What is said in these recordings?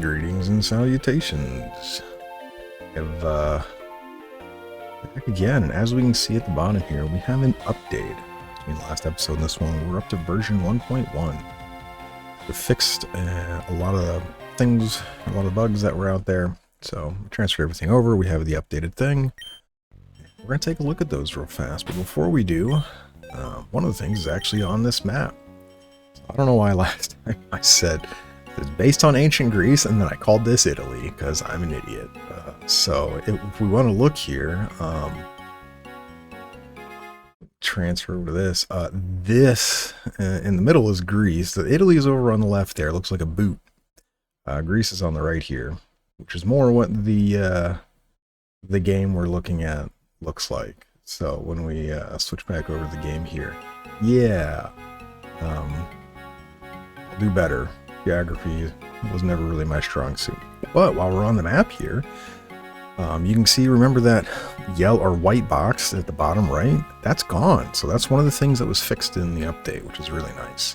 Greetings and salutations. Back again. As we can see at the bottom here, we have an update between the last episode and this one. We're up to version 1.1. We fixed a lot of the things, a lot of bugs that were out there. So we transferred everything over. We have the updated thing. We're going to take a look at those real fast. But before we do, one of the things is actually on this map. So I don't know why last time I said it's based on ancient Greece, and then I called this Italy because I'm an idiot. So if we want to look here, transfer over to this. This in the middle is Greece. The Italy is over on the left there. It looks like a boot. Greece is on the right here, which is more what the game we're looking at looks like. So when we switch back over to the game here, yeah, I'll do better. Geography was never really my strong suit. But while we're on the map here, you can see, remember that yellow or white box at the bottom right? That's gone. So that's one of the things that was fixed in the update, which is really nice.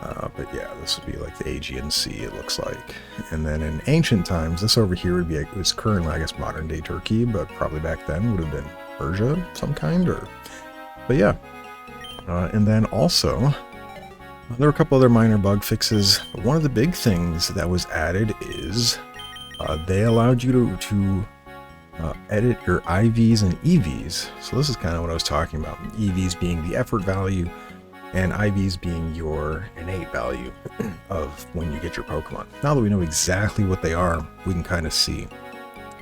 But yeah, this would be like the Aegean Sea, it looks like. And then in ancient times, this over here would be, it was currently, I guess, modern day Turkey, but probably back then would have been Persia of some kind, or, but yeah. And then also, there were a couple other minor bug fixes, but one of the big things that was added is they allowed you to edit your IVs and EVs. So this is kind of what I was talking about. EVs being the effort value, and IVs being your innate value of when you get your Pokemon. Now that we know exactly what they are, we can kind of see.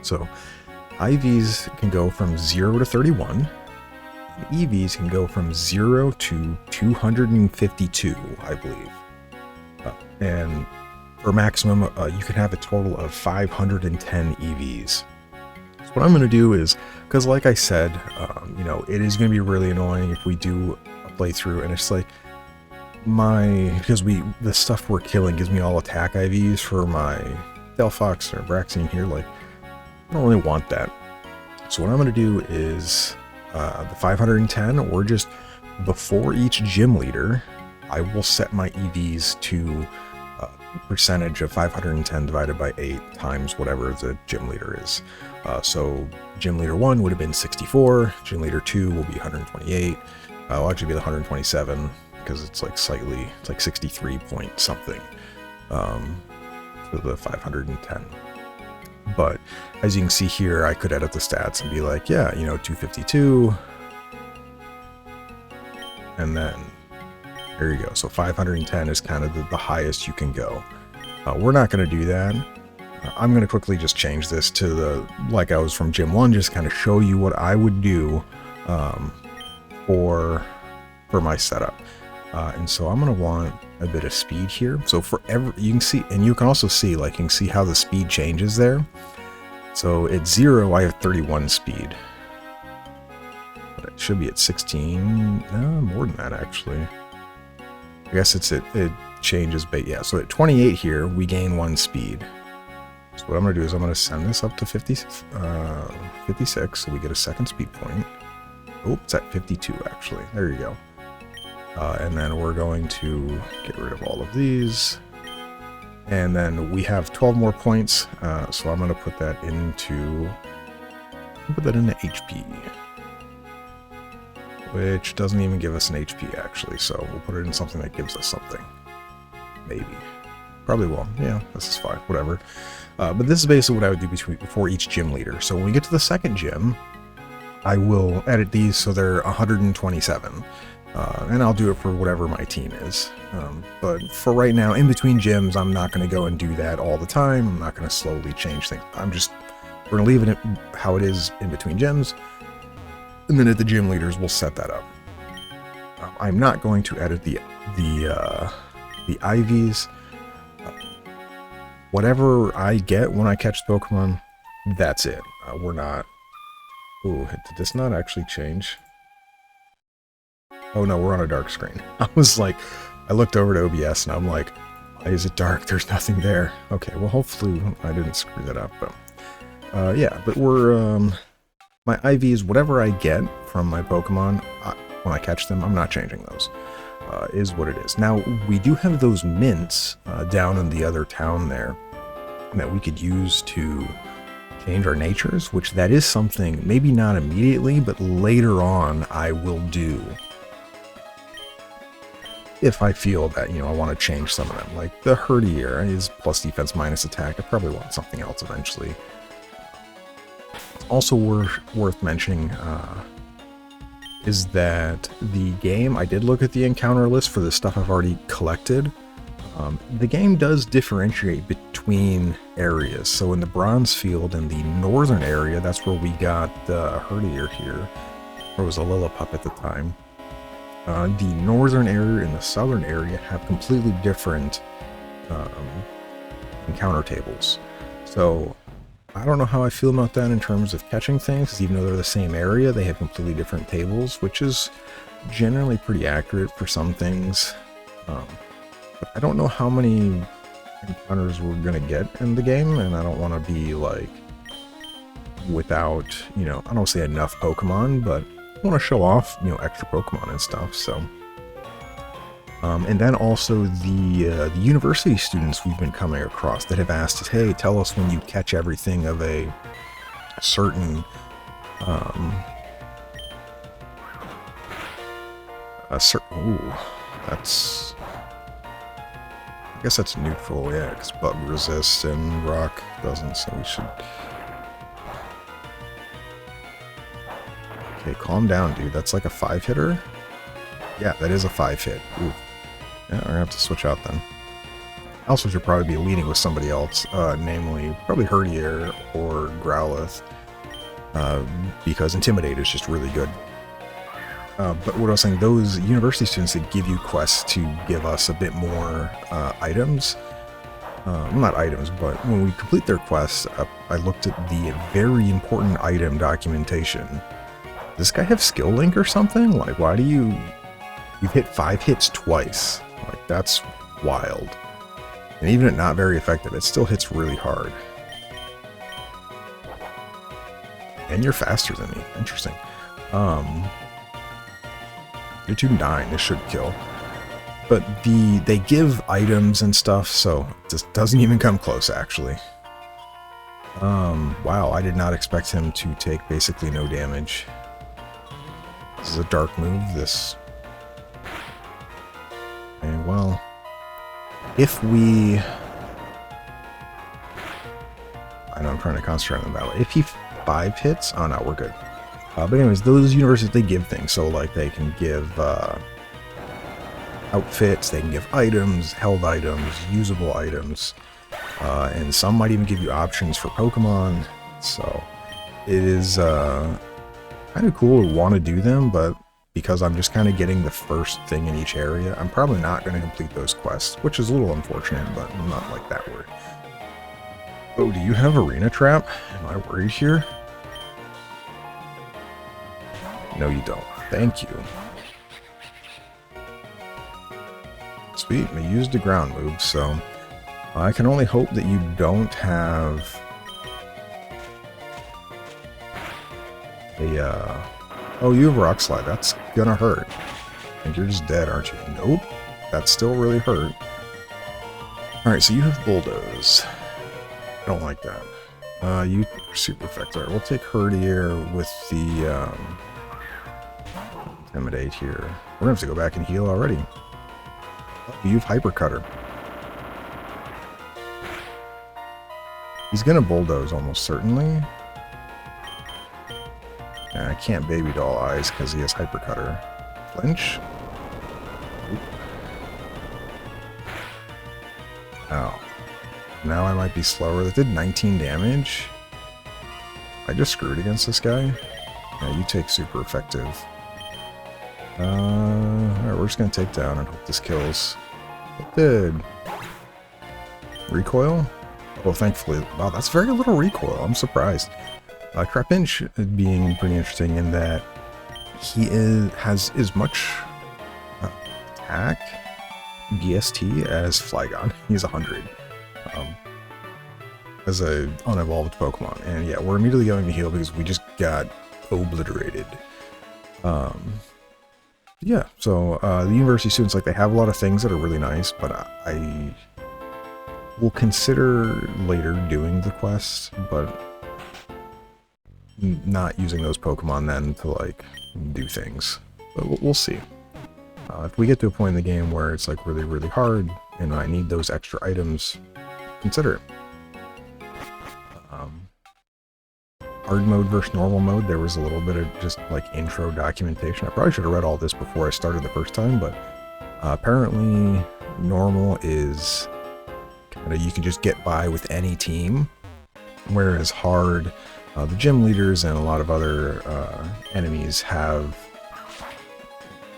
So IVs can go from 0 to 31. EVs can go from 0 to 252, I believe. And for maximum, you can have a total of 510 EVs. So what I'm going to do is, because like I said, you know, it is going to be really annoying if we do a playthrough and it's like because the stuff we're killing gives me all attack IVs for my Delphox or Braixen here. Like, I don't really want that. So what I'm going to do is the 510, or just before each gym leader, I will set my EVs to percentage of 510 divided by 8 times whatever the gym leader is. So gym leader 1 would have been 64, gym leader 2 will be 128, will actually be the 127 because it's like slightly, it's like 63 point something for the 510. But as you can see here, I could edit the stats and be like, yeah, you know, 252. And then there you go. So 510 is kind of the highest you can go. We're not going to do that. I'm going to quickly just change this to the, like I was from Gym 1, just kind of show you what I would do for my setup. And so I'm going to want a bit of speed here. So for you can see, and you can also see, like, you can see how the speed changes there. So at 0, I have 31 speed. But it should be at 16, no, more than that actually. I guess it changes, but yeah, so at 28 here, we gain 1 speed. So what I'm going to do is I'm going to send this up to 56, so we get a second speed point. Oh, it's at 52 actually. There you go. And then we're going to get rid of all of these. And then we have 12 more points, so I'm going to put that into HP. Which doesn't even give us an HP actually, so we'll put it in something that gives us something. Maybe. Probably will. Yeah, this is fine. Whatever. But this is basically what I would do before each gym leader. So when we get to the second gym, I will edit these so they're 127. And I'll do it for whatever my team is. But for right now, in between gyms, I'm not going to go and do that all the time. I'm not going to slowly change things. We're going to leave it how it is in between gyms. And then at the gym leaders, we'll set that up. I'm not going to edit the IVs. Whatever I get when I catch Pokemon, that's it. We're not... Ooh, did this not actually change? Oh no, we're on a dark screen. I was like, I looked over to OBS and I'm like, why is it dark? There's nothing there. Okay, well hopefully I didn't screw that up. But yeah, but we're... my IVs, whatever I get from my Pokemon, when I catch them, I'm not changing those. Is what it is. Now, we do have those mints down in the other town there. that we could use to change our natures, which that is something, maybe not immediately, but later on I will do. If I feel that, you know, I want to change some of them. Like the Herdier is plus defense minus attack. I probably want something else eventually. Also worth mentioning is that the game, I did look at the encounter list for the stuff I've already collected. The game does differentiate between areas. So in the bronze field, in the northern area, that's where we got the Herdier here. Or it was a Lillipup at the time. The northern area and the southern area have completely different encounter tables. So I don't know how I feel about that in terms of catching things, even though they're the same area, they have completely different tables, which is generally pretty accurate for some things. But I don't know how many encounters we're going to get in the game, and I don't want to be like without, you know, I don't say enough Pokemon, but I want to show off, you know, extra Pokemon and stuff, so. And then also the university students we've been coming across that have asked us, hey, tell us when you catch everything of a certain, ooh, that's, I guess that's neutral, yeah, because bug resists and rock doesn't, so we should. Okay, calm down, dude. That's like a 5-hitter? Yeah, that is a 5-hit. Ooh. Yeah, we're gonna have to switch out then. I also should probably be leading with somebody else, namely probably Herdier or Growlithe, because Intimidate is just really good. But what I was saying, those university students that give you quests to give us a bit more items, not items, but when we complete their quests, I looked at the very important item documentation. Does this guy have skill link or something? Like, why do you've hit 5 hits twice? Like, that's wild. And even at not very effective, it still hits really hard. And you're faster than me. Interesting. You're 2-9. This should kill. But they give items and stuff, so this doesn't even come close, actually. Wow, I did not expect him to take basically no damage. This is a dark move, this. And well, if we, I know I'm trying to concentrate on the battle. If he 5 hits, oh no, we're good. But anyways, those universities, they give things. So like they can give outfits, they can give items, held items, usable items, and some might even give you options for Pokemon. So it is kind of cool to want to do them, but because I'm just kind of getting the first thing in each area, I'm probably not going to complete those quests, which is a little unfortunate, but I'm not like that worried. Oh, do you have Arena Trap? Am I worried here? No, you don't. Thank you. Sweet, I used a ground move, so I can only hope that you don't have a, oh, you have Rock Slide. That's gonna hurt. And you're just dead, aren't you? Nope. That's still really hurt. Alright, so you have Bulldoze. I don't like that. You super effect. Alright, we'll take Herdier with the Intimidate here. We're gonna have to go back and heal already. Oh, you have Hyper Cutter. He's gonna Bulldoze almost certainly. I can't Baby Doll Eyes because he has Hyper Cutter. Flinch. Oop. Ow. Now I might be slower. That did 19 damage. I just screwed against this guy. Yeah, you take super effective. Alright, we're just gonna take down and hope this kills. It did. Recoil? Oh, thankfully. Wow, that's very little recoil. I'm surprised. Trapinch being pretty interesting in that he has as much attack BST as Flygon. He's 100 as a unevolved Pokemon, and yeah, we're immediately going to heal because we just got obliterated. Yeah, so the university students, like, they have a lot of things that are really nice, but We'll consider later doing the quest, but not using those Pokemon then to, like, do things. But we'll see. If we get to a point in the game where it's, like, really, really hard, and I need those extra items, consider it. Hard mode versus normal mode, there was a little bit of just, like, intro documentation. I probably should have read all this before I started the first time, but apparently normal is kind of, you can just get by with any team, whereas hard, the gym leaders and a lot of other enemies have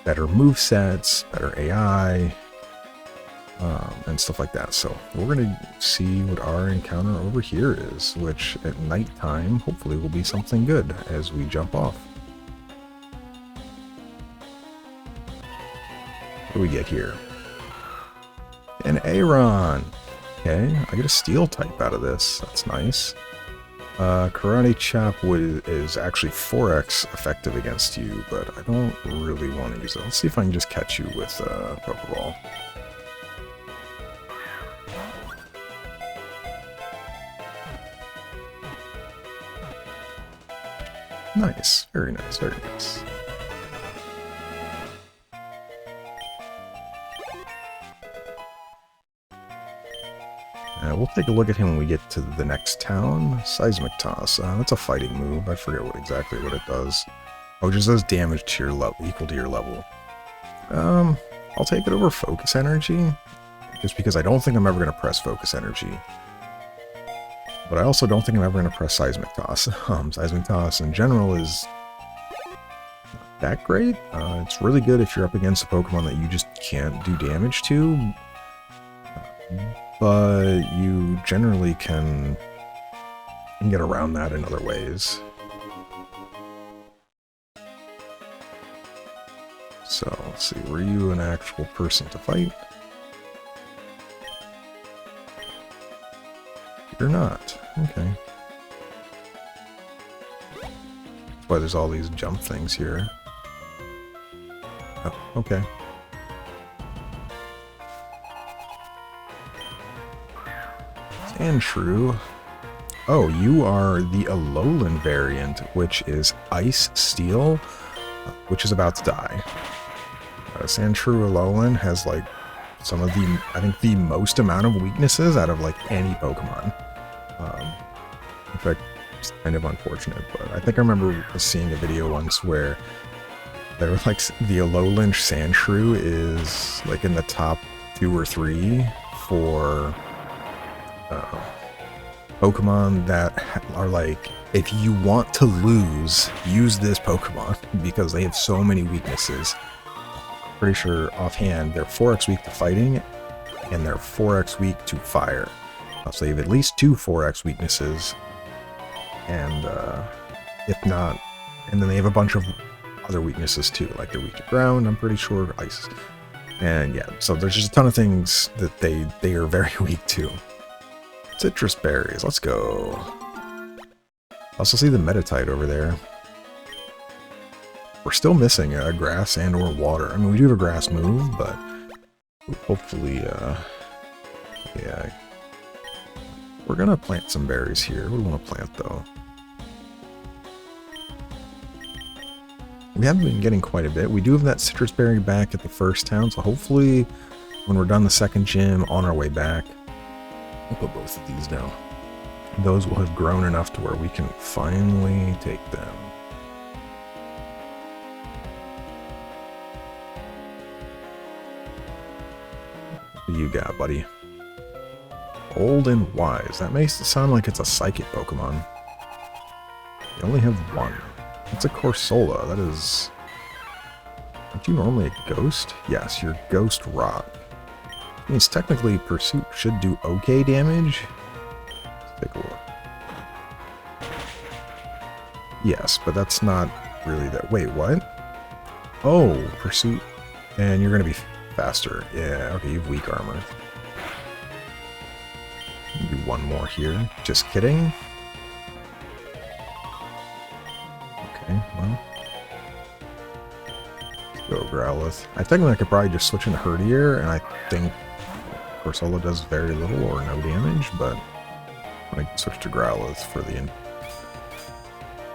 better movesets, better AI, and stuff like that. So we're going to see what our encounter over here is, which at nighttime hopefully will be something good as we jump off. What do we get here? An Aron! Okay, I get a steel type out of this. That's nice. Karate Chop is actually 4x effective against you, but I don't really want to use it. Let's see if I can just catch you with Pokeball. Nice. Very nice. Very nice. We'll take a look at him when we get to the next town. Seismic Toss. That's a fighting move. I forget exactly what it does. Oh, it just does damage to your level, equal to your level. I'll take it over Focus Energy, just because I don't think I'm ever going to press Focus Energy. But I also don't think I'm ever going to press Seismic Toss. Seismic Toss in general is not that great. It's really good if you're up against a Pokemon that you just can't do damage to. But you generally can get around that in other ways. So, let's see, were you an actual person to fight? You're not. Okay. That's why there's all these jump things here. Oh, okay. And true. Oh, you are the Alolan variant, which is Ice Steel, which is about to die. Sandshrew Alolan has, like, some of the, I think, the most amount of weaknesses out of, like, any Pokemon. In fact, it's kind of unfortunate, but I think I remember seeing a video once where they were like, the Alolan Sandshrew is, like, in the top 2 or 3 for Pokemon that are like, if you want to lose, use this Pokemon, because they have so many weaknesses. Pretty sure offhand they're 4x weak to fighting, and they're 4x weak to fire. So they have at least 2 4x weaknesses, and if not, and then they have a bunch of other weaknesses too, like they're weak to ground, I'm pretty sure, ice. And yeah, so there's just a ton of things that they are very weak to. Citrus berries, let's go. Also see the Metatite over there. We're still missing a grass and or water. I mean, we do have a grass move, but hopefully, yeah. We're gonna plant some berries here. What do we want to plant, though? We haven't been getting quite a bit. We do have that citrus berry back at the first town, so hopefully when we're done the second gym, on our way back, we'll put both of these down. Those will have grown enough to where we can finally take them. What do you got, buddy? Old and Wise. That makes it sound like it's a psychic Pokemon. You only have one. It's a Corsola. That is... Aren't you normally a ghost? Yes, you're Ghost Rock. Means technically Pursuit should do okay damage. Let's take a look. Yes, but that's not really that. Wait, what? Oh, Pursuit. And you're going to be faster. Yeah, okay, you have weak armor. Do one more here. Just kidding. Okay, well. Let's go Growlithe. I think I could probably just switch into Herdier, and I think Corsola does very little or no damage, but I can switch to Growlithe for the end.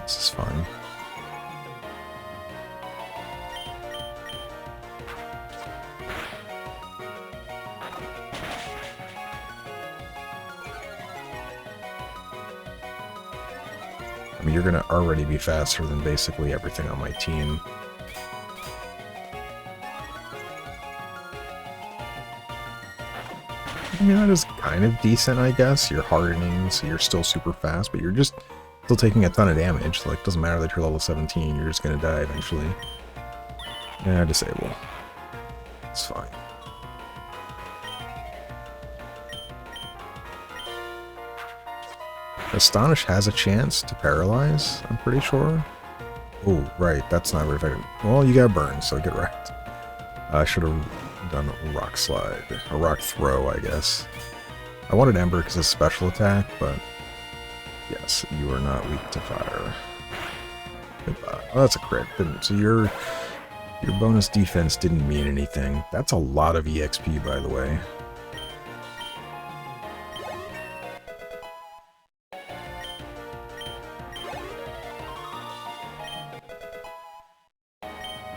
This is fine. I mean, you're gonna already be faster than basically everything on my team. I mean, that is kind of decent, I guess. You're hardening, so you're still super fast, but you're just still taking a ton of damage. Like, it doesn't matter that you're level 17, you're just gonna die eventually. Yeah, disable. It's fine. Astonish has a chance to paralyze, I'm pretty sure. Oh, right, that's not very effective. Well, you got burned, so get wrecked. I should have done a rock slide. A rock throw, I guess. I wanted Ember because it's special attack, but yes, you are not weak to fire. Goodbye. Oh, that's a crit. So your bonus defense didn't mean anything. That's a lot of EXP, by the way.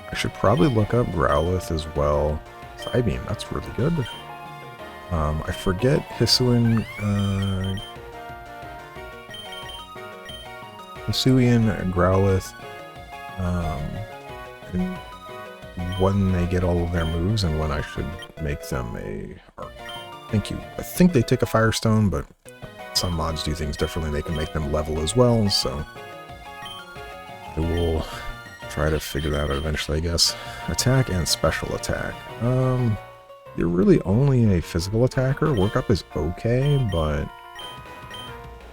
I should probably look up Growlithe as well. Psybeam, that's really good. I forget Hisuian Growlithe, and when they get all of their moves and when I should make them a arc. Thank you. I think they take a Firestone, but some mods do things differently. They can make them level as well, so I will try to figure that out eventually, I guess. Attack and special attack. You're really only a physical attacker. Workup is okay, but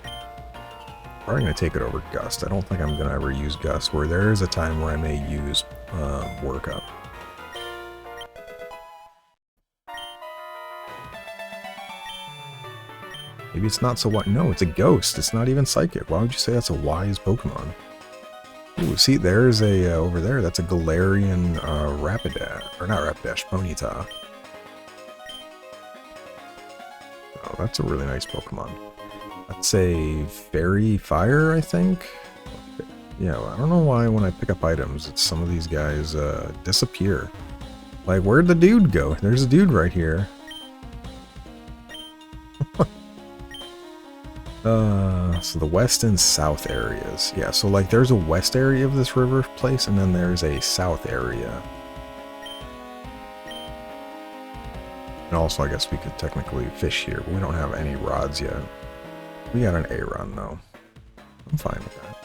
I'm probably going to take it over Gust. I don't think I'm going to ever use Gust, where there is a time where I may use Workup. Maybe it's not so what? No, it's a ghost. It's not even psychic. Why would you say that's a wise Pokemon? Ooh, see, there's a, over there, that's a Galarian Rapidash, or not Rapidash, Ponyta. Oh, that's a really nice Pokemon. That's a Fairy Fire, I think? Yeah, I don't know why when I pick up items, some of these guys disappear. Like, where'd the dude go? There's a dude right here. So the west and south areas. Yeah, so like there's a west area of this river place, and then there's a south area. And also, I guess we could technically fish here, but we don't have any rods yet. We got an A run though. I'm fine with that.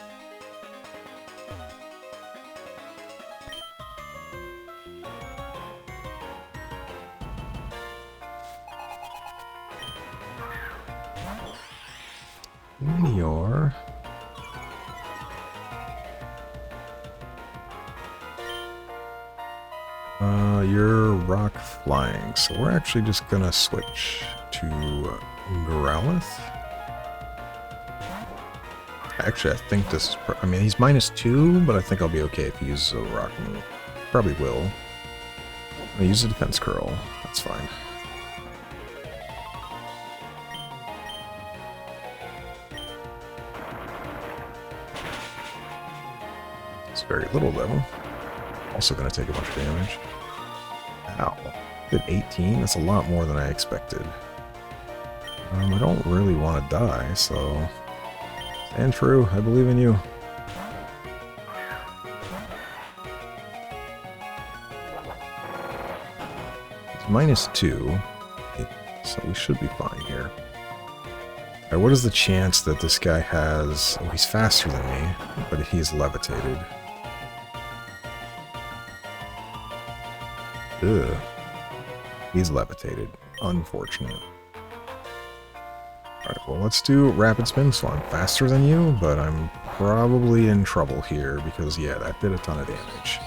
Meteor. You're rock flying, so we're actually just gonna switch to Growlithe. Actually, I think this is, I mean, he's -2, but I think I'll be okay if he uses a rock move. Probably will. I'll use a defense curl, that's fine. It's very little though. Also gonna take a bunch of damage. Ow. Did 18? That's a lot more than I expected. I don't really want to die, so stand true. I believe in you. It's -2, so we should be fine here. Alright, what is the chance that this guy has... Oh, he's faster than me, but he's levitated. Ugh. He's levitated. Unfortunate. Alright, well, let's do Rapid Spin. So I'm faster than you, but I'm probably in trouble here because, yeah, that did a ton of damage.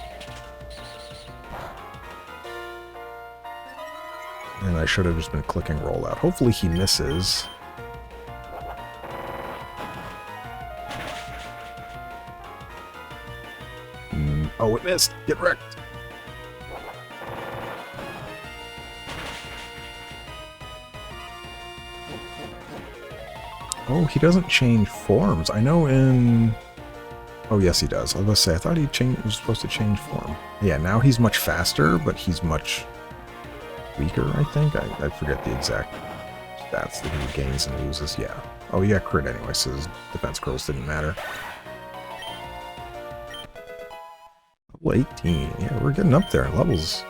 And I should have just been clicking roll out. Hopefully he misses. Oh, it missed! Get wrecked! Oh, he doesn't change forms. I know in... Oh, yes, he does. I was going to say, I thought he was supposed to change form. Yeah, now he's much faster, but he's much weaker, I think. I forget the exact stats that he gains and loses. Yeah. Oh, he got crit anyway, so his defense growth didn't matter. Level 18. Yeah, we're getting up there. Levels.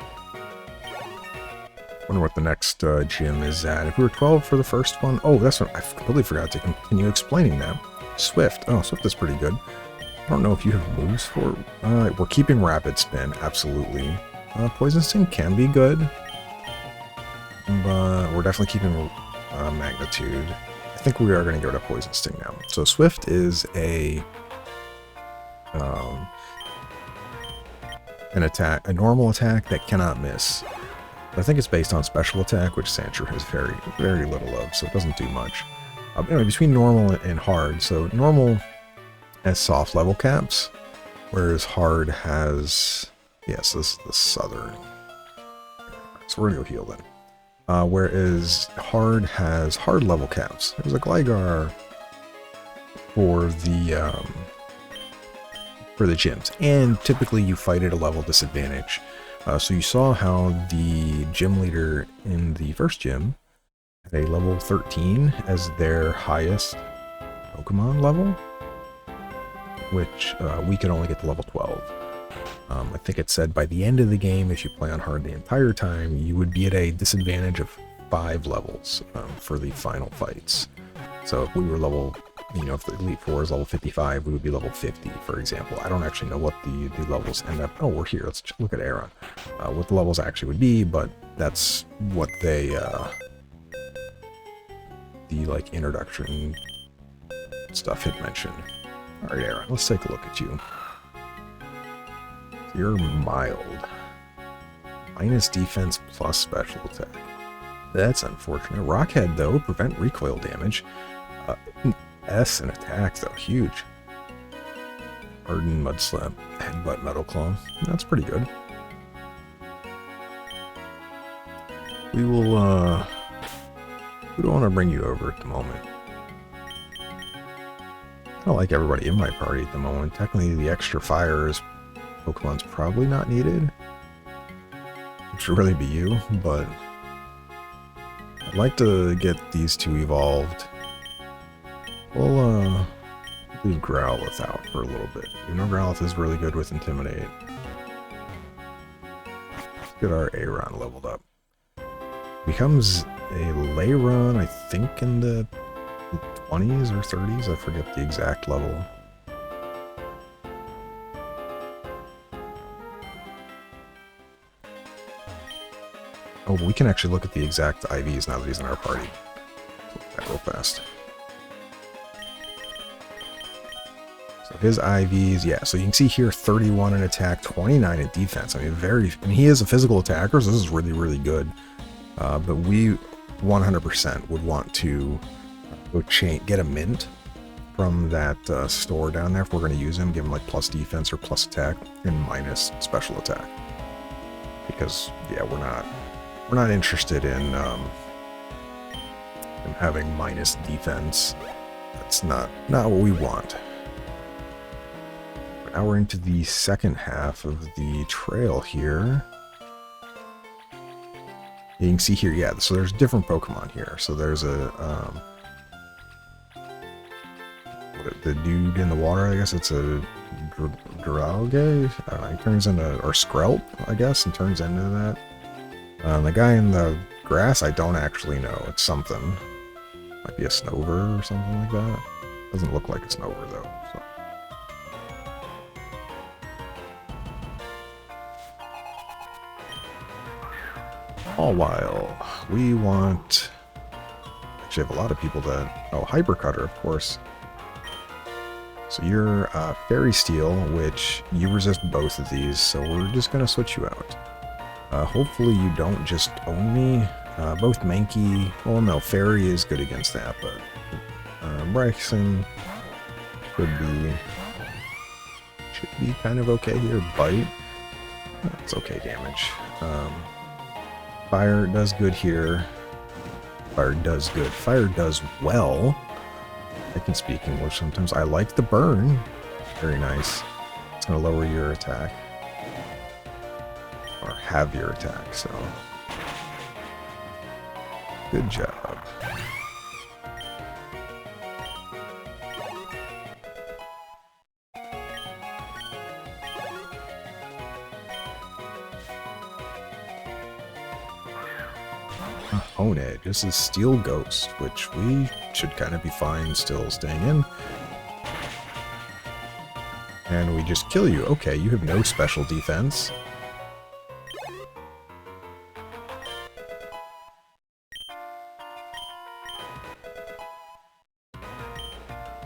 Wonder what the next gym is at. If we were 12 for the first one... Oh, that's what I completely forgot to continue explaining that. Swift. Oh, Swift is pretty good. I don't know if you have moves for... we're keeping Rapid Spin, absolutely. Poison Sting can be good. But we're definitely keeping Magnitude. I think we are going to get rid of Poison Sting now. So Swift is a... an attack, a normal attack that cannot miss. I think it's based on special attack, which Sandshrew has very, very little of, so it doesn't do much. Anyway, between normal and hard, so normal has soft level caps, whereas hard has, yes, this is the southern. So we're gonna go heal then. Whereas hard has hard level caps. There's a Gligar for the gyms, and typically you fight at a level disadvantage. So you saw how the gym leader in the first gym had a level 13 as their highest Pokemon level, which we could only get to level 12. I think it said by the end of the game, if you play on hard the entire time, you would be at a disadvantage of 5 levels for the final fights. So if we were level, if the Elite Four is level 55, we would be level 50, for example. I don't actually know what the levels end up. Oh, we're here. Let's look at Aron. What the levels actually would be, but that's what they, the like introduction stuff had mentioned. All right, Aron, let's take a look at you. You're mild. Minus defense plus special attack. That's unfortunate. Rockhead, though, prevent recoil damage. S and attack, though, huge. Harden, Mud Slap, Headbutt, Metal Claw. That's pretty good. We will, we don't want to bring you over at the moment. I don't like everybody in my party at the moment. Technically, the extra fires Pokemon's probably not needed. It should really be you, but I'd like to get these two evolved. We'll leave Growlithe out for a little bit. Even though Growlithe is really good with Intimidate. Let's get our Aron leveled up. Becomes a Lairon, I think in the 20s or 30s. I forget the exact level. Oh, we can actually look at the exact IVs now that he's in our party. Look at that real fast. So his IVs, yeah, so you can see here 31 in attack, 29 in defense. I mean, he is a physical attacker, so this is really, really good. But we 100% would want to go get a mint from that store down there if we're going to use him, give him like plus defense or plus attack and minus special attack. Because, yeah, we're not interested in him having minus defense. That's not what we want. Now we're into the second half of the trail here. You can see here, yeah, so there's different Pokemon here. So there's a, the dude in the water, I guess it's a Drauge? He turns into, or Skrelp, I guess, and turns into that. The guy in the grass, I don't actually know. It's something. Might be a Snover or something like that. Doesn't look like a Snover, though. So. All while we want, actually have a lot of people that, oh, Hyper Cutter, of course. So you're Fairy Steel, which you resist both of these, so we're just going to switch you out. Hopefully you don't just own me. Both Mankey, well no, Fairy is good against that, but Bryson should be kind of okay here. Bite, it's okay damage. Fire does good here. Fire does good. Fire does well. I can speak English sometimes. I like the burn. Very nice. It's going to lower your attack. Or have your attack, so. Good job. Hone. This is Steel Ghost, which we should kind of be fine still staying in. And we just kill you. Okay, you have no special defense.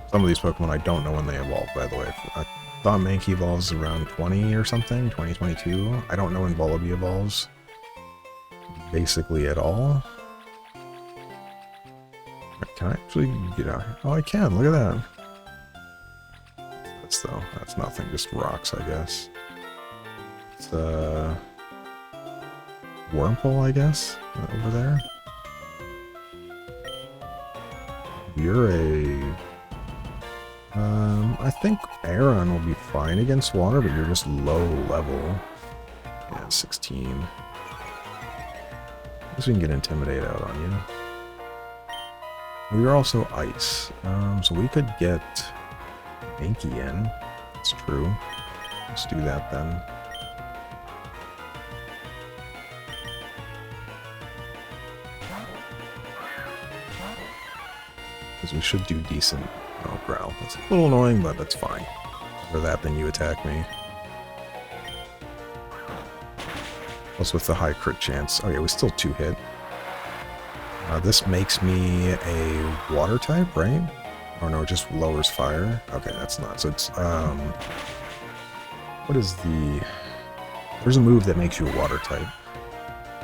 Some of these Pokemon I don't know when they evolve, by the way. I thought Mankey evolves around 20 or something, 2022. I don't know when Vullaby evolves. Basically at all. Can I actually get out? Oh, I can. Look at that. That's though. That's nothing. Just rocks, I guess. It's Wurmple, I guess, over there. You're a. I think Aron will be fine against water, but you're just low level. Yeah, 16. I guess we can get Intimidate out on you. We are also ice, so we could get Mankey in. That's true. Let's do that then. Because we should do decent. Oh, Growl. That's a little annoying, but that's fine. For that, then you attack me. Plus with the high crit chance. Oh yeah, we still 2-hit. This makes me a water type, right? Or no, it just lowers fire. Okay, that's not. So it's, what is the... There's a move that makes you a water type.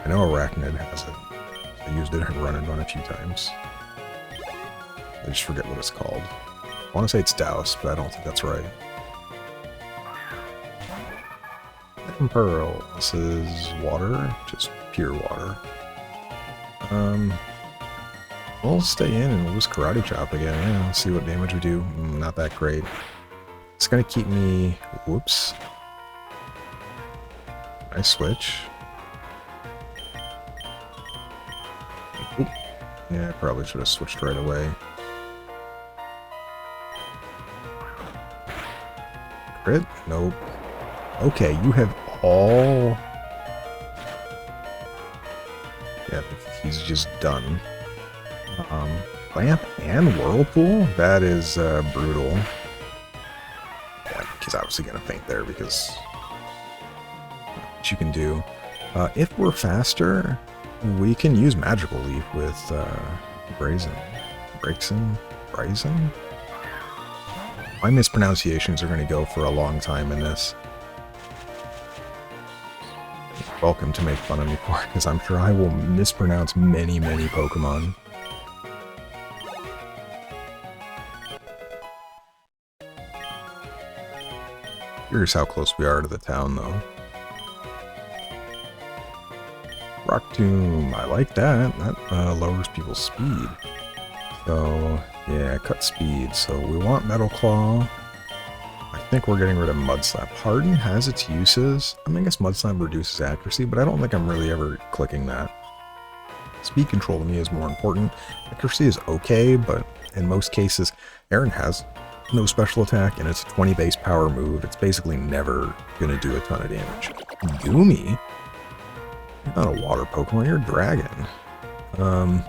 I know Arachnid has it. I used it and run and run a few times. I just forget what it's called. I want to say it's Douse, but I don't think that's right. Pearl. This is water, just pure water. We'll stay in and we'll just Karate Chop again. Yeah, see what damage we do. Not that great. It's gonna keep me. Whoops. I switch. Oop. Yeah, I probably should have switched right away. Crit? Nope. Okay, you have all... Yeah, he's just done. Lamp and Whirlpool? That is brutal. Yeah, he's obviously going to faint there because... What you can do. If we're faster, we can use Magical Leaf with Brazen. Brazen? My mispronunciations are going to go for a long time in this. Welcome to make fun of me for it, because I'm sure I will mispronounce many, many Pokemon. Here's how close we are to the town, though. Rock Tomb, I like that. That lowers people's speed. So, yeah, cut speed. So we want Metal Claw. I think we're getting rid of Mud Slap. Harden has its uses. I mean, I guess Mud Slap reduces accuracy, but I don't think I'm really ever clicking that. Speed control to me is more important. Accuracy is okay, but in most cases, Aron has no special attack, and it's a 20 base power move. It's basically never going to do a ton of damage. Goomy? You're not a water Pokemon, you're a dragon. I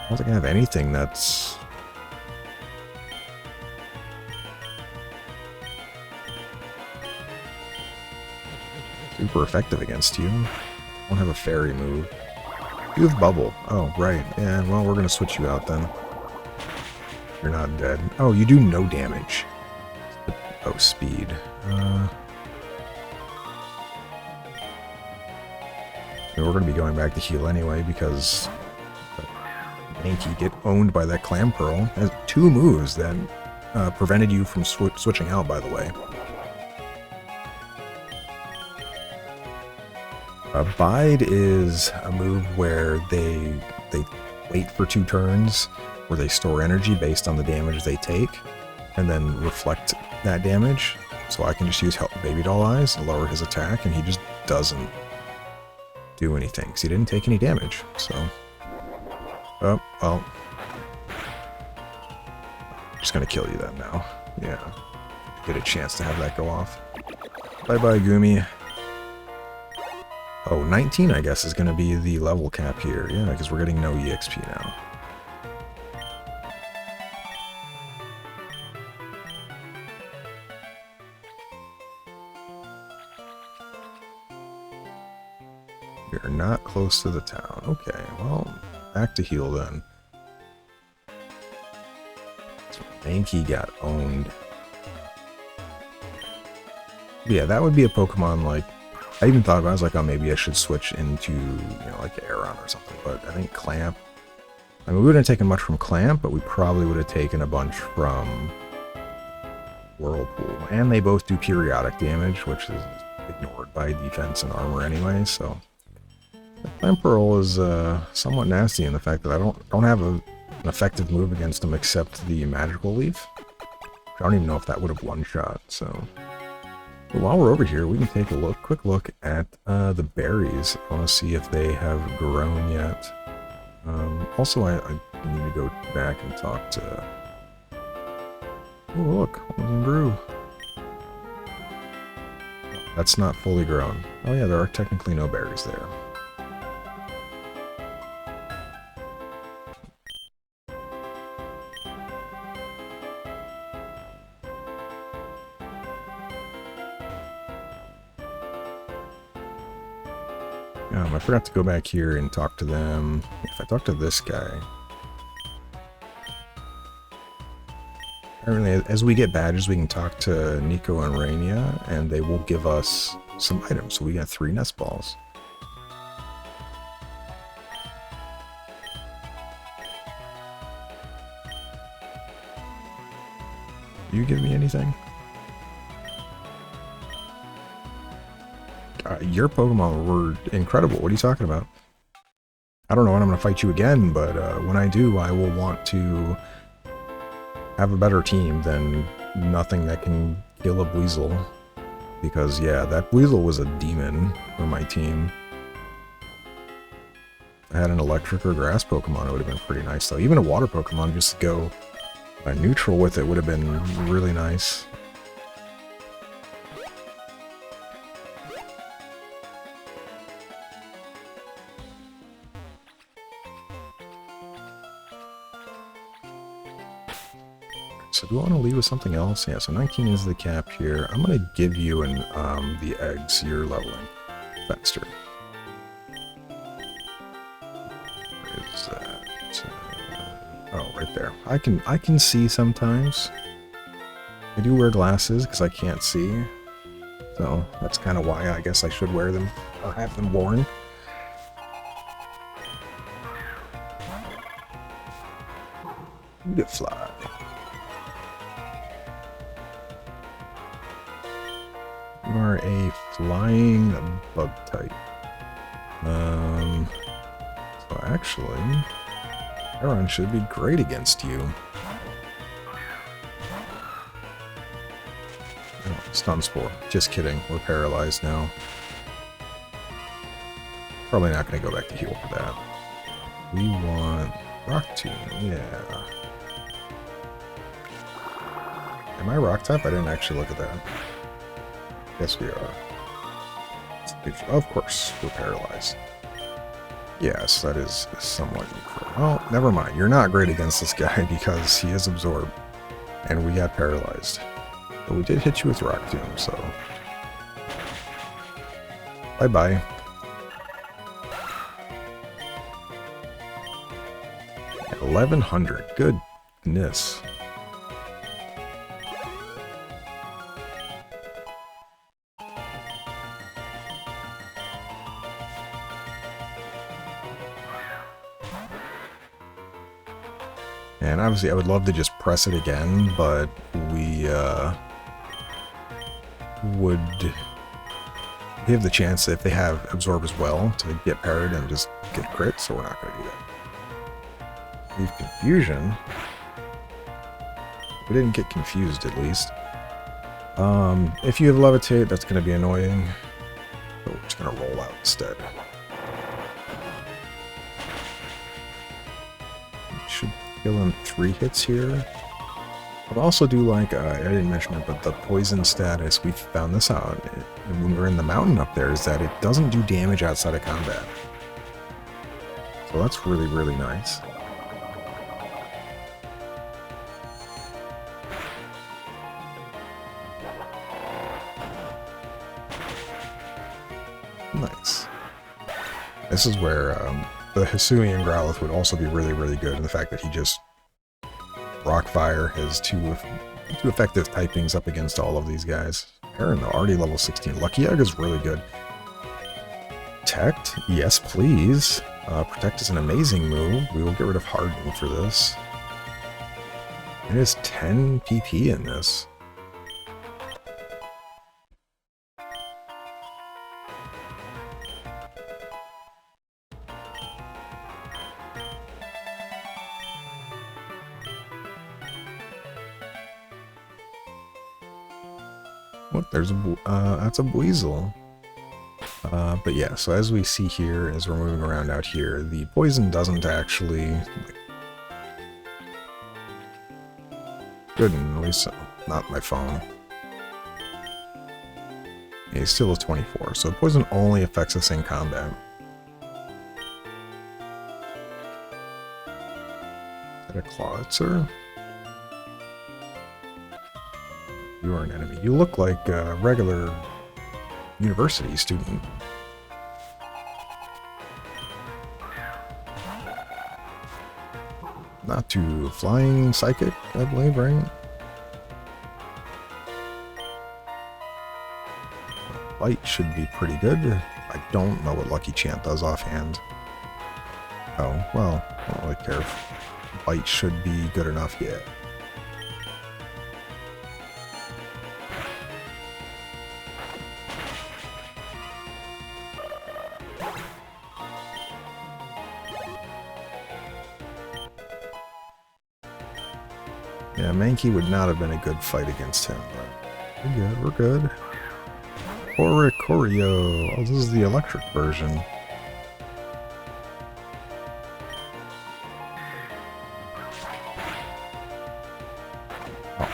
don't think I have anything that's... super effective against you. I don't have a fairy move. You have Bubble. Oh, right. Yeah, well, we're going to switch you out then. You're not dead. Oh, you do no damage. Oh, speed. We're going to be going back to heal anyway because Mankey get owned by that Clam Pearl. Has 2 moves that prevented you from switching out, by the way. Bide is a move where they wait for 2 turns where they store energy based on the damage they take, and then reflect that damage. So I can just use Baby Doll Eyes and lower his attack, and he just doesn't do anything because he didn't take any damage. So, oh well, I'm just gonna kill you then now. Yeah, get a chance to have that go off. Bye bye, Gumi. Oh, 19 I guess is gonna be the level cap here. Yeah, because we're getting no EXP now. We're not close to the town. Okay, well, back to heal then. So Mankey got owned. Yeah, that would be a Pokemon like... I even thought about it, I was like, oh, maybe I should switch into, you know, like Aeron or something. But I think Clamp... I mean, we wouldn't have taken much from Clamp, but we probably would have taken a bunch from Whirlpool. And they both do periodic damage, which is ignored by defense and armor anyway, so... Clamperl is somewhat nasty in the fact that I don't have an effective move against him except the Magical Leaf. I don't even know if that would have one-shot, so... But while we're over here, we can take a quick look at the berries. I want to see if they have grown yet. Also, I need to go back and talk to... Oh, look, one of them grew. That's not fully grown. Oh yeah, there are technically no berries there. I forgot to go back here and talk to them. If I talk to this guy... Apparently, as we get badges, we can talk to Nico and Rainia, and they will give us some items. So we got 3 nest balls. Do you give me anything? Your Pokemon were incredible. What are you talking about? I don't know when I'm going to fight you again, but when I do, I will want to have a better team than nothing that can kill a Weasel. Because, yeah, that Weasel was a demon for my team. If I had an electric or grass Pokemon, it would have been pretty nice, though. Even a water Pokemon, just to go neutral with it would have been really nice. So do I want to lead with something else? Yeah, so 19 is the cap here. I'm going to give you the eggs. You're leveling faster. Where is that? Oh, right there. I can see sometimes. I do wear glasses because I can't see. So that's kind of why I guess I should wear them or have them worn. Good fly. You are a flying bug type. So actually, Aeron should be great against you. Oh, Stun Spore. Just kidding. We're paralyzed now. Probably not going to go back to heal for that. We want Rock Tomb. Yeah. Am I Rock type? I didn't actually look at that. Yes, we are. Of course, we're paralyzed. Yes, that is somewhat neutral. Well, never mind. You're not great against this guy because he is absorbed. And we got paralyzed. But we did hit you with Rock Tomb, so... Bye-bye. $1,100. Goodness. And obviously I would love to just press it again, but we would have the chance, if they have Absorb as well, to get parried and just get crit, so we're not going to do that. Leave confusion. We didn't get confused, at least. If you have levitate, that's going to be annoying. So we're just going to roll out instead. Should kill in 3 hits here. I also do like, I didn't mention it, but the poison status, we found this out when we're in the mountain up there, is that it doesn't do damage outside of combat. So that's really, really nice. Nice. This is where the Hisuian Growlithe would also be really, really good, in the fact that he just Rock Fire has two effective typings up against all of these guys. Aaron, though, already level 16. Lucky Egg is really good. Protect? Yes, please. Protect is an amazing move. We will get rid of Harden for this. It is 10 PP in this. What? There's a that's a Weasel. But yeah, so as we see here, as we're moving around out here, the poison doesn't actually... Good, at least not my phone. Yeah, he's still a 24, so poison only affects us in combat. Is that a Clawitzer? You are an enemy. You look like a regular university student. Not too flying psychic, I believe, right? Light should be pretty good. I don't know what Lucky Chant does offhand. Oh, well, I don't really care if Light should be good enough yet. Yeah, Mankey would not have been a good fight against him, but we're good, we're good. Oricorio. Oh, this is the electric version. Oh.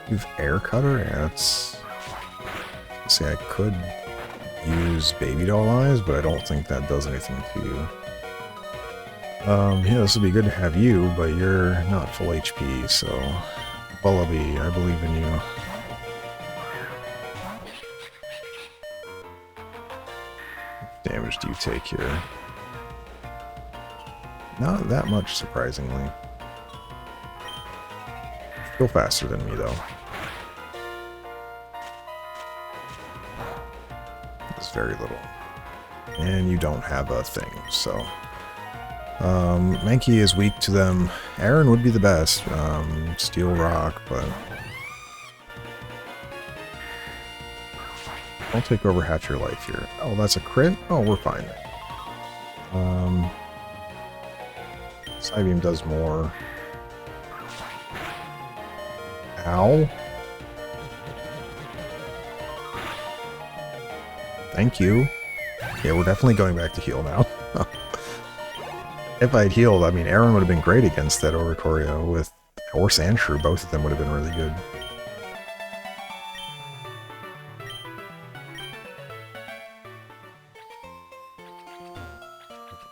You've Air Cutter? Yeah, it's... See, I could use Baby Doll Eyes, but I don't think that does anything to you. Yeah, this would be good to have you, but you're not full HP, so... Vullaby, I believe in you. What damage do you take here? Not that much, surprisingly. Still faster than me, though. It's very little. And you don't have a thing, so... Mankey is weak to them. Aaron would be the best. Steel Rock, but... I'll take over half your life here. Oh, that's a crit? Oh, we're fine. Psybeam does more. Ow. Thank you. Yeah, we're definitely going back to heal now. If I'd healed, I mean, Aaron would have been great against that Oricorio with... Or Sandshrew, both of them would have been really good.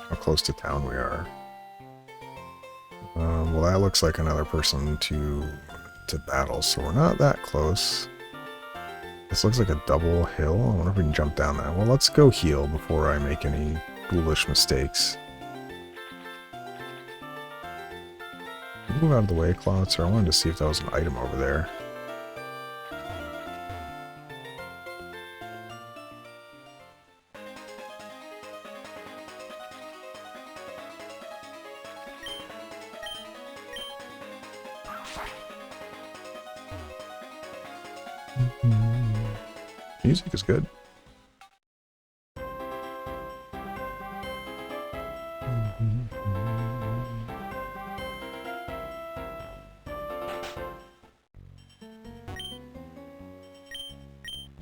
How close to town we are. Well, that looks like another person to battle, so we're not that close. This looks like a double hill. I wonder if we can jump down that. Well, let's go heal before I make any foolish mistakes. Move out of the way, Clawitzer. I wanted to see if that was an item over there. Music is good.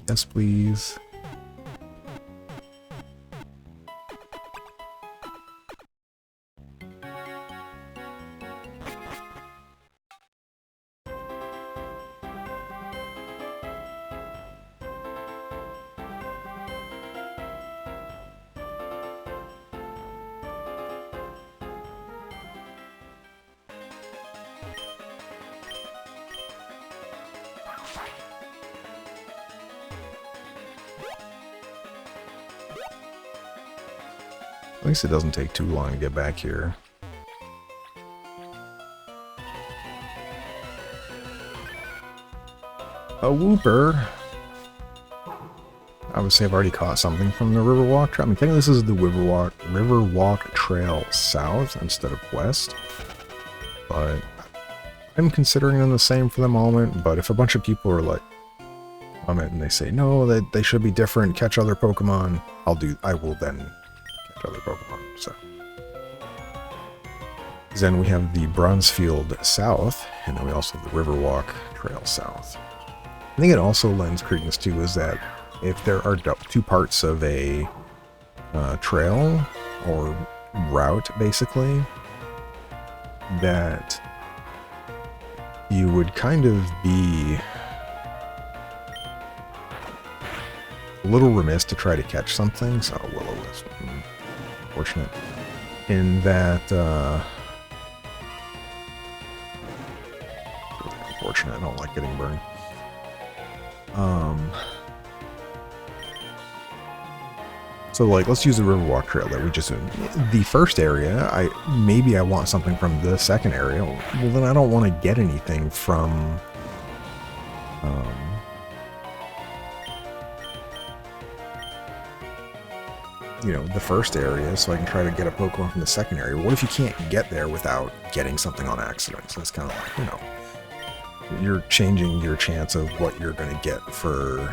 Yes, please. At least it doesn't take too long to get back here. A whooper. Obviously, I've already caught something from the Riverwalk trail. I mean, technically this is the Riverwalk Trail South instead of West. But I'm considering them the same for the moment. But if a bunch of people are like, comment and they say, no, that they should be different, catch other Pokemon, I will then catch other Pokemon, so. Then we have the Bronzefield South, and then we also have the Riverwalk Trail South. I think it also lends credence to is that if there are two parts of a trail or route, basically, that you would kind of be a little remiss to try to catch something. So Will-O-Wisp, unfortunate in that. Unfortunate. I don't like getting burned. So like, let's use the Riverwalk Trail that we just the first area. Maybe I want something from the second area. Well, then I don't want to get anything from. You know, the first area, so I can try to get a Pokemon from the second area. What if you can't get there without getting something on accident? So it's kind of like, you know, you're changing your chance of what you're going to get from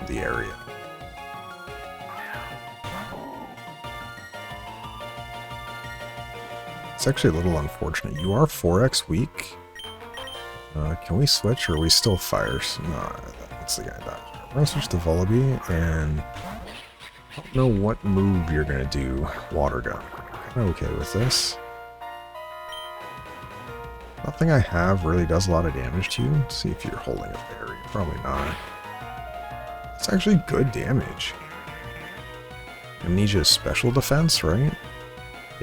the area. It's actually a little unfortunate. You are 4x weak. Can we switch, or are we still fires? No, that's the guy that. We're going to switch to Vullaby, and I don't know what move you're going to do. Water gun. I'm kind of okay with this. Nothing I have really does a lot of damage to you. Let's see if you're holding a berry. Probably not. It's actually good damage. Amnesia's special defense, right?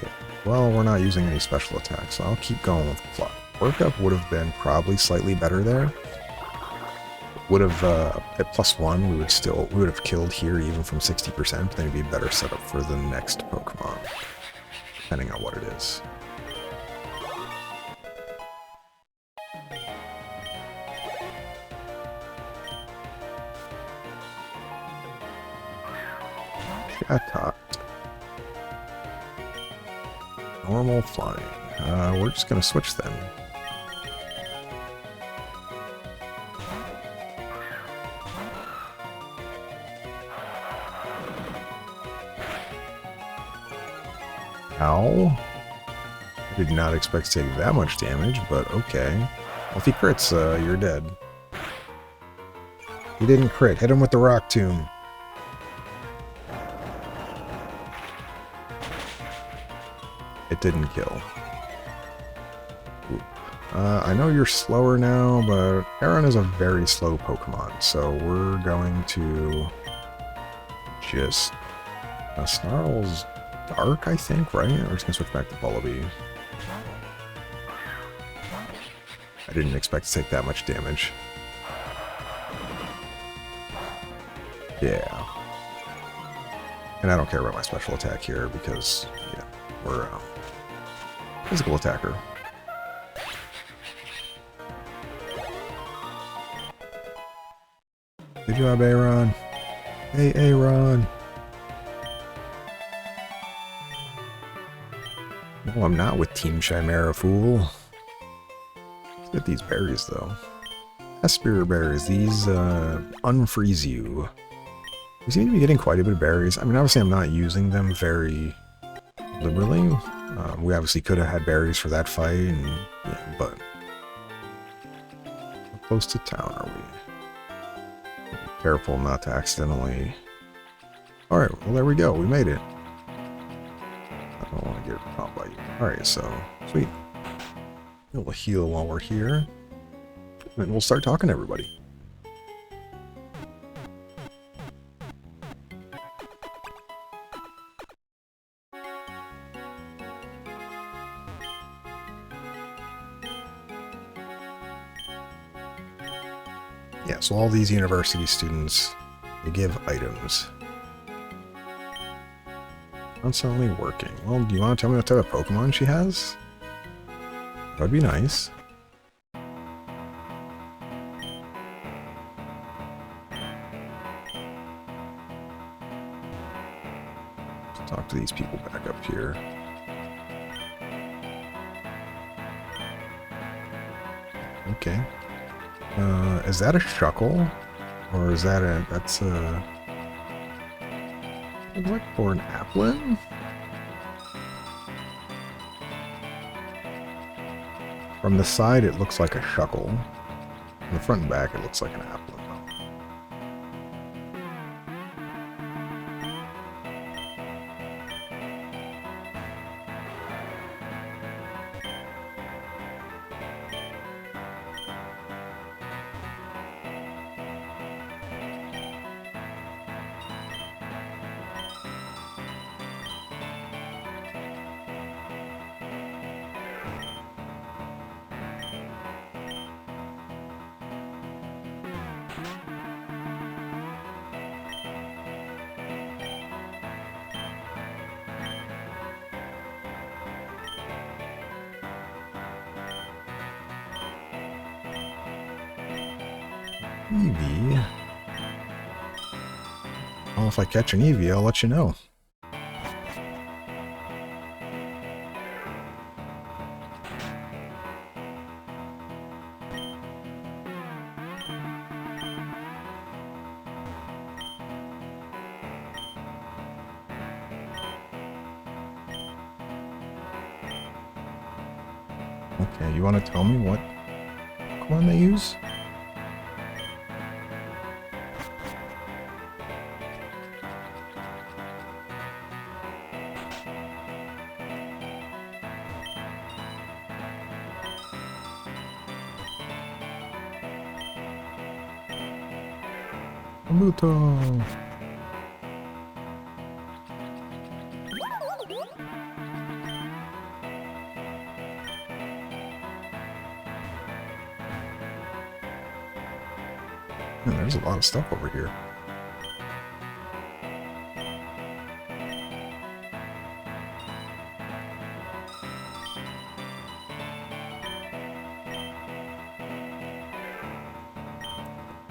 Yeah. Well, we're not using any special attacks, so I'll keep going with Pluck. Workup would have been probably slightly better there. Would have, at +1, we would have killed here even from 60%, then it'd be a better setup for the next Pokemon, depending on what it is. Got caught. Normal flying. We're just gonna switch then. Ow. I did not expect to take that much damage, but okay. Well, if he crits, you're dead. He didn't crit. Hit him with the Rock Tomb. It didn't kill. I know you're slower now, but Aron is a very slow Pokemon, so we're going to just... Snarl's Dark, I think, right? We're just going to switch back to Vullaby. I didn't expect to take that much damage. Yeah. And I don't care about my special attack here because, yeah, we're physical attacker. Good job, Aron. Hey, Aron. No, I'm not with Team Chimera, fool. Let's get these berries, though. Espira berries. These unfreeze you. We seem to be getting quite a bit of berries. I mean, obviously I'm not using them very liberally. We obviously could have had berries for that fight, and yeah, but how close to town are we? Careful not to accidentally... Alright, well there we go. We made it. I don't want to get caught by you. Alright, so, sweet. We'll heal while we're here. And we'll start talking to everybody. Yeah, so all these university students, they give items. Constantly working. Well, do you want to tell me what type of Pokemon she has? That'd be nice. Let's talk to these people back up here. Okay. Is that a Shuckle? Or is that a... That's a... Looks like for an Applin? From the side, it looks like a Shuckle. From the front and back, it looks like an Applin. Eevee. Well, if I catch an Eevee, I'll let you know. Okay, you want to tell me what Pokemon they use? Muto. Man, there's a lot of stuff over here.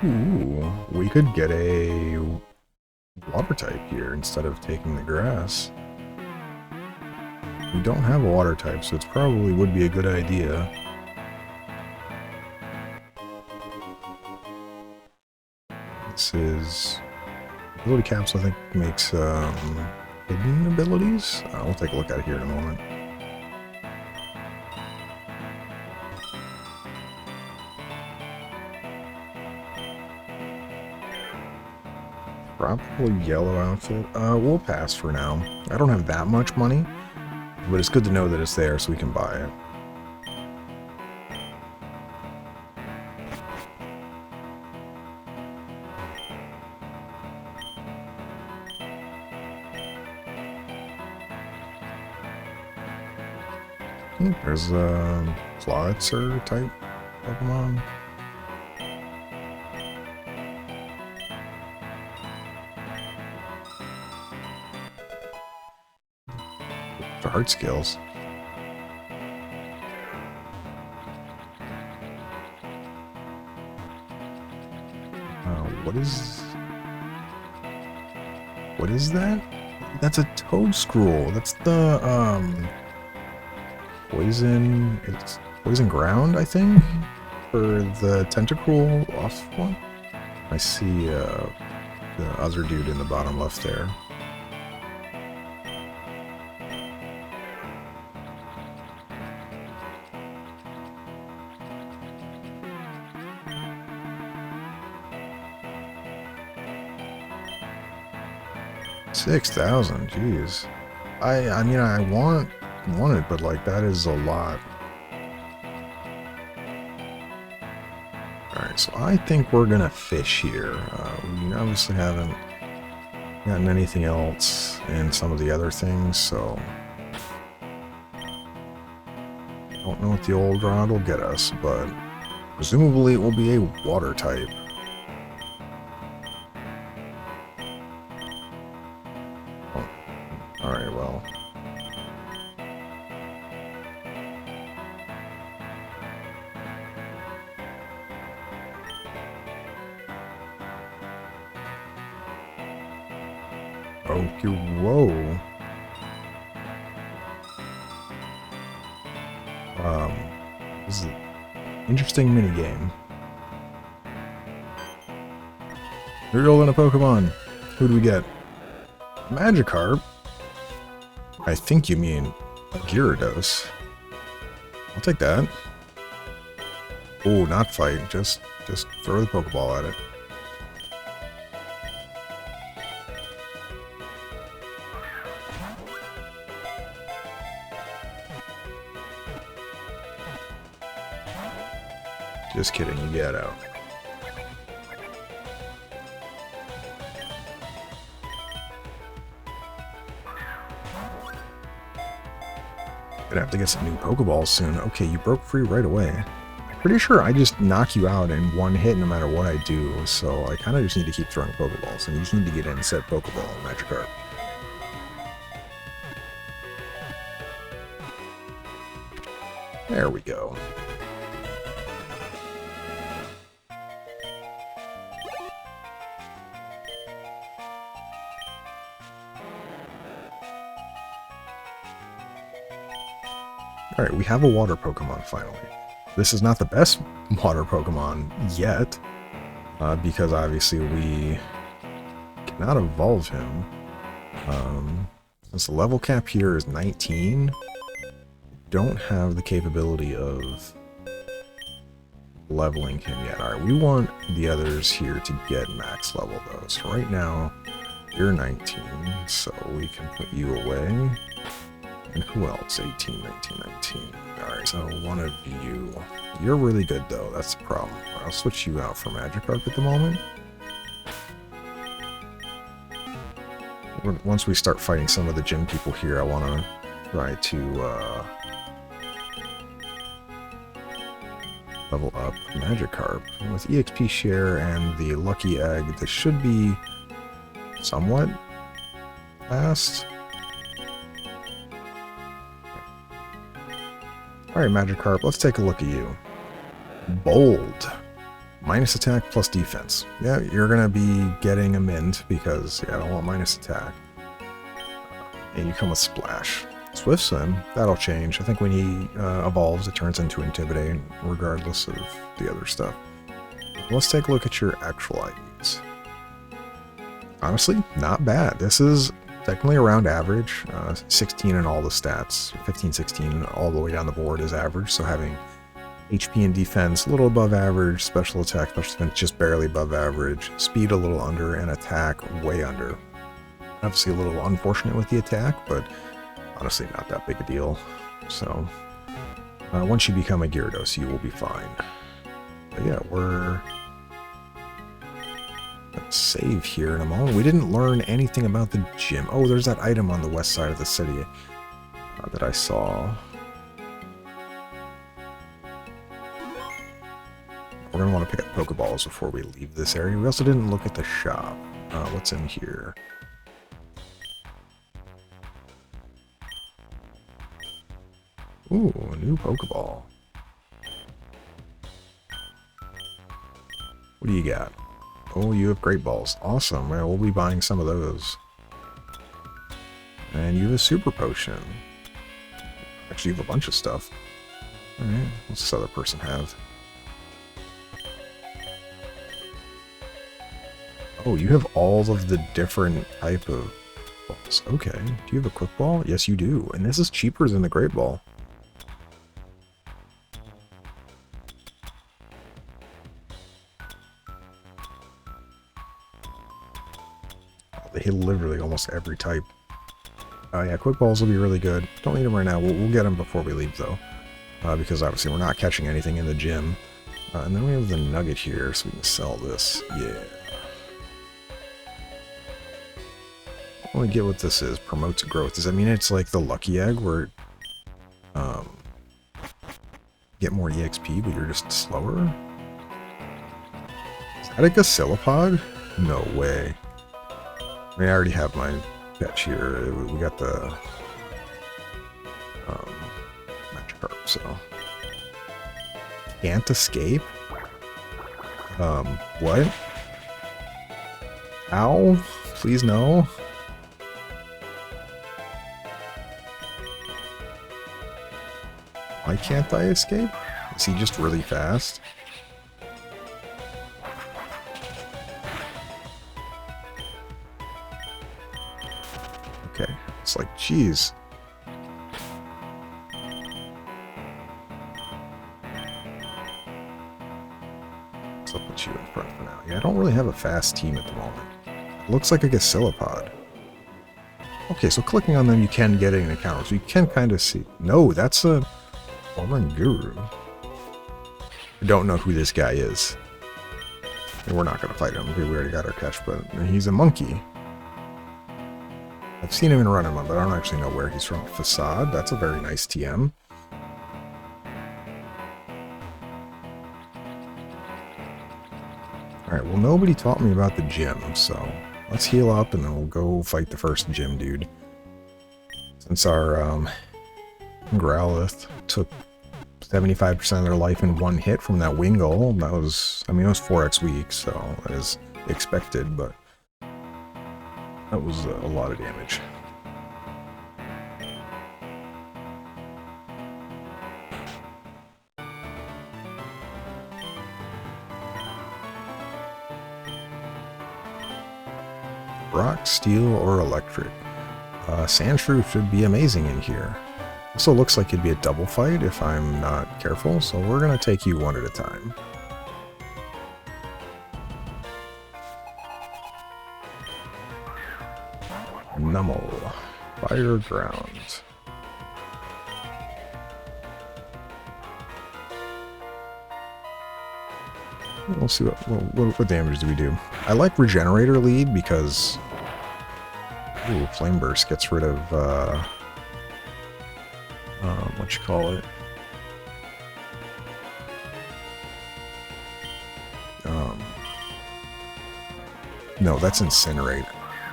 Ooh, we could get a water type here instead of taking the grass. We don't have a water type, so it probably would be a good idea. This is... Ability Capsule, I think, makes hidden abilities. We'll take a look at it here in a moment. Probably yellow outfit. We'll pass for now. I don't have that much money, but it's good to know that it's there so we can buy it. There's a Clawitzer type Pokemon. The heart skills. What is that? That's a Toadscroll. That's the it's poison ground, I think, for the Tentacruel off one. I see the other dude in the bottom left there. 6,000, jeez. I mean, I want it, but like that is a lot. Alright, so I think we're gonna fish here. We obviously haven't gotten anything else in some of the other things, so don't know what the old rod will get us, but presumably it will be a water type. Oh, alright, well. Okay, whoa. This is an interesting minigame. We're rolling a Pokemon. Who do we get? Magikarp? I think you mean a Gyarados. I'll take that. Oh, not fight. Just throw the Pokeball at it. Just kidding, you get out. Gonna have to get some new Pokeballs soon. Okay, you broke free right away. I'm pretty sure I just knock you out in one hit no matter what I do, so I kind of just need to keep throwing Pokeballs, and you just need to get in said Pokeball, Magikarp. There we go. Alright, we have a water Pokemon finally. This is not the best water Pokemon yet, because obviously we cannot evolve him. Since the level cap here is 19, don't have the capability of leveling him yet. Alright, we want the others here to get max level though. So right now, you're 19, so we can put you away. And who else? 18, 19, 19. Alright, so one of you. You're really good, though. That's the problem. I'll switch you out for Magikarp at the moment. Once we start fighting some of the gym people here, I want to try to level up Magikarp. And with EXP share and the Lucky Egg, this should be somewhat fast. Alright, Magikarp, let's take a look at you. Bold. Minus attack plus defense. Yeah, you're going to be getting a mint because I don't want minus attack. And you come with Splash. Swift Swim, that'll change. I think when he evolves, it turns into Intimidate, regardless of the other stuff. Let's take a look at your actual IVs. Honestly, not bad. This is technically around average. 16 in all the stats. 15, 16 all the way down the board is average. So having HP and defense a little above average, special attack, special defense just barely above average, speed a little under, and attack way under. Obviously a little unfortunate with the attack, but honestly not that big a deal. So once you become a Gyarados, you will be fine. But yeah, we're gonna save here in a moment. We didn't learn anything about the gym. Oh, there's that item on the west side of the city that I saw. We're going to want to pick up Pokeballs before we leave this area. We also didn't look at the shop. What's in here? Ooh, a new Pokeball. What do you got? Oh, you have Great Balls. Awesome. Well, we'll be buying some of those. And you have a Super Potion. Actually, you have a bunch of stuff. Alright, what's this other person have? Oh, you have all of the different type of balls. Okay. Do you have a Quick Ball? Yes, you do. And this is cheaper than the Great Ball. The hit literally almost every type. Yeah, quick balls will be really good. Don't need them right now. We'll get them before we leave, though. Because obviously we're not catching anything in the gym. And then we have the nugget here, so we can sell this. Yeah. I want to get what this is. Promotes growth. Does that mean it's like the lucky egg where get more EXP, but you're just slower? Is that a Gacilopod? No way. I mean, I already have my fetch here. We got the Magikarp, so can't escape. What? Ow! Please no. Why can't I escape? Is he just really fast? Okay, it's like, geez. So I'll put you in front for now. Yeah, I don't really have a fast team at the moment. Looks like a Gacilopod. Okay, so clicking on them, you can get an encounter. So you can kind of see. No, that's a former guru. I don't know who this guy is. And we're not going to fight him. We already got our catch, but he's a monkey. I've seen him in Run and Run, but I don't actually know where he's from. Facade, that's a very nice TM. Alright, well nobody taught me about the gym, so let's heal up and then we'll go fight the first gym dude. Since our Growlithe took 75% of their life in one hit from that Wingull, that was, I mean, it was 4x weak, so that is expected, but that was a lot of damage. Rock, steel, or electric? Sandshrew should be amazing in here. Also looks like it'd be a double fight if I'm not careful, so we're going to take you one at a time. Nummel. Fire ground. We'll see what damage do we do. I like Regenerator lead because Flame Burst gets rid of what you call it? No, that's Incinerate.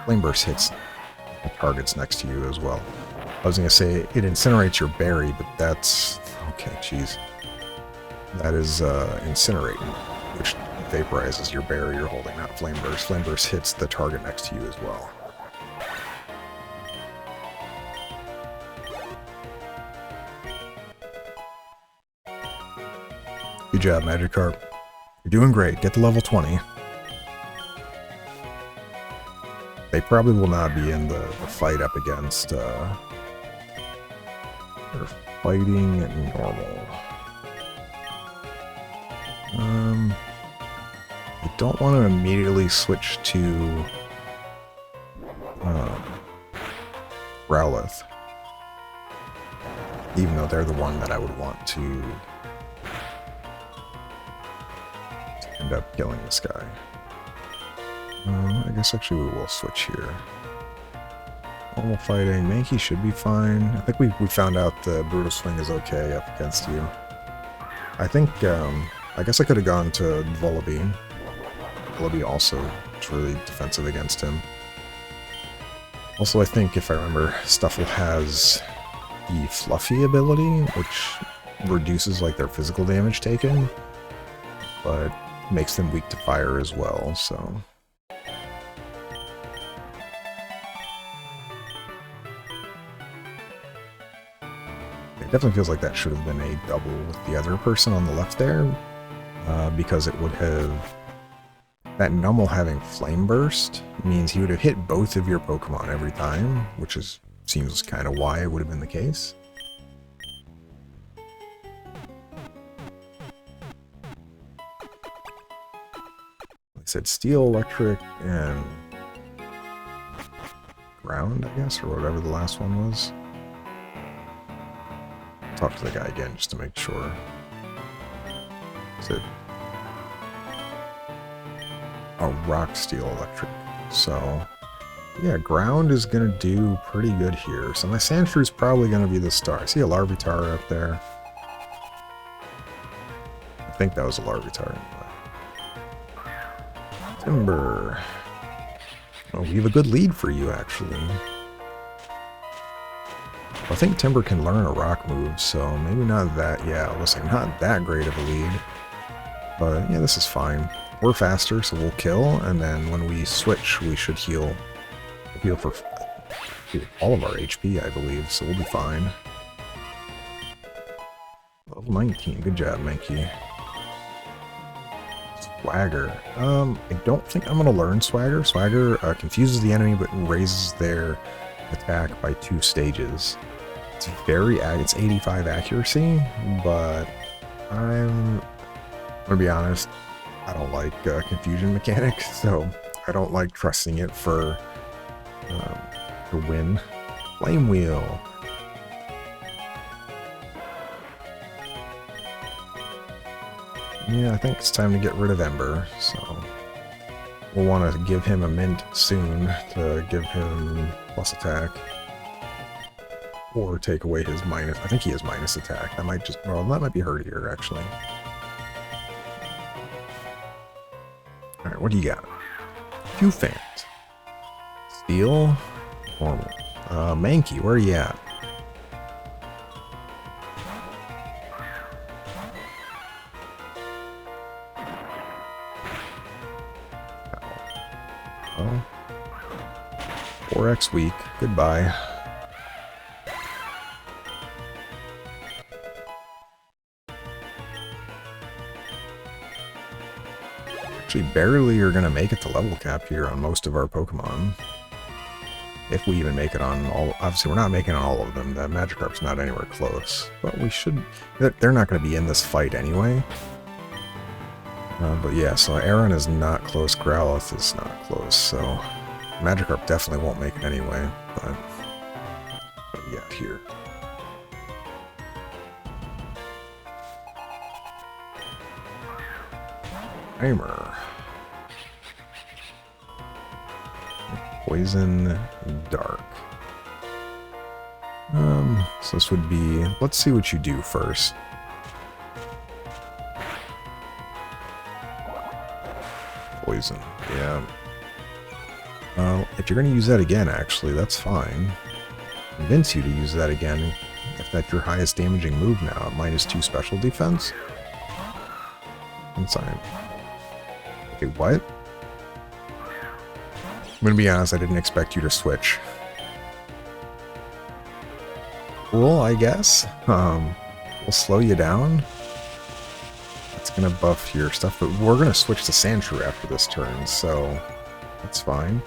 Flame Burst hits the targets next to you as well. I was going to say it incinerates your berry, but that's... Okay, jeez. That is Incinerating, which vaporizes your berry you're holding, not Flame Burst. Flame Burst hits the target next to you as well. Good job, Magikarp. You're doing great. Get to level 20. They probably will not be in the fight up against... they're fighting at normal. I don't want to immediately switch to Growlithe. Even though they're the one that I would want to end up killing this guy. I guess actually we will switch here. Normal fighting. Mankey should be fine. I think we found out the Brutal Swing is okay up against you. I think, I guess I could have gone to Vullaby. Vullaby also is really defensive against him. Also, I think, if I remember, Stuffle has the Fluffy ability, which reduces, like, their physical damage taken, but makes them weak to fire as well, so... It definitely feels like that should have been a double with the other person on the left there, because it would have... That Nummel having Flame Burst means he would have hit both of your Pokemon every time, which seems kind of why it would have been the case. Like I said, Steel, Electric, and Ground, I guess, or whatever the last one was. Talk to the guy again just to make sure. Is it a rock steel electric? So yeah, ground is gonna do pretty good here. So my Sandshrew is probably gonna be the star. I see a Larvitar up there. I think that was a Larvitar anyway. Timber. Oh, we have a good lead for you, actually. I think Timber can learn a rock move, so maybe not that, yeah, listen, not that great of a lead. But yeah, this is fine. We're faster, so we'll kill, and then when we switch, we should heal. Heal for all of our HP, I believe, so we'll be fine. Level 19, good job, Mankey. Swagger. I don't think I'm going to learn Swagger. Swagger confuses the enemy, but raises their attack by 2 stages. It's it's 85 accuracy, but I'm gonna be honest, I don't like confusion mechanic, so I don't like trusting it for to win. Flame Wheel. Yeah, I think it's time to get rid of Ember, so we'll want to give him a mint soon to give him plus attack. Or take away his minus. I think he has minus attack. That might just. Well, that might be herdier, actually. Alright, what do you got? Q-Fant. Steel. Normal. Mankey, where are you at? Oh. 4x weak. Goodbye. Barely are going to make it to level cap here on most of our Pokemon. If we even make it on all... Obviously, we're not making on all of them. That Magikarp's not anywhere close. But we should... They're not going to be in this fight anyway. But yeah, so Aron is not close. Growlithe is not close. So Magikarp definitely won't make it anyway. But what do we got here? Timer. Poison Dark. So this would be... Let's see what you do first. Poison. Yeah. If you're going to use that again, actually, that's fine. Convince you to use that again. If that's your highest damaging move now, at -2 special defense. Inside. Okay, what? I'm gonna be honest, I didn't expect you to switch. Cool, I guess. We'll slow you down. That's gonna buff your stuff, but we're gonna switch to Sandshrew after this turn, so that's fine.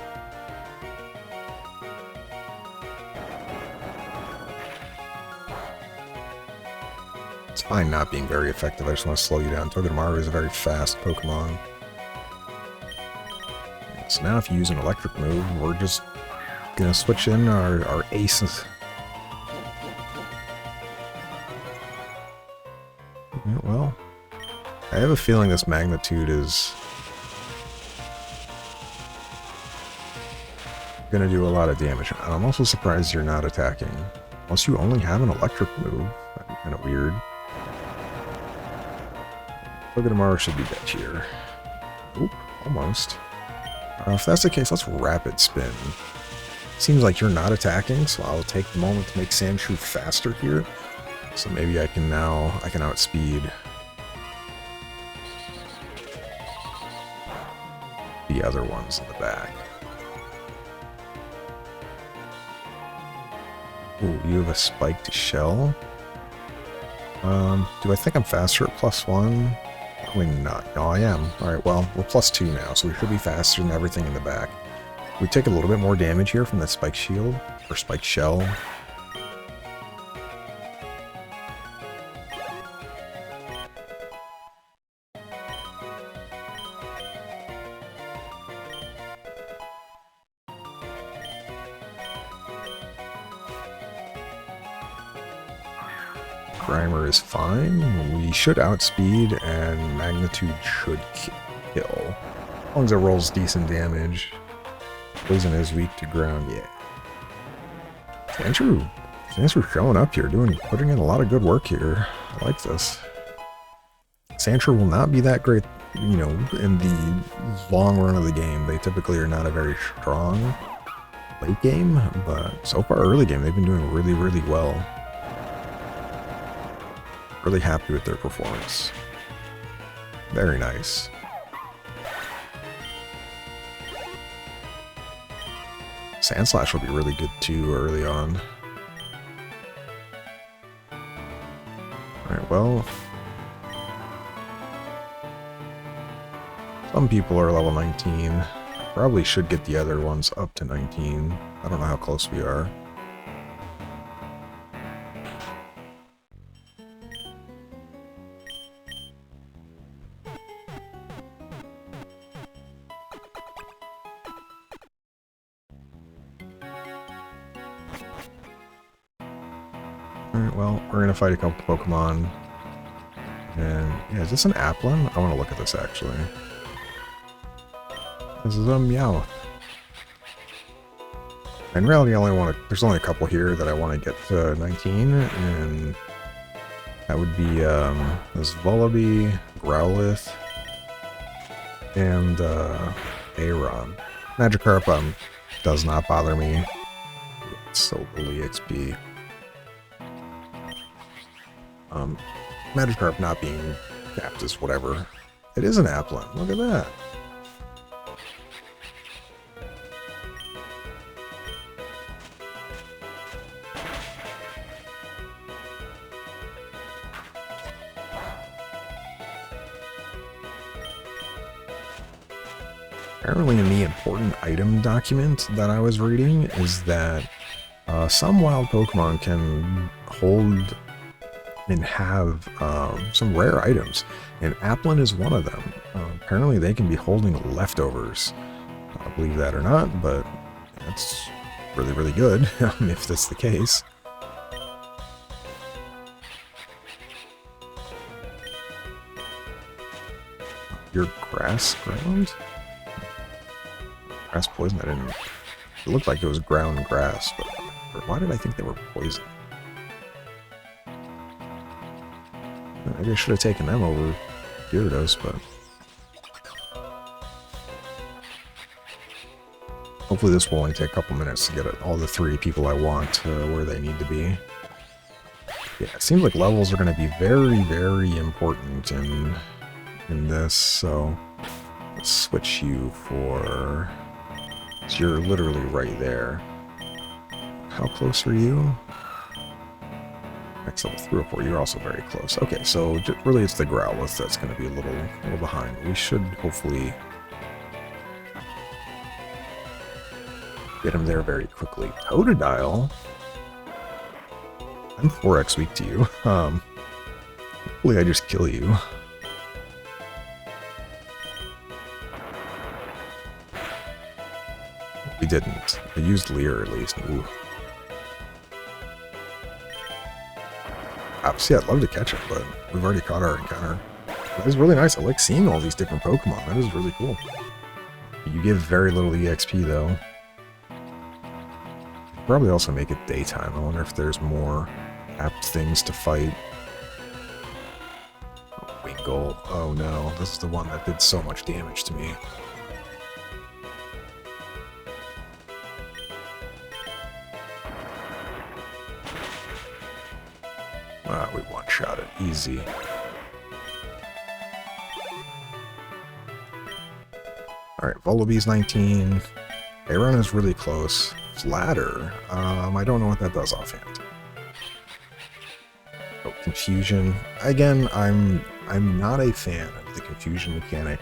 It's fine not being very effective, I just want to slow you down. Togedemaru is a very fast Pokemon. So now if you use an electric move, we're just gonna switch in our aces. Yeah, well, I have a feeling this magnitude is gonna do a lot of damage. I'm also surprised you're not attacking. Unless you only have an electric move. That'd be kind of weird. Togedemaru should be dead here. Oop, almost. If that's the case, let's rapid spin. Seems like you're not attacking, so I'll take the moment to make Sandshrew faster here. So maybe I can outspeed the other ones in the back. Ooh, you have a spiked shell. Do I think I'm faster at +1? Probably not. No, I am. Alright, well, we're +2 now, so we should be faster than everything in the back. We take a little bit more damage here from that spiked shield, or spiked shell. Grimer is fine. We should outspeed, and Magnitude should kill. As long as it rolls decent damage. Poison is weak to ground, yeah. Sandshrew showing up here, putting in a lot of good work here. I like this. Sandshrew will not be that great, you know, in the long run of the game. They typically are not a very strong late game, but so far early game, they've been doing really, really well. Really happy with their performance. Very nice. Sandslash will be really good too early on. Alright, well, some people are level 19. Probably should get the other ones up to 19. I don't know how close we are. Alright, well, we're gonna fight a couple Pokemon. And, yeah, is this an Applin? I want to look at this, actually. This is a Meowth. In reality, there's only a couple here that I want to get to 19, and that would be, this Vullaby, Growlithe, and, Aron. Magikarp, does not bother me. It's so little EXP. Magikarp not being capped is whatever. It is an Applin. Look at that. Apparently in the important item document that I was reading is that some wild Pokemon can hold and have some rare items, and Applin is one of them. Apparently they can be holding leftovers. I don't believe that or not, but that's really, really good if that's the case. Your grass ground? Grass poison? I didn't... It looked like it was ground grass, but why did I think they were poison? Maybe I should have taken them over Gyarados, but... Hopefully this will only take a couple minutes to get all the 3 people I want where they need to be. Yeah, it seems like levels are going to be very, very important in this, so... Let's switch you for... So you're literally right there. How close are you? Next level 3 or 4, you're also very close. Okay, so really it's the Growlithe that's going to be a little behind. We should hopefully get him there very quickly. Totodile? I'm 4x weak to you. Hopefully I just kill you. We didn't. I used Leer at least. Ooh. See, I'd love to catch it, but we've already caught our encounter. That is really nice. I like seeing all these different Pokemon. That is really cool. You give very little EXP, though. Probably also make it daytime. I wonder if there's more apt things to fight. Oh, Winkle. Oh no, this is the one that did so much damage to me. Ah, we one-shot it. Easy. Alright, Vullaby's 19. Aron is really close. Flatter. I don't know what that does offhand. Oh, Confusion. Again, I'm not a fan of the Confusion mechanic.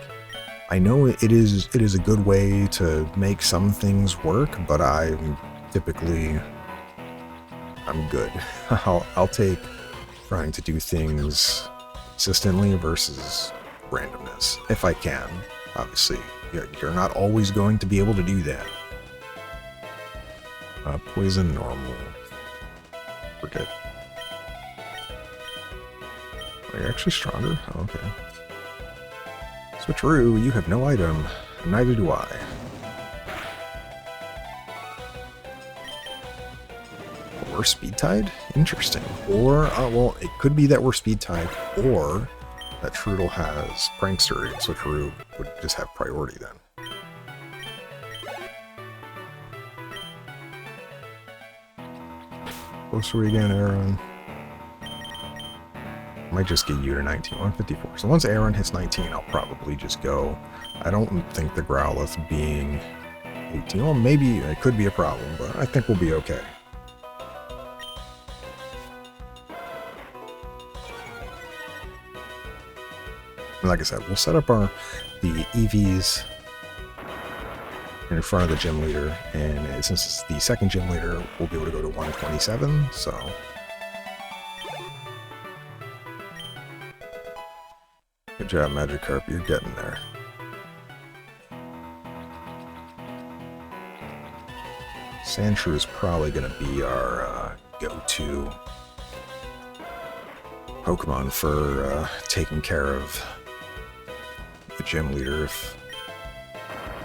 I know it is a good way to make some things work, but I'm good. I'll take trying to do things consistently versus randomness, if I can. Obviously, you're not always going to be able to do that. Poison, normal. We're good. Are you actually stronger? Oh, okay. Switcheroo, you have no item. Neither do I. We're speed tied? Interesting. Or, well, it could be that we're speed tied, or that Trudel has Prankster, and Switcheroo would just have priority then. Closer we again, Aaron. Might just get you to 19, 154. So once Aaron hits 19, I'll probably just go. I don't think the Growlithe being 18, well, maybe it could be a problem, but I think we'll be okay. And like I said, we'll set up the EVs in front of the gym leader, and since it's the second gym leader, we'll be able to go to 127, so... Good job, Magikarp, you're getting there. Sandshrew is probably going to be our go-to Pokemon for taking care of the gym leader,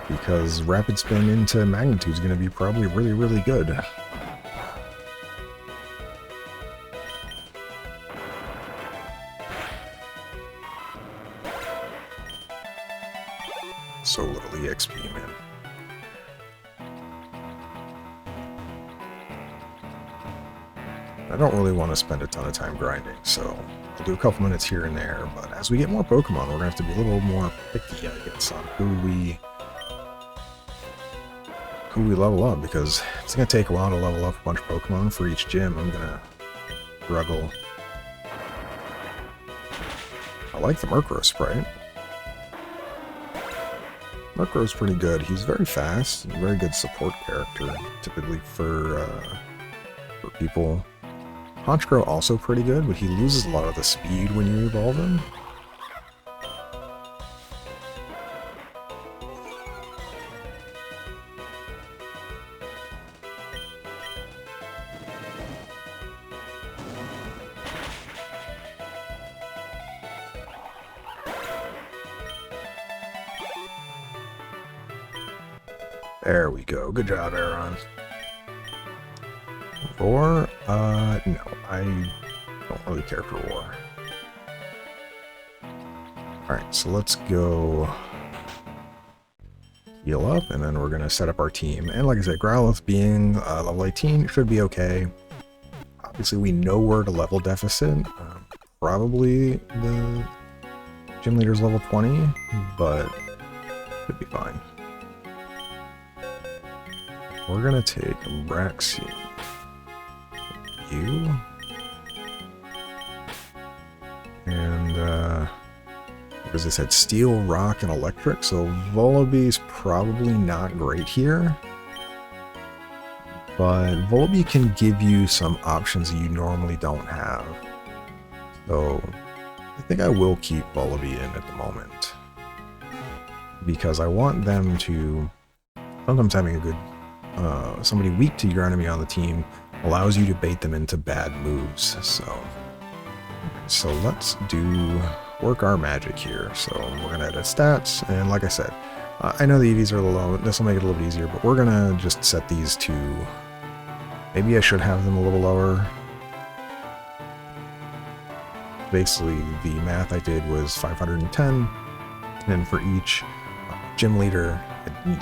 because Rapid Spin into Magnitude is going to be probably really, really good. So little EXP, man. I don't really want to spend a ton of time grinding, so I'll do a couple minutes here and there, but as we get more Pokemon, we're going to have to be a little more picky, I guess, on who we level up, because it's going to take a while to level up a bunch of Pokemon for each gym. I'm going to struggle. I like the Murkrow sprite. Murkrow's pretty good. He's very fast, and very good support character, typically for people. Honchkrow also pretty good, but he loses a lot of the speed when you evolve him. There we go. Good job, Aaron. Roar? No. I don't really care for Roar. Alright, so let's go heal up, and then we're going to set up our team. And like I said, Growlithe being level 18 should be okay. Obviously, we know we're at a level deficit. Probably the gym leader's level 20, but should be fine. We're going to take Braixen. You. And, because I said Steel, Rock, and Electric, so Vullaby's probably not great here. But Vullaby can give you some options that you normally don't have. So, I think I will keep Vullaby in at the moment. Because I want them to... Sometimes having a good... somebody weak to your enemy on the team allows you to bait them into bad moves. So let's work our magic here. So we're gonna edit stats, and like I said, I know the EVs are low. This will make it a little bit easier, but we're gonna just set these to. Maybe I should have them a little lower. Basically, the math I did was 510, and for each gym leader,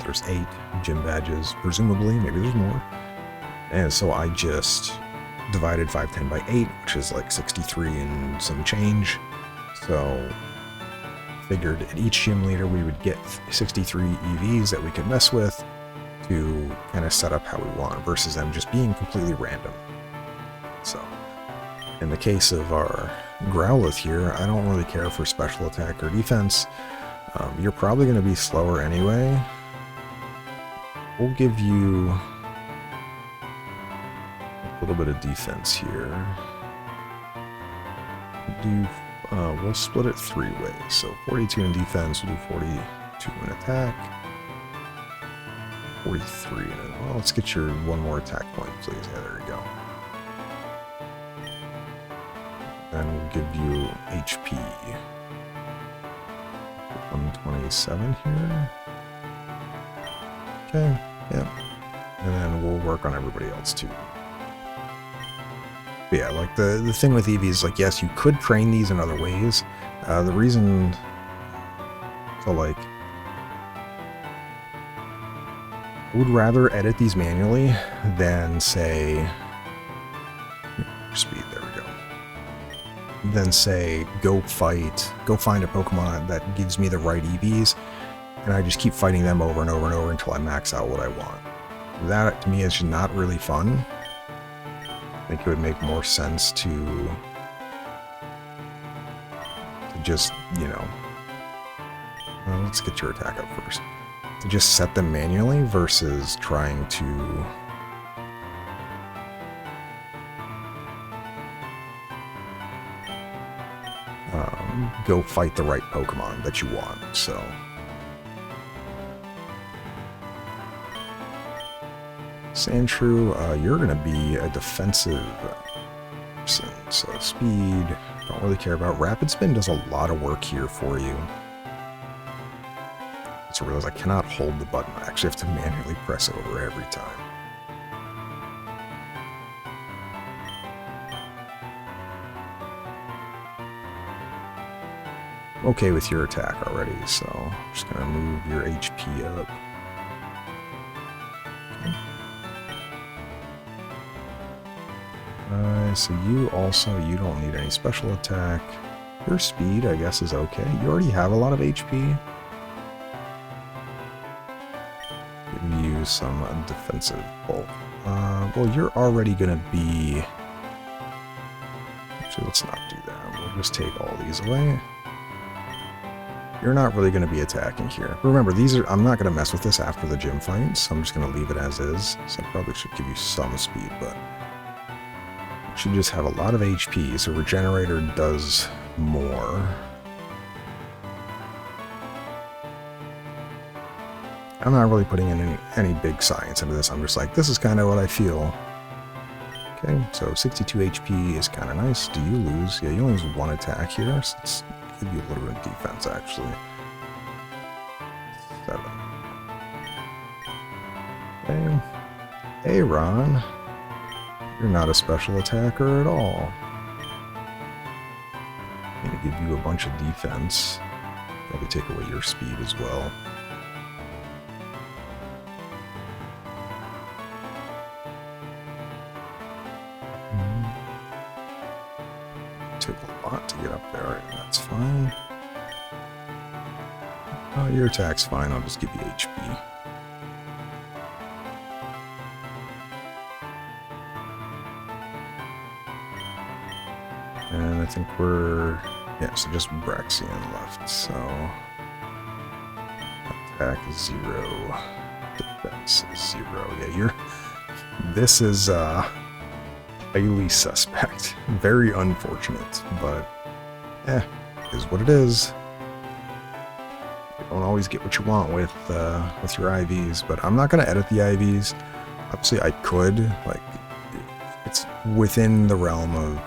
there's 8 gym badges, presumably. Maybe there's more. And so I just divided 510 by 8, which is like 63 and some change. So figured at each gym leader we would get 63 EVs that we could mess with to kind of set up how we want, versus them just being completely random. So in the case of our Growlithe here, I don't really care for special attack or defense. You're probably going to be slower anyway. We'll give you a little bit of defense here. We'll split it 3 ways. So 42 in defense, we'll do 42 in attack. 43 in it. Well, let's get your one more attack point, please. Yeah, there we go. then we'll give you HP. 127 here. Okay, yep. And then we'll work on everybody else too. But yeah, like the thing with Eevee is like, yes, you could train these in other ways. The reason, so like, I would rather edit these manually than say, speed, there we go. Than say, go find a Pokemon that gives me the right EVs, and I just keep fighting them over and over and over until I max out what I want. That, to me, is not really fun. I think it would make more sense to just, you know, well, let's get your attack up first. To just set them manually versus trying to go fight the right Pokemon that you want, so. Sandshrew, you're going to be a defensive person, so speed, don't really care about. Rapid Spin does a lot of work here for you. So I realize I cannot hold the button. I actually have to manually press over every time. Okay with your attack already, so I'm just going to move your HP up. Okay. So you don't need any special attack. Your speed, I guess, is okay. You already have a lot of HP. Give you some defensive bulk. Well, you're already going to be... Actually, let's not do that. We'll just take all these away. You're not really going to be attacking here. But remember, I'm not going to mess with this after the gym fight, so I'm just going to leave it as is. So I probably should give you some speed, but you should just have a lot of HP, so regenerator does more. I'm not really putting in any big science into this. I'm just like, this is kind of what I feel. Okay, so 62 HP is kind of nice. Do you lose? Yeah, you only lose one attack here, so let's give you a little bit of defense, actually. 7. Okay. Hey, Ron. You're not a special attacker at all. I'm going to give you a bunch of defense. Probably take away your speed as well. Took a lot to get up there, right? That's fine. Oh, your attack's fine, I'll just give you HP. And I think yeah, so just Braxian left, so attack is 0, defense is 0. Yeah, this is highly suspect. Very unfortunate, but is what it is. You don't always get what you want with your IVs, but I'm not going to edit the IVs. Obviously, I could. Like, it's within the realm of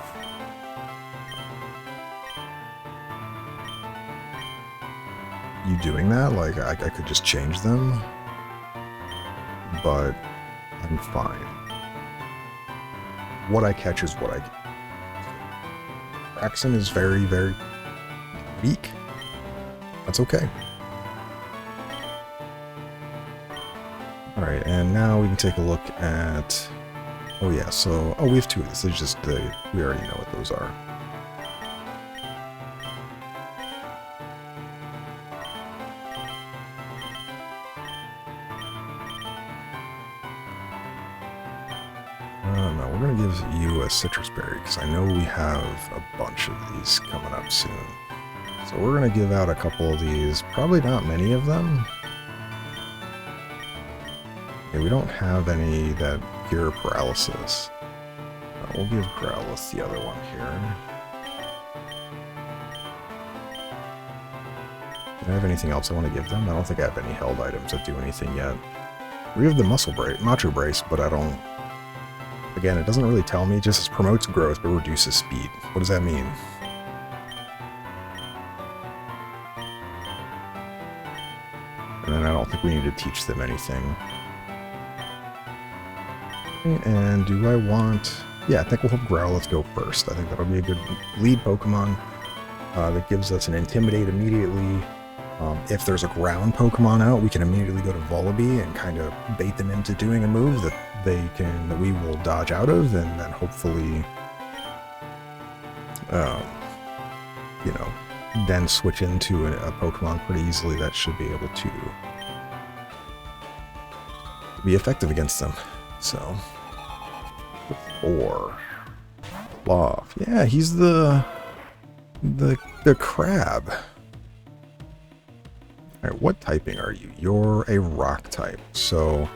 you doing that. Like, I could just change them, but I'm fine. What I catch is what I get. Braxton is very, very weak. That's okay. Alright, and now we can take a look at... Oh yeah, so... Oh, we have 2 of these. It's just we already know what those are. No, we're going to give you a citrus berry, because I know we have a bunch of these coming up soon. So we're going to give out a couple of these. Probably not many of them. Yeah, we don't have any that cure paralysis. We'll give Growlithe the other one here. Do I have anything else I want to give them? I don't think I have any held items that do anything yet. We have the Macho Brace, but I don't Again, it doesn't really tell me, it just promotes growth but reduces speed. What does that mean? And then I don't think we need to teach them anything. And do I want... Yeah, I think we'll have Growlithe go first. I think that'll be a good lead Pokemon that gives us an Intimidate immediately. If there's a ground Pokemon out, we can immediately go to Vullaby and kind of bait them into doing a move that we will dodge out of, and then hopefully, you know, then switch into a Pokemon pretty easily that should be able to be effective against them. So, 4. Loft. Yeah, he's the crab. Alright, what typing are you? You're a rock type. So,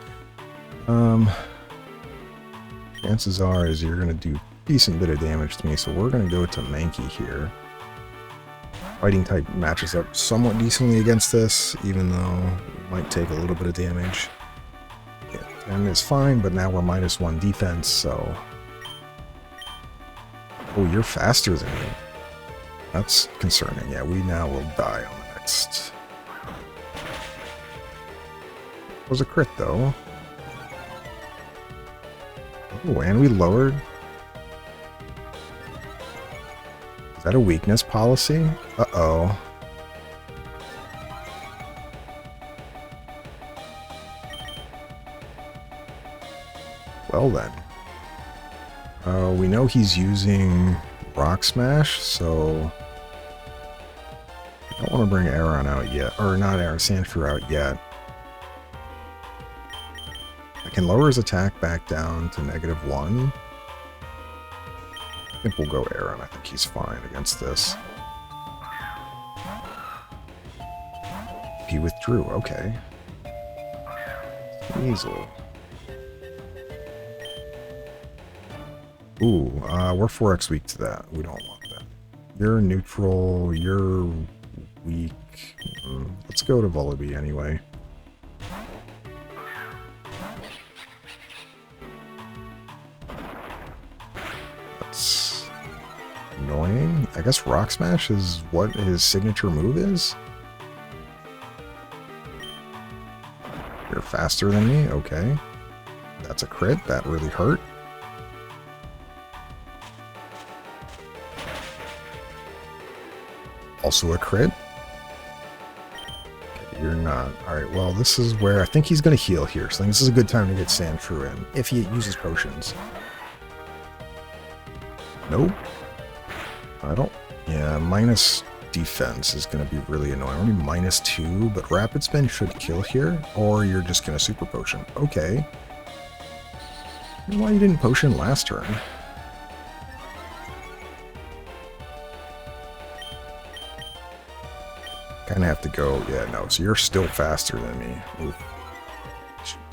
chances are is you're going to do a decent bit of damage to me, so we're going to go to Mankey here. Fighting type matches up somewhat decently against this, even though it might take a little bit of damage. Yeah, 10 is fine, but now we're -1 defense, so... Oh, you're faster than me. That's concerning. Yeah, we now will die on the next... It was a crit, though. Oh, and we lowered... Is that a weakness policy? Uh-oh. Well then. We know he's using Rock Smash, so... I don't want to bring Aron out yet. Or not Aron, Sandshrew out yet. I can lower his attack back down to -1. I think we'll go Aron. I think he's fine against this. He withdrew. Okay. Weasel. Ooh, we're 4x weak to that. We don't want that. You're neutral. You're weak. Let's go to Vullaby anyway. That's annoying. I guess Rock Smash is what his signature move is. You're faster than me? Okay. That's a crit. That really hurt. Also a crit. Okay, you're not. Alright, well, this is where I think he's going to heal here. So I think this is a good time to get Sandshrew in, if he uses potions. Nope. I don't... Yeah, minus defense is going to be really annoying. Only -2, but Rapid Spin should kill here. Or you're just going to Super Potion. Okay. I don't know why you didn't Potion last turn. Kind of have to go, yeah, no, so you're still faster than me. Ooh.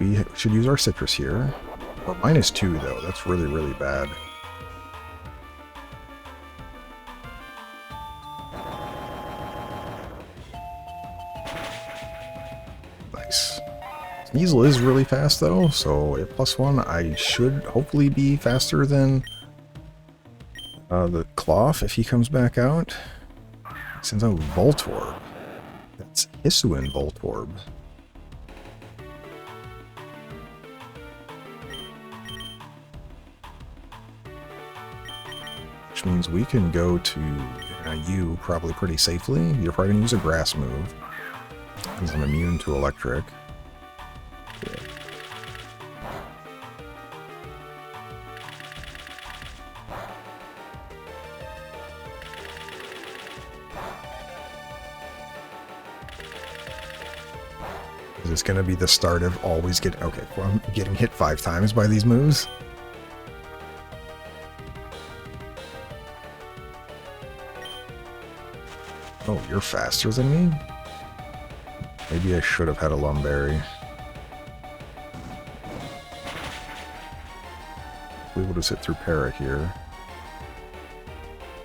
We should use our Citrus here. Or -2, though, that's really, really bad. Nice. Sneasel is really fast, though, so at +1, I should hopefully be faster than the Cloth if he comes back out. Sends out Voltorb. That's Hisuian Voltorb. Which means we can go to you probably pretty safely. You're probably going to use a grass move, because I'm immune to electric. Yeah. Is this going to be the start of always getting... Okay, well, I'm getting hit 5 times by these moves. Oh, you're faster than me? Maybe I should have had a Lumberry. We will just hit through Para here.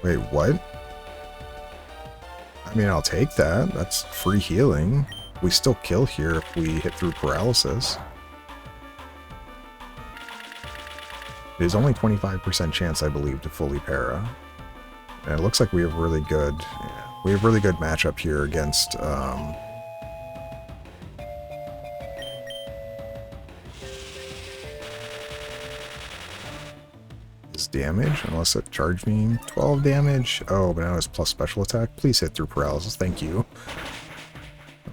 Wait, what? I mean, I'll take that. That's free healing. We still kill here if we hit through Paralysis. It is only 25% chance, I believe, to fully para. And it looks like we have really good... Yeah, we have really good matchup here against... his damage, unless it charged me 12 damage. Oh, but now it's plus special attack. Please hit through paralysis. Thank you.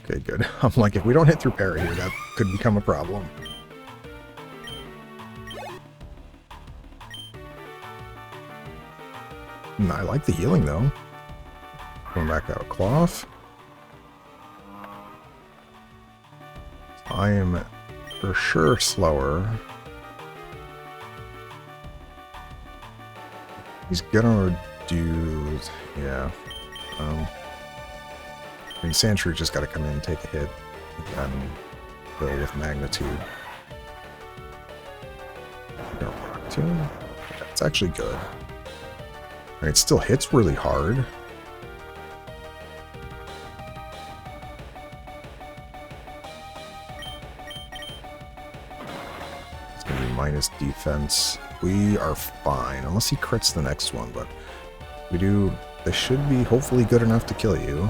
Okay, good. I'm like, if we don't hit through parry here, that could become a problem. I like the healing, though. Going back out cloth. I am for sure slower. He's gonna do... Yeah. I mean, Sandshrew just gotta come in and take a hit. And go with magnitude. No, rock tune. Yeah, it's actually good. I mean, it still hits really hard. It's going to be minus defense. We are fine, unless he crits the next one, but we do... This should be hopefully good enough to kill you.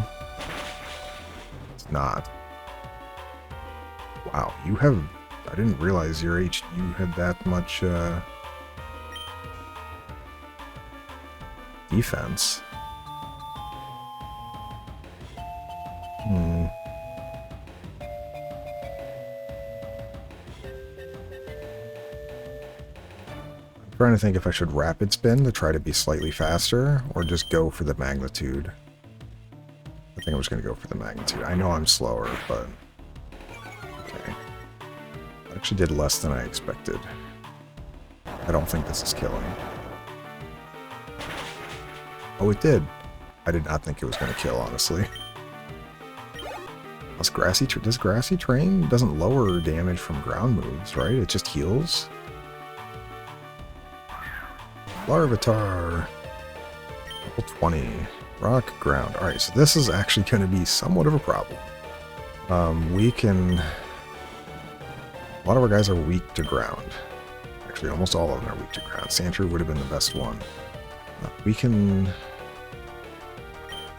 It's not. Wow, you have... I didn't realize you had that much... defense. I'm trying to think if I should rapid spin to try to be slightly faster, or just go for the magnitude. I think I was going to go for the magnitude. I know I'm slower, but... Okay. I actually did less than I expected. I don't think this is killing. Oh, it did. I did not think it was going to kill, honestly. Does Grassy Terrain doesn't lower damage from ground moves, right? It just heals. Larvitar. Level 20. Rock, ground. Alright, so this is actually going to be somewhat of a problem. We can... A lot of our guys are weak to ground. Actually, almost all of them are weak to ground. Sandshrew would have been the best one. We can...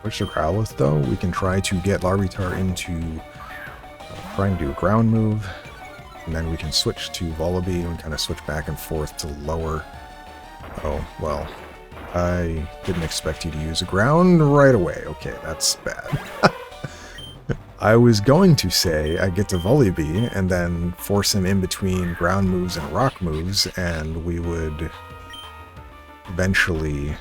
Switch to Growlithe, though. We can try to get Larvitar into... trying to do a ground move. And then we can switch to Vullaby and kind of switch back and forth to lower... Oh, well. I didn't expect you to use a ground right away. Okay, that's bad. I was going to say I get to Vullaby and then force him in between ground moves and rock moves, and we would eventually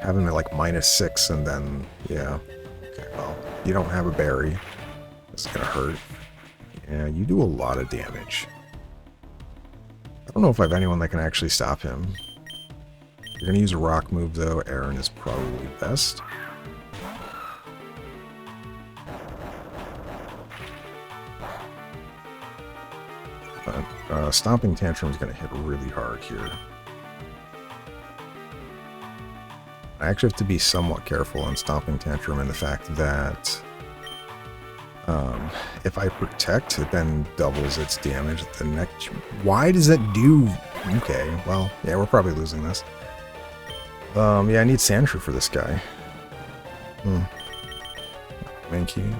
have him at like -6, and then, yeah. Okay, well, you don't have a berry. This is gonna hurt. Yeah, you do a lot of damage. I don't know if I have anyone that can actually stop him. You're going to use a rock move, though. Aaron is probably best. But Stomping Tantrum is going to hit really hard here. I actually have to be somewhat careful on Stomping Tantrum in the fact that if I protect, it then doubles its damage at the next... Why does that do... Okay, well, yeah, we're probably losing this. Yeah, I need Sandshrew for this guy. Thank you.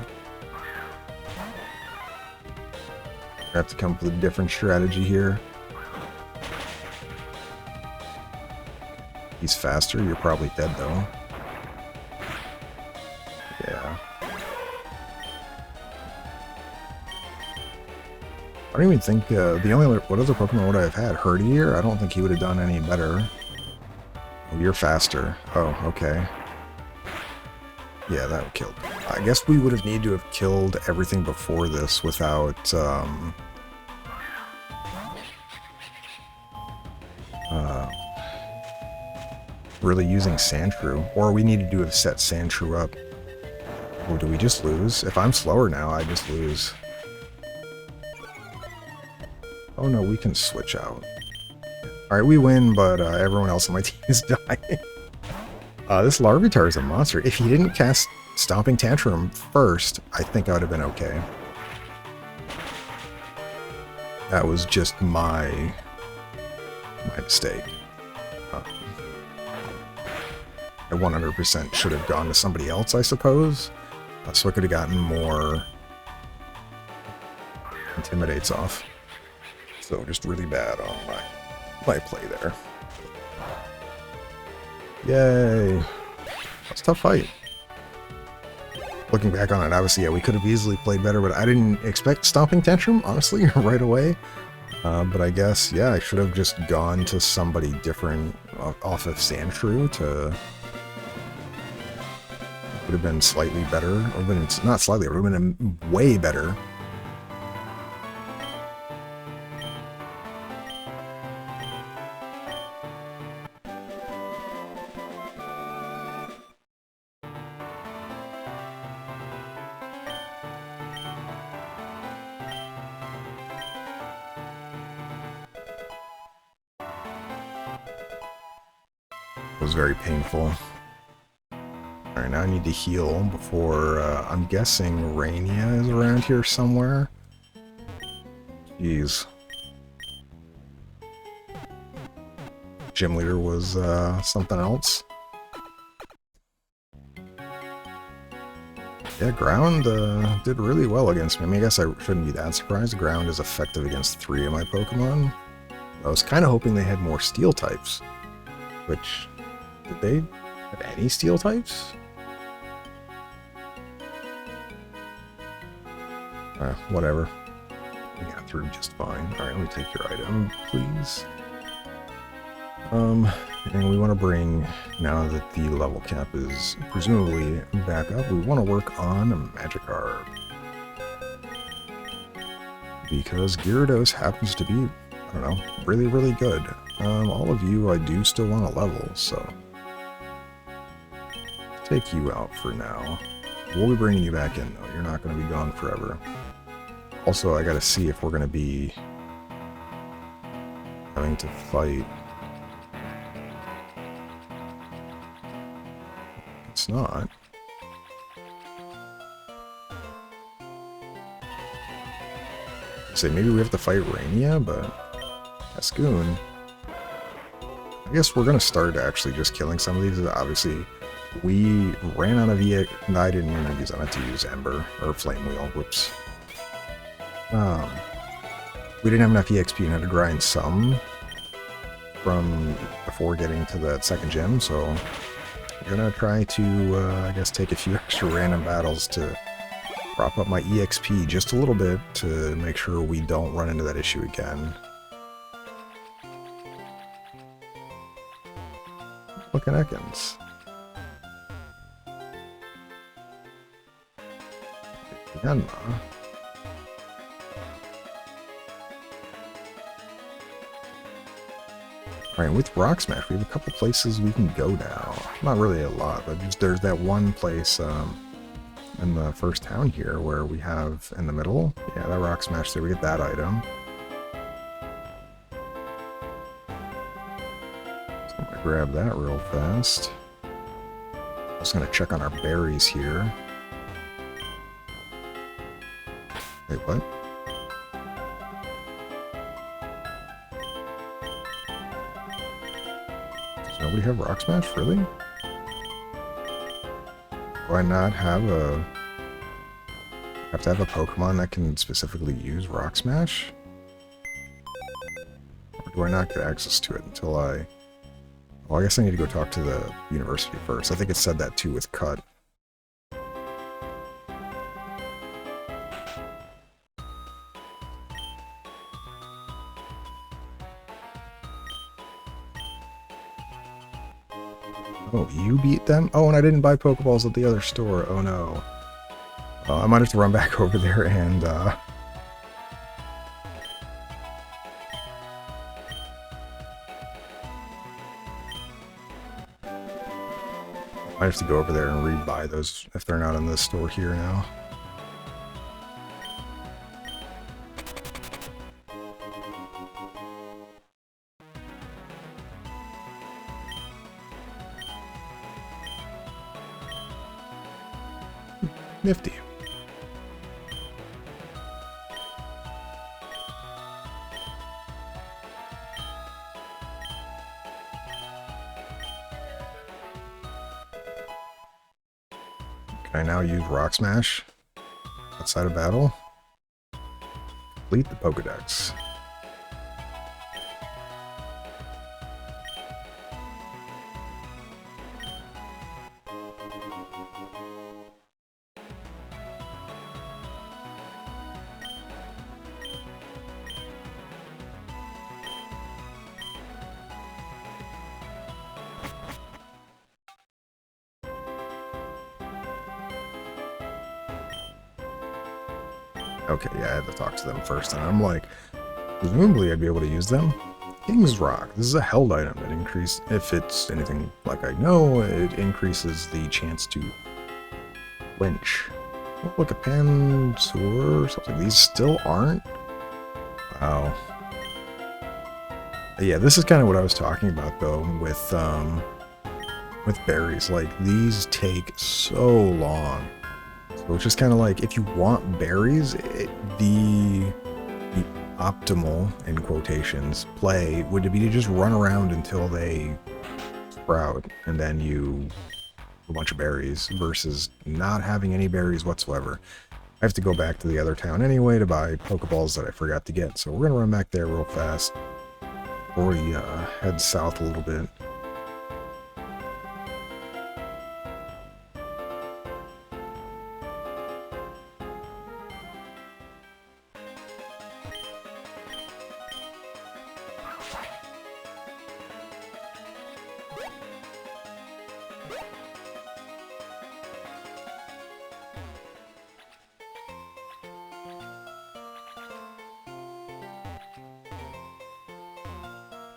I have to come up with a different strategy here. He's faster. You're probably dead, though. Yeah. I don't even think the only other... What other Pokemon would I have had? Herdier? I don't think he would have done any better. Oh, you're faster. Oh, okay. Yeah, that would kill. I guess we would have needed to have killed everything before this without... really using Sandshrew. Or we needed to have set Sandshrew up. Or do we just lose? If I'm slower now, I just lose. Oh no, we can switch out. Alright, we win, but everyone else on my team is dying. This Larvitar is a monster. If he didn't cast Stomping Tantrum first, I think I would have been okay. That was just my mistake. I 100% should have gone to somebody else, I suppose. So I could have gotten more Intimidates off. So just really bad on my play there. Yay! That's a tough fight. Looking back on it, obviously, yeah, we could have easily played better, but I didn't expect Stomping Tantrum, honestly, right away. But I guess, yeah, I should have just gone to somebody different off of Sandshrew to... Would have been slightly better, or been, not slightly, it would have been way better. It was very painful. Alright, now I need to heal before, I'm guessing Rainia is around here somewhere. Jeez. Gym leader was, something else. Yeah, ground, did really well against me. I mean, I guess I shouldn't be that surprised. Ground is effective against 3 of my Pokemon. I was kind of hoping they had more steel types. Which, did they have any steel types? Whatever. We got through just fine. Alright, let me take your item, please. And we want to bring, now that the level cap is presumably back up, we want to work on a Magikarp. Because Gyarados happens to be, I don't know, really, really good. All of you I do still want to level, so... take you out for now. We'll be bringing you back in, though. You're not going to be gone forever. Also, I gotta see if we're going to be having to fight. It's not. Say maybe we have to fight Rainia, but Cascoon. I guess we're going to start actually just killing some of these. Obviously, we ran out of EX. No, I didn't mean to use. I meant to use Ember or Flame Wheel. Whoops. We didn't have enough EXP and had to grind some from before getting to that second gym, so I'm gonna try to, I guess, take a few extra random battles to prop up my EXP just a little bit to make sure we don't run into that issue again. Look at Ekans. Yanma. Alright, with Rock Smash, we have a couple places we can go now. Not really a lot, but just there's that one place in the first town here where we have in the middle. Yeah, that Rock Smash there, we get that item. So I'm gonna grab that real fast. I'm just gonna check on our berries here. Wait, what? Nobody have Rock Smash, really? Do I not have a... have to have a Pokemon that can specifically use Rock Smash? Or do I not get access to it until I... well, I guess I need to go talk to the university first. I think it said that too with Cut. Oh, you beat them? Oh, and I didn't buy Pokeballs at the other store. Oh, no. I might have to run back over there and, might have to go over there and rebuy those if they're not in the store here now. Nifty. Can I now use Rock Smash outside of battle? Complete the Pokedex. Okay, yeah, I had to talk to them first, and I'm like, presumably I'd be able to use them. King's Rock. This is a held item that increases, if it's anything like I know, it increases the chance to flinch. Oh, look, a Panzer or something. These still aren't? Wow. Yeah, this is kind of what I was talking about, though, with berries. Like, these take so long. So it's just kind of like, if you want berries, the optimal, in quotations, play would be to just run around until they sprout, and then you a bunch of berries, versus not having any berries whatsoever. I have to go back to the other town anyway to buy Pokeballs that I forgot to get, so we're going to run back there real fast before we head south a little bit.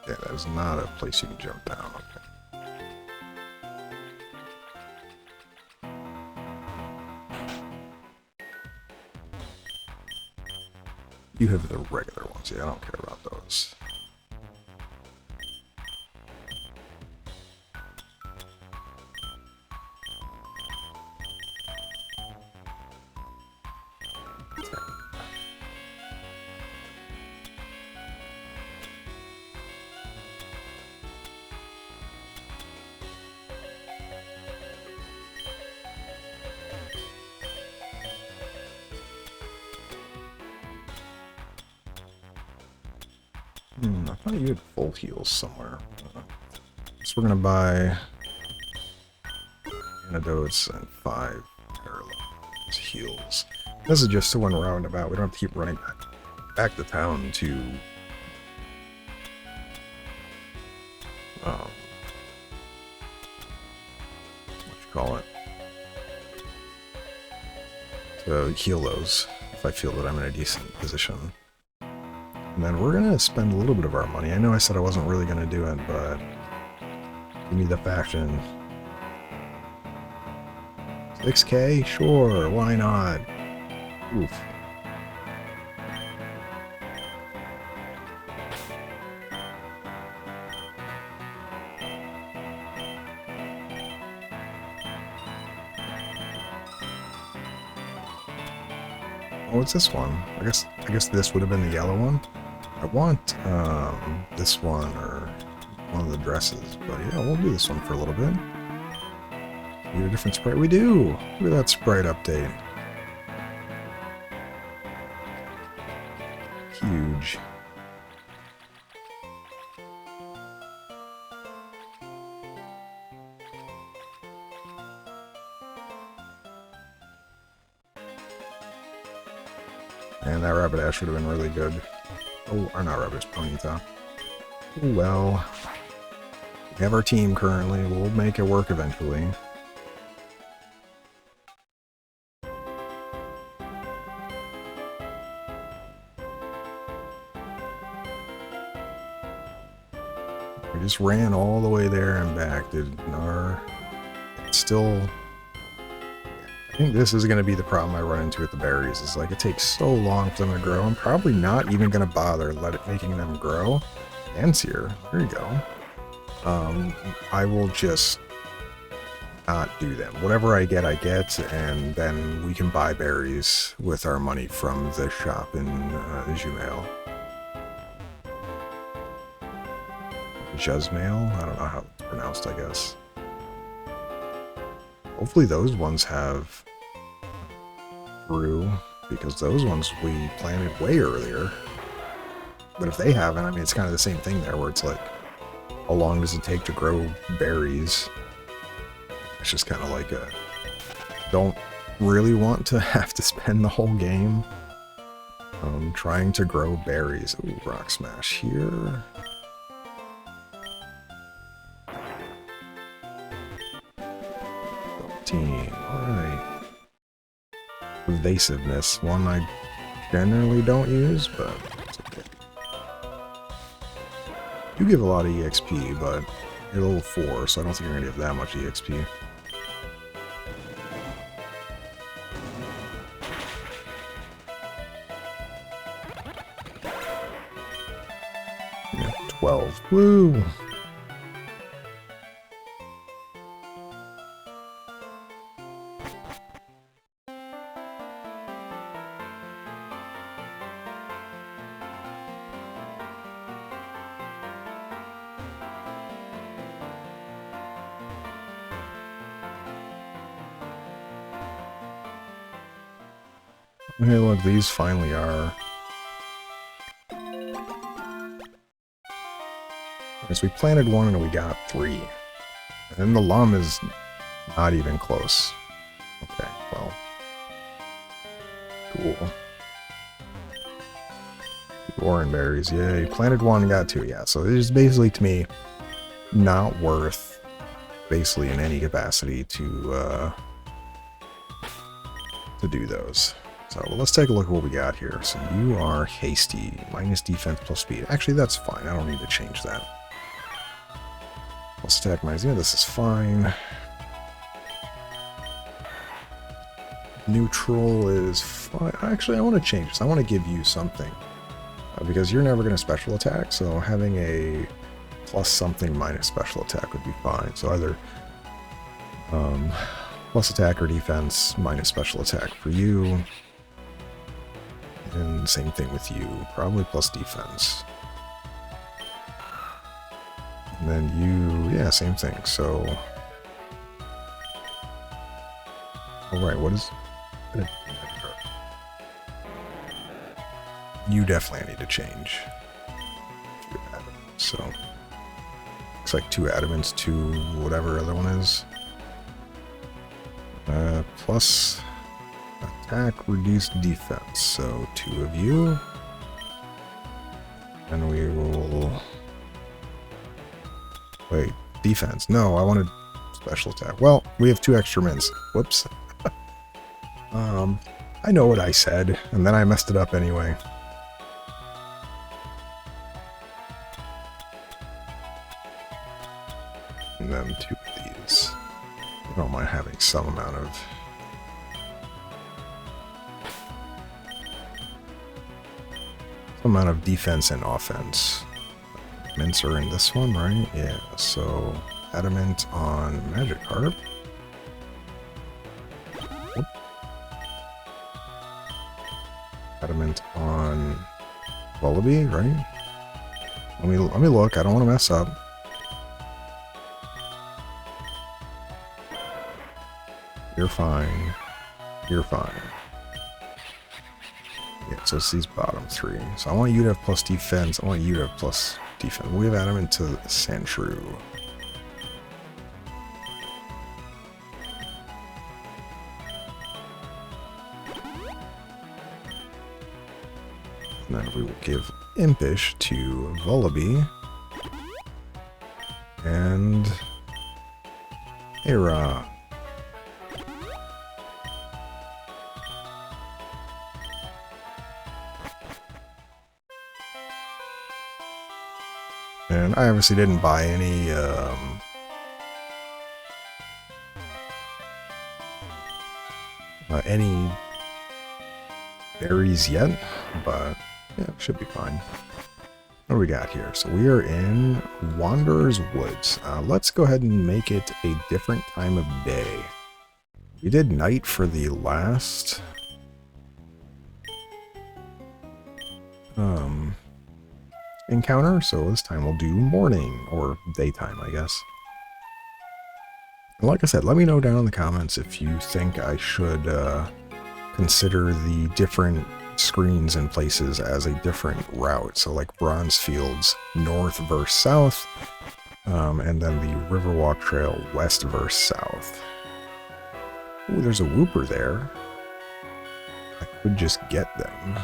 Yeah, that is not a place you can jump down. Okay. You have the regular ones. Yeah, I don't care about those. I thought you had full heals somewhere. So we're gonna buy antidotes and 5 parallels heals. This is just a one roundabout. We don't have to keep running back to town to what you call it, to heal those if I feel that I'm in a decent position. And then we're going to spend a little bit of our money. I know I said I wasn't really going to do it, but give me the faction. 6K? Sure, why not? Oof. Oh, what's this one? I guess this would have been the yellow one. I want this one or one of the dresses, but yeah, we'll do this one for a little bit. Need a different sprite? We do! Look at that sprite update. Huge. And that Rapidash would have been really good. Oh, or not Rapidash, Ponyta. Oh, well. We have our team currently. We'll make it work eventually. We just ran all the way there and back, dude. It's still... I think this is going to be the problem I run into with the berries. It's like it takes so long for them to grow. I'm probably not even going to bother making them grow. Anseer, there you go. I will just not do them. Whatever I get, and then we can buy berries with our money from the shop in Jusmail. Jusmail? I don't know how it's pronounced, I guess. Hopefully those ones have grew, because those ones we planted way earlier. But if they haven't, I mean, it's kind of the same thing there, where it's like, how long does it take to grow berries? It's just kind of like a, don't really want to have to spend the whole game trying to grow berries. Ooh, rock smash here. Alright. Evasiveness, one I generally don't use, but it's okay. You give a lot of EXP, but you're level 4, so I don't think you're gonna get that much EXP. Yeah, 12. Woo! Hey, look, these finally are. Because we planted one and we got 3. And then the lum is not even close. Okay, well. Cool. Oranberries, yay. Planted 1 and got 2, yeah. So it is basically, to me, not worth, basically in any capacity, to do those. So well, let's take a look at what we got here. So you are hasty, minus defense plus speed. Actually, that's fine. I don't need to change that. Plus attack minus, yeah, this is fine. Neutral is fine. Actually, I want to change this. I want to give you something. Because you're never going to special attack, so having a plus something minus special attack would be fine. So either plus attack or defense minus special attack for you. And same thing with you, probably plus defense. And then you, yeah, same thing, so... Alright, what is... You definitely need to change. So... Looks like 2 adamants, 2 whatever other one is. Plus... Attack, reduced defense. So 2 of you. And we will... Wait, defense. No, I wanted special attack. Well, we have 2 extra mints. Whoops. I know what I said, and then I messed it up anyway. And then 2 of these. I don't mind having some amount of... amount of defense and offense. Mints are in this one, right? Yeah, so adamant on Magikarp. Whoop. Adamant on Vullaby, right? Let me look. I don't want to mess up. You're fine. You're fine. Yeah, so it's these bottom 3. So I want you to have plus defense. I want you to have plus defense. We have adamant to Sandshrew. And then we will give Impish to Vullaby. And... Hera. And I obviously didn't buy any berries yet, but yeah, it should be fine. What do we got here? So we are in Wanderer's Woods. Let's go ahead and make it a different time of day. We did night for the last encounter, so this time we'll do morning, or daytime, I guess. And like I said, let me know down in the comments if you think I should consider the different screens and places as a different route. So like Bronze Fields north versus south, and then the Riverwalk Trail west versus south. Ooh, there's a Wooper there. I could just get them.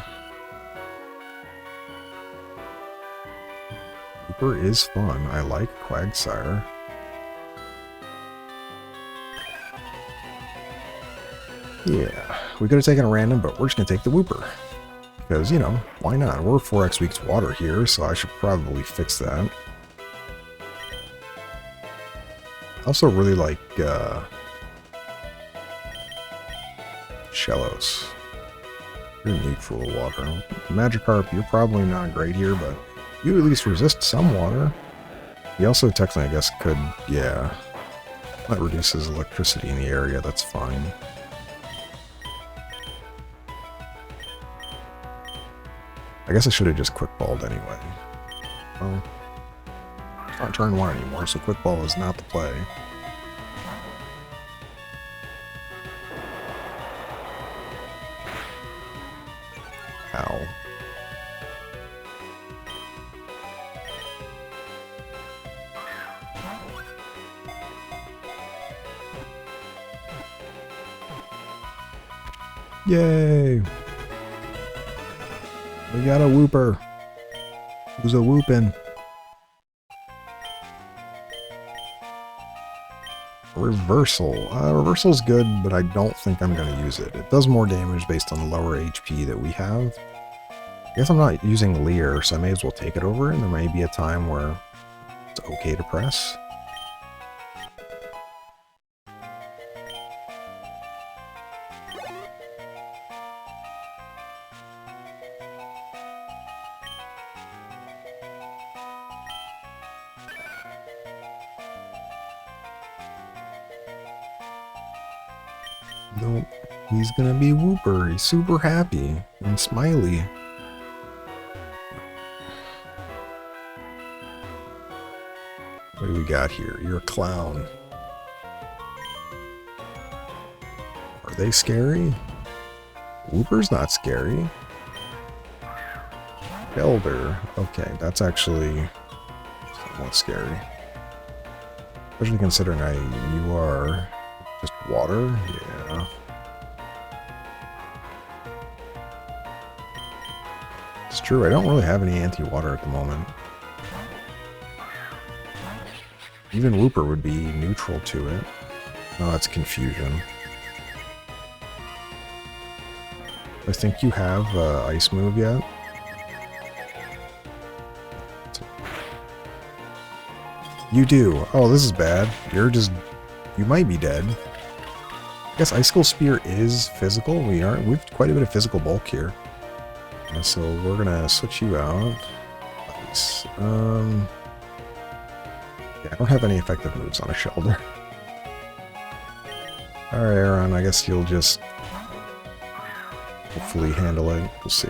Wooper is fun. I like Quagsire. Yeah, we could have taken a random, but we're just going to take the Wooper. Because, you know, why not? We're 4x weak to water here, so I should probably fix that. I also really like Shellos. You're neutral to water. Magikarp, you're probably not great here, but you at least resist some water. He also technically, I guess, could, yeah. That reduces electricity in the area, that's fine. I guess I should have just quick balled anyway. Well, it's not turn 1 anymore, so quick ball is not the play. Ow. Yay! We got a Wooper. Who's a whoopin'? Reversal. Reversal's good, but I don't think I'm going to use it. It does more damage based on the lower HP that we have. I guess I'm not using Leer, so I may as well take it over, and there may be a time where it's okay to press. Nope. He's gonna be Wooper. He's super happy and smiley. What do we got here? You're a clown. Are they scary? Wooper's not scary. Elder. Okay, that's actually somewhat scary. Especially considering you are just water? Yeah. It's true, I don't really have any anti-water at the moment. Even Wooper would be neutral to it. No, that's confusion. I think you have ice move yet? You do. Oh, this is bad. You might be dead. I guess Icicle Spear is physical. We've quite a bit of physical bulk here. So we're gonna switch you out. Nice. Yeah, I don't have any effective moves on a Shelder. Alright, Aaron, I guess you'll just hopefully handle it. We'll see.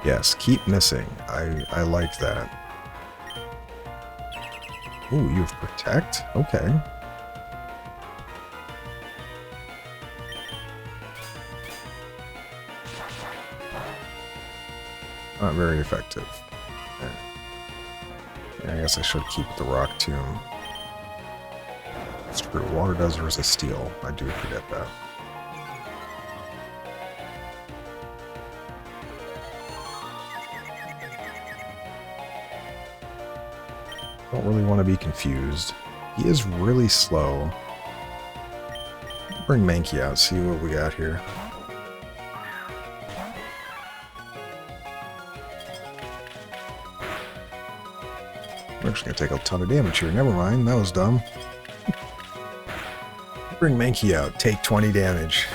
Yes, keep missing. I like that. Ooh, you have Protect? Okay. Not very effective. Yeah, I guess I should keep the Rock Tomb. It's true, water does resist steel. I do forget that. Don't really want to be confused. He is really slow. Bring Mankey out, see what we got here. We're just going to take a ton of damage here. Never mind, that was dumb. Bring Mankey out, take 20 damage.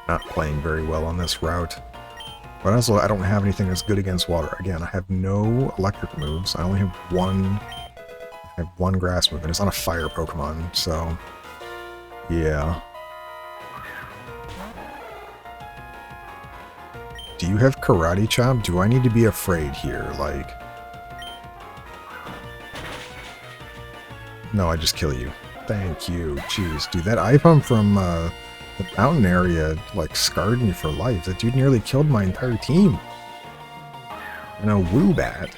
Not playing very well on this route. But also, I don't have anything that's good against water. Again, I have no electric moves. I only have one grass move, and it's on a fire Pokemon, so yeah. Do you have Karate Chop? Do I need to be afraid here? Like, no, I just kill you. Thank you. Jeez, dude, that Ipom from the mountain area, like, scarred me for life. That dude nearly killed my entire team. And a Woobat.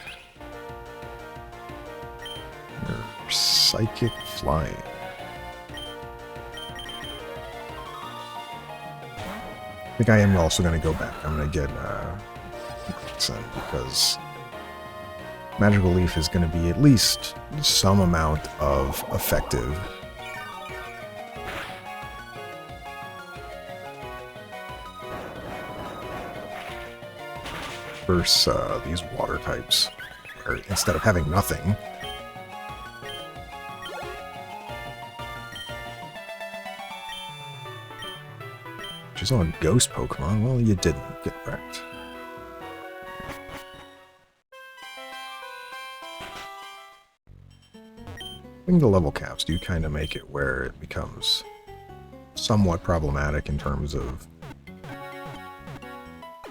Psychic Flying. I think I am also going to go back. I'm going to get Sun, because Magical Leaf is going to be at least some amount of effective. Versus these water types, where instead of having nothing. She's on a ghost Pokemon. Well, you didn't get wrecked. I think the level caps do kind of make it where it becomes somewhat problematic in terms of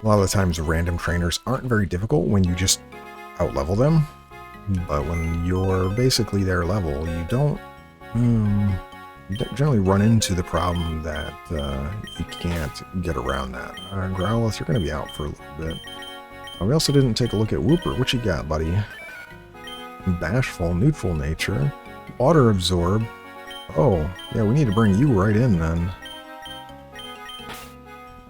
a lot of the times random trainers aren't very difficult when you just out-level them, but when you're basically their level, you don't generally run into the problem that you can't get around that. Growlithe, you're going to be out for a little bit. We also didn't take a look at Wooper. What you got, buddy? Bashful, Neutral Nature, Water Absorb. Oh, yeah, we need to bring you right in then.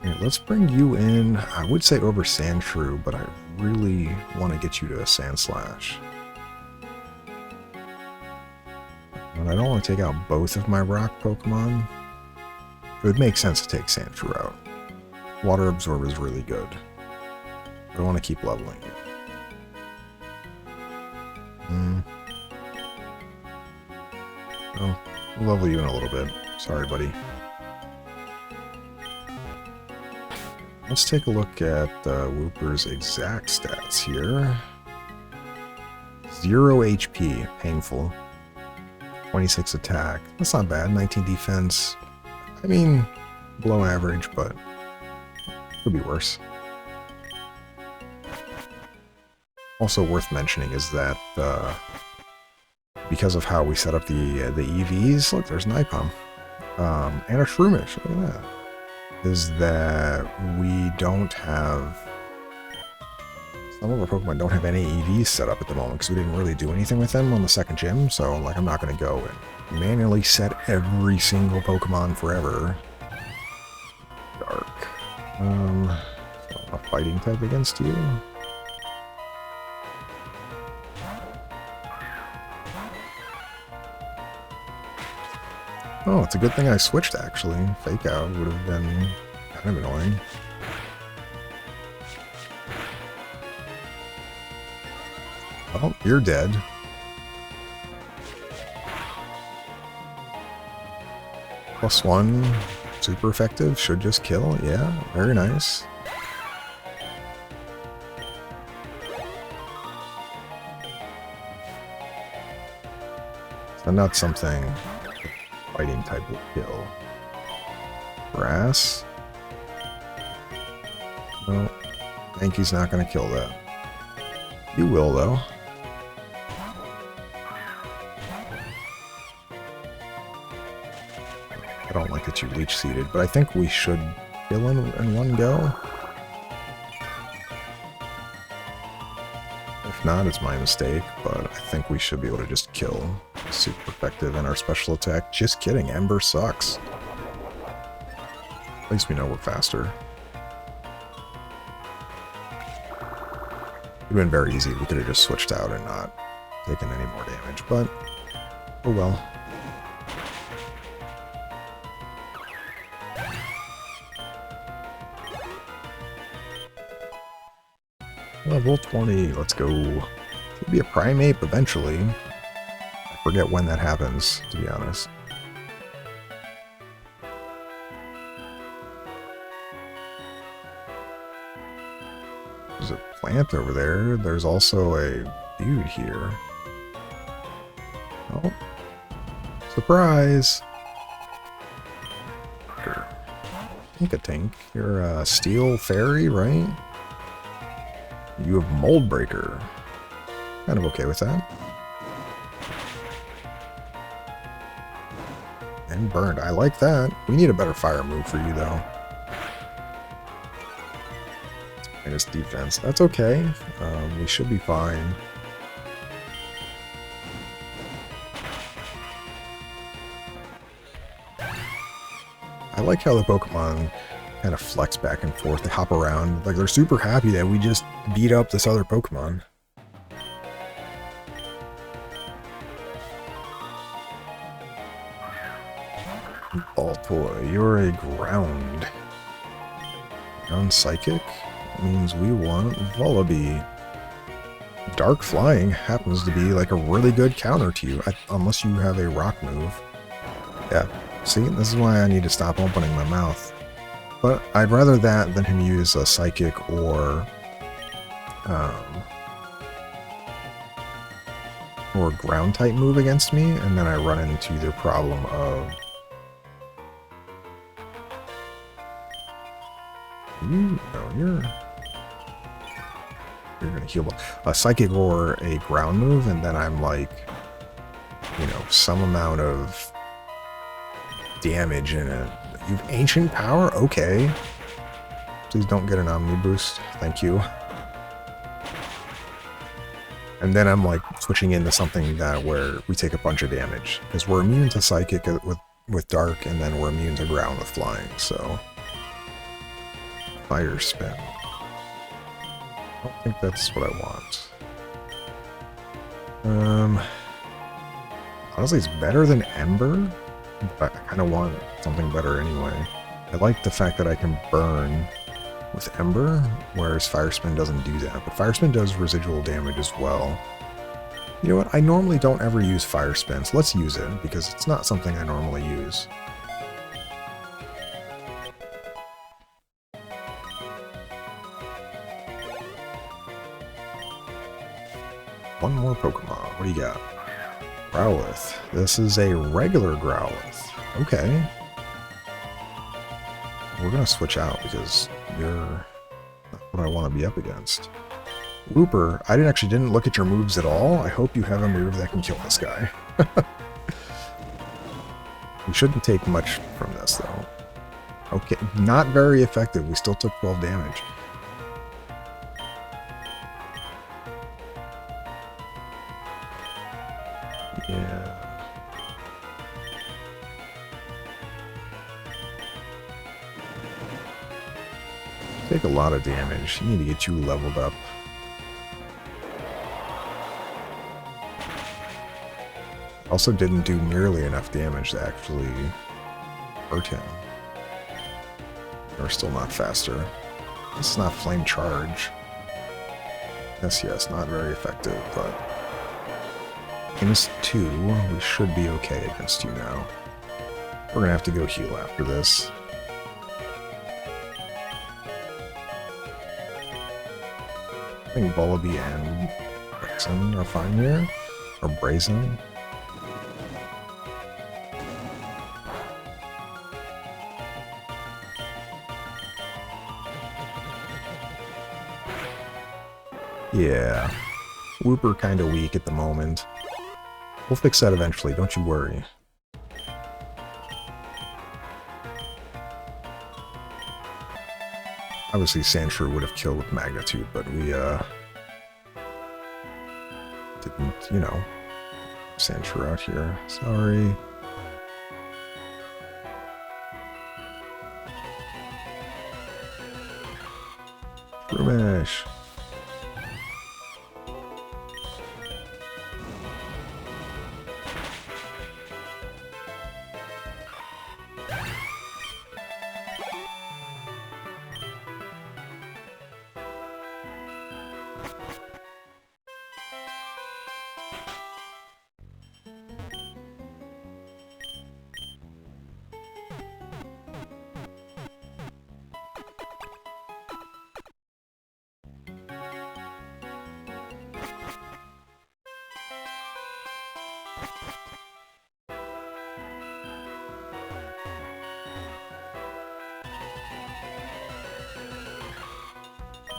Right, let's bring you in. I would say over Sandshrew, but I really want to get you to a Sandslash. And I don't want to take out both of my rock Pokemon. It would make sense to take Sandshrew out. Water Absorb is really good. I want to keep leveling you. Oh, we'll level you in a little bit. Sorry, buddy. Let's take a look at Wooper's exact stats here. 0 HP, painful. 26 attack. That's not bad. 19 defense. I mean, below average, but could be worse. Also worth mentioning is that because of how we set up the EVs, look, there's an Ipom. And a Shroomish, look at that. Is that we don't have... Some of our Pokemon don't have any EVs set up at the moment because we didn't really do anything with them on the second gym, so like I'm not going to go and manually set every single Pokemon forever. Dark. So a fighting type against you. Oh, it's a good thing I switched, actually. Fake Out would have been kind of annoying. Well, you're dead. +1, super effective, should just kill. Yeah, very nice. So not something fighting type of kill. Grass. No, Mankey's not going to kill that. You will, though. I don't like that you leech seeded, but I think we should kill in one go. If not, it's my mistake, but I think we should be able to just kill. Super effective in our special attack. Just kidding, Ember sucks. At least we know we're faster. It would have been very easy. We could have just switched out and not taken any more damage, but oh well. Level 20, let's go. Could be a primate eventually. I forget when that happens, to be honest. There's a plant over there. There's also a dude here. Oh. Surprise! Tink-a-tink. You're a steel fairy, right? You have Mold Breaker. Kind of okay with that. And burned. I like that. We need a better fire move for you, though. Minus defense. That's okay. We should be fine. I like how the Pokemon kind of flex back and forth. They hop around. Like, they're super happy that we just beat up this other Pokemon. Baltoy, you're a ground. Ground Psychic means we want Vullaby. Dark Flying happens to be like a really good counter to you, unless you have a rock move. Yeah, see, this is why I need to stop opening my mouth. But I'd rather that than him use a Psychic or ground type move against me, and then I run into the problem of you're gonna heal a Psychic or a ground move, and then I'm like, you know, some amount of damage in it. You've Ancient Power? Okay. Please don't get an Omni Boost. Thank you. And then I'm like switching into something that where we take a bunch of damage. Because we're immune to Psychic with Dark, and then we're immune to Ground with Flying, so... Fire Spin. I don't think that's what I want. Honestly, it's better than Ember, but I kind of want something better anyway. I like the fact that I can burn with Ember, whereas Fire Spin doesn't do that. But Fire Spin does residual damage as well. You know what? I normally don't ever use Fire Spin, so let's use it, because it's not something I normally use. One more Pokemon. What do you got? Growlithe. This is a regular Growlithe. Okay. We're going to switch out because you're not what I want to be up against. Looper, I didn't look at your moves at all. I hope you have a move that can kill this guy. We shouldn't take much from this, though. Okay, not very effective. We still took 12 damage. Yeah. Take a lot of damage. You need to get you leveled up. Also didn't do nearly enough damage to actually hurt him. We're still not faster. This is not Flame Charge. Yes, not very effective, but... Against 2, we should be okay against you now. We're gonna have to go heal after this. I think Vullaby and Brazen are fine here. Or Brazen. Yeah. Wooper kinda weak at the moment. We'll fix that eventually, don't you worry. Obviously, Sandshrew would have killed with Magnitude, but we, didn't, you know, Sandshrew out here. Sorry. Shroomish.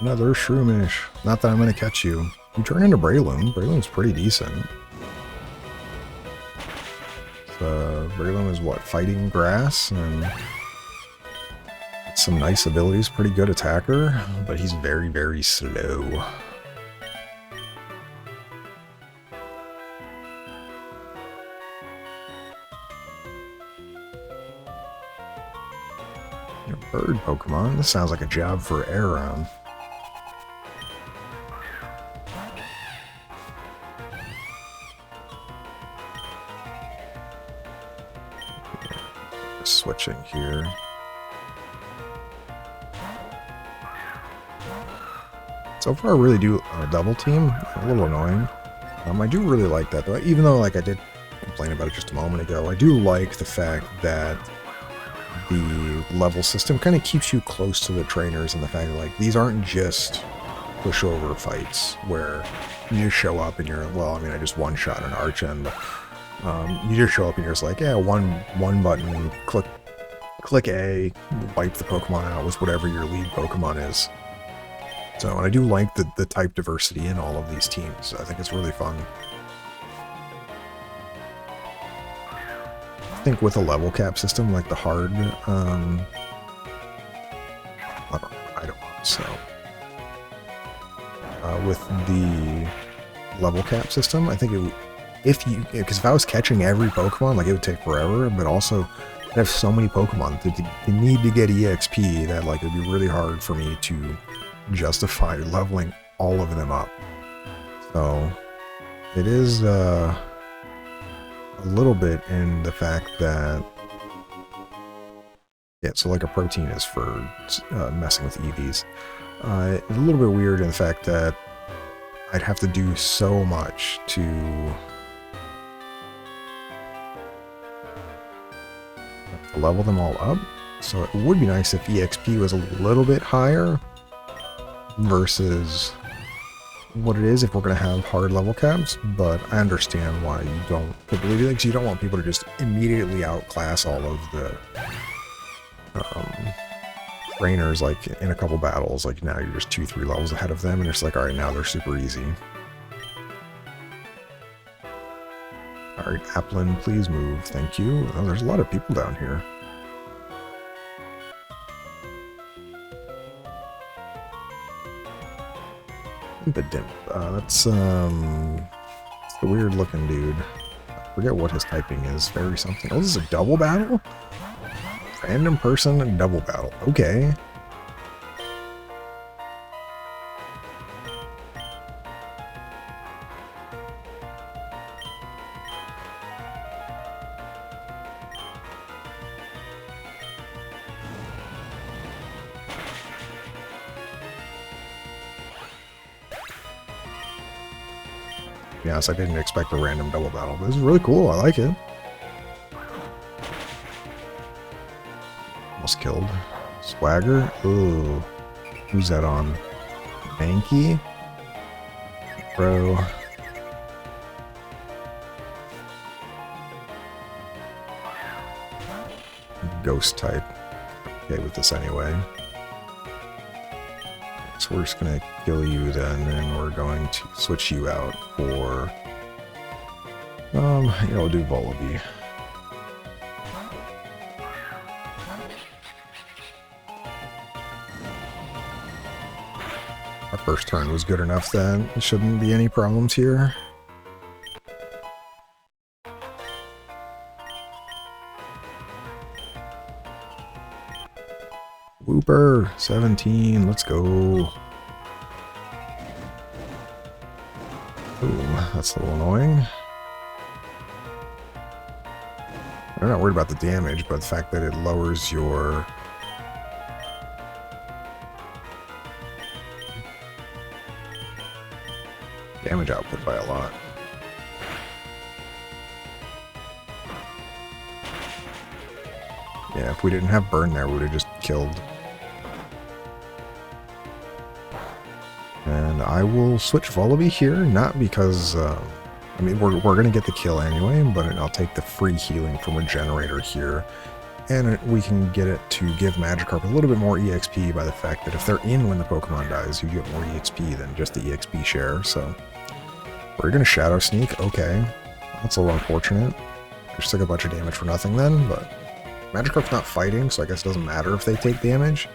Another Shroomish. Not that I'm going to catch you. You turn into Breloom. Breloom's pretty decent. Breloom is what? Fighting grass and some nice abilities. Pretty good attacker, but he's very, very slow. Your bird Pokemon. This sounds like a job for Aron. Switching here. So far, I really do a double team. A little annoying. I do really like that, though. Even though, like, I did complain about it just a moment ago, I do like the fact that the level system kind of keeps you close to the trainers, and the fact that, like, these aren't just pushover fights where you show up and you're, well, I mean, I just one-shot an Archon, but you just show up and you're just like, yeah, one button, click A, wipe the Pokemon out with whatever your lead Pokemon is. So, and I do like the type diversity in all of these teams. I think it's really fun. I think with a level cap system, like the hard, I don't know, so. With the level cap system, I think it would, because if I was catching every Pokemon, like, it would take forever, but also I have so many Pokemon that you need to get EXP that, like, it would be really hard for me to justify leveling all of them up. So it is a little bit in the fact that, yeah, so like a protein is for messing with EVs. It's a little bit weird in the fact that I'd have to do so much to level them all up. So it would be nice if EXP was a little bit higher versus what it is if we're going to have hard level caps, but I understand why you don't typically do that, because you don't want people to just immediately outclass all of the trainers, like, in a couple battles. Like, now you're just 2-3 levels ahead of them, and it's like, alright, now they're super easy. Alright, Applin, please move. Thank you. Oh, there's a lot of people down here. But dim. That's the weird looking dude. I forget what his typing is. Very something. Oh, this is a double battle? Random person and double battle. Okay. To be honest, I didn't expect a random double battle, but this is really cool. I like it. Almost killed. Swagger? Ooh. Who's that on? Mankey? Bro. Ghost type. Okay with this anyway. So we're just going to kill you then, and we're going to switch you out for, we'll do Vullaby. Our first turn was good enough then. There shouldn't be any problems here. Whooper, 17, let's go. That's a little annoying. I'm not worried about the damage, but the fact that it lowers your... damage output by a lot. Yeah, if we didn't have burn there, we would have just killed. And I will switch Vullaby here, not because, I mean, we're going to get the kill anyway, but I'll take the free healing from Regenerator here. And we can get it to give Magikarp a little bit more EXP by the fact that if they're in when the Pokemon dies, you get more EXP than just the EXP share, so... We're going to Shadow Sneak, okay. That's a little unfortunate. Just took a bunch of damage for nothing then, but... Magikarp's not fighting, so I guess it doesn't matter if they take damage.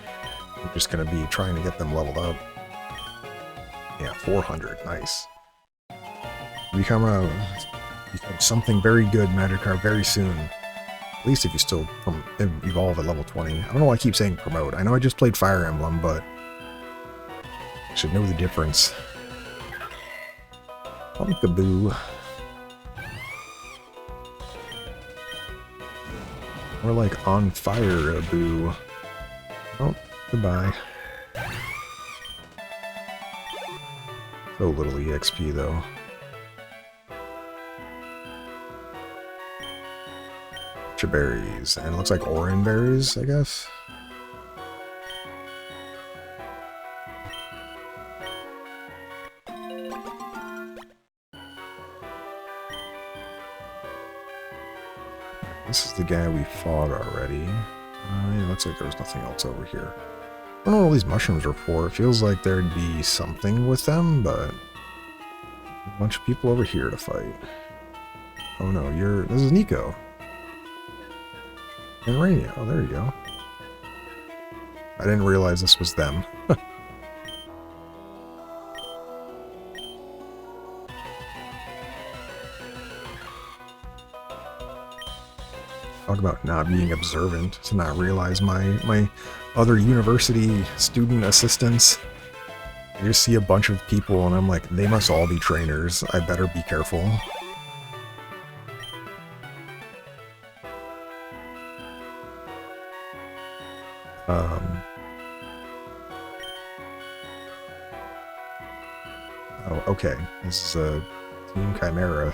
I'm just going to be trying to get them leveled up. Yeah, 400, nice. Become something very good, Magikarp, very soon. At least if you still evolve at level 20. I don't know why I keep saying promote. I know I just played Fire Emblem, but... I should know the difference. Pumpkaboo. More like on fire, boo. Oh, goodbye. So little EXP though. Berries, and it looks like orange berries, I guess. This is the guy we fought already. Yeah, looks like there was nothing else over here. I don't know what all these mushrooms are for. It feels like there'd be something with them, but... a bunch of people over here to fight. Oh no, this is Nico. And Rainy. Oh, there you go. I didn't realize this was them. Talk about not being observant, to not realize my other university student assistants. I just see a bunch of people and I'm like, they must all be trainers. I better be careful. Oh, okay. This is a Team Chimera.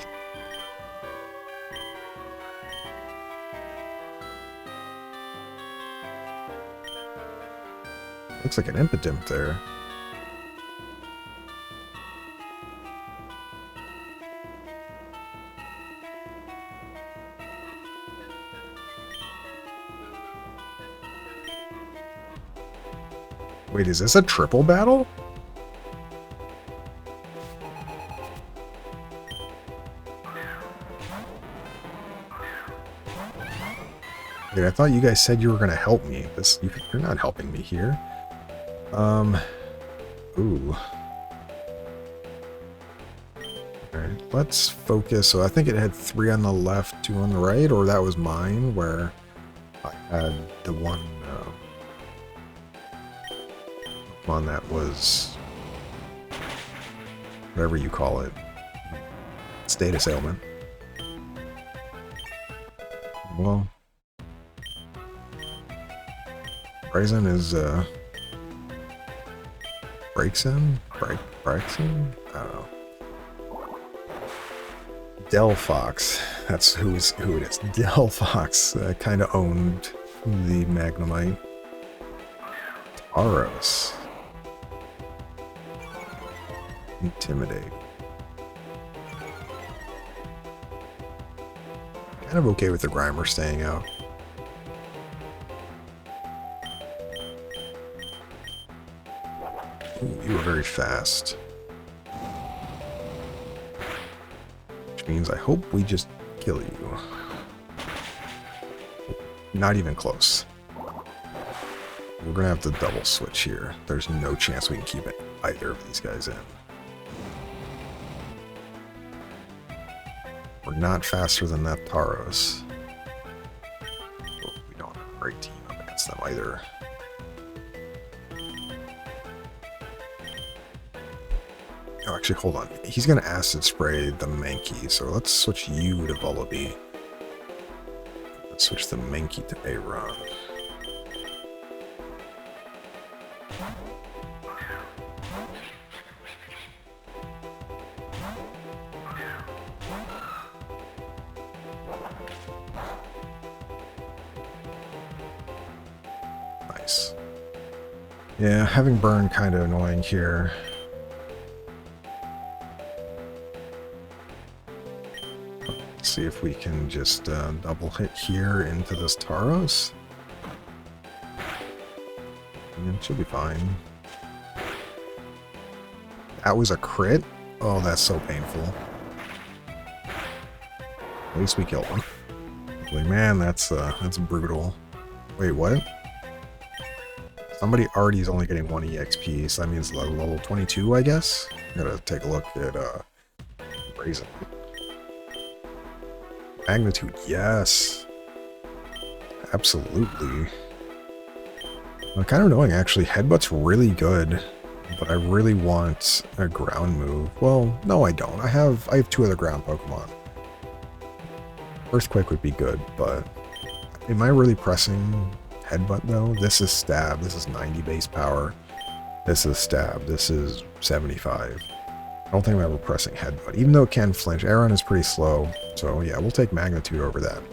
Looks like an Impidimp there. Wait, is this a triple battle? Wait, I thought you guys said you were going to help me. You're not helping me here. Ooh. Alright, let's focus. So I think it had 3 on the left, 2 on the right, or that was mine, where I had the one that was whatever you call it. Status ailment. Well, Bryson is Braixen? Braixen? I don't know. Delphox. That's who it is. Delphox kind of owned the Magnemite. Tauros. Intimidate. Kind of okay with the Grimer staying out. Ooh, you were very fast. Which means I hope we just kill you. Not even close. We're gonna have to double switch here. There's no chance we can keep either of these guys in. We're not faster than that Tauros. But we don't have a great team up against them either. Oh, actually, hold on. He's going to acid spray the Mankey, so let's switch you to Vullaby. Let's switch the Mankey to Aron. Nice. Yeah, having burn kind of annoying here. Let's see if we can just double hit here into this Tauros. And it should be fine. That was a crit? Oh, that's so painful. At least we killed him. Holy man, that's brutal. Wait, what? Somebody already is only getting 1 EXP, so that means level 22, I guess? I'm gonna take a look at Brazen. Magnitude, yes. Absolutely. Kind of annoying, actually. Headbutt's really good, but I really want a ground move. Well, no, I don't. I have 2 other ground Pokemon. Earthquake would be good, but am I really pressing Headbutt, though? This is Stab. This is 90 base power. This is Stab. This is 75. I don't think I'm ever pressing Headbutt, even though it can flinch. Aron is pretty slow, so yeah, we'll take Magnitude over that.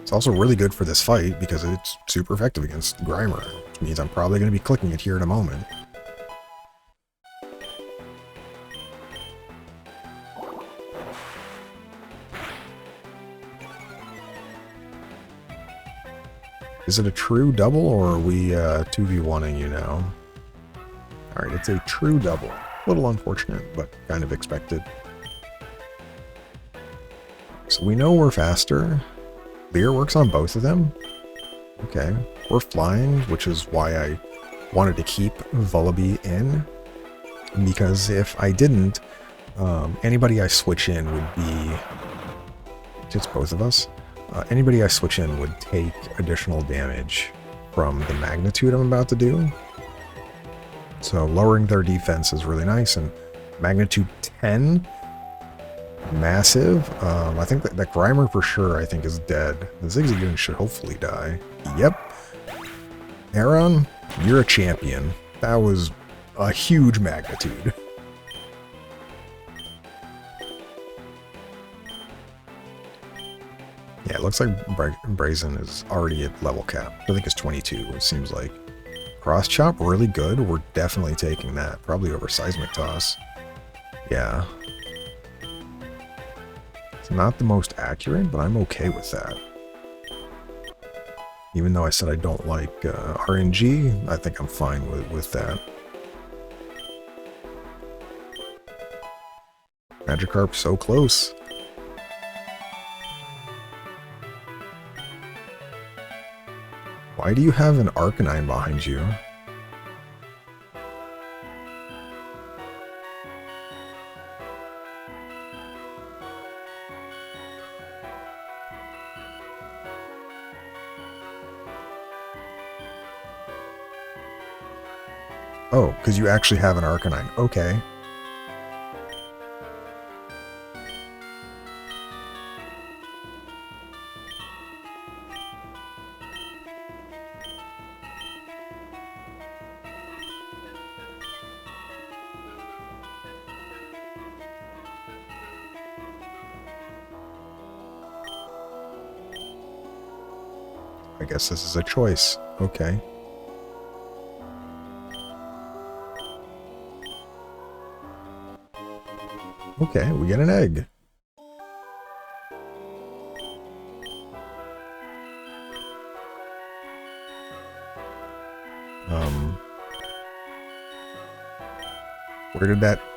It's also really good for this fight because it's super effective against Grimer, which means I'm probably going to be clicking it here in a moment. Is it a true double, or are we 2v1ing you now? Alright, it's a true double. A little unfortunate, but kind of expected. So we know we're faster. Leer works on both of them. Okay, we're flying, which is why I wanted to keep Vullaby in. Because if I didn't, anybody I switch in would be... It's both of us. Anybody I switch in would take additional damage from the magnitude I'm about to do. So lowering their defense is really nice, and magnitude 10, massive. I think that Grimer for sure I think is dead. The Zigzagoon should hopefully die. Yep. Aron, you're a champion. That was a huge magnitude. Yeah, it looks like Brazen is already at level cap. I think it's 22, it seems like. Cross Chop, really good. We're definitely taking that. Probably over Seismic Toss. Yeah. It's not the most accurate, but I'm okay with that. Even though I said I don't like RNG, I think I'm fine with that. Magikarp so close. Why do you have an Arcanine behind you? Oh, because you actually have an Arcanine. Okay. I guess this is a choice. Okay. Okay, we get an egg.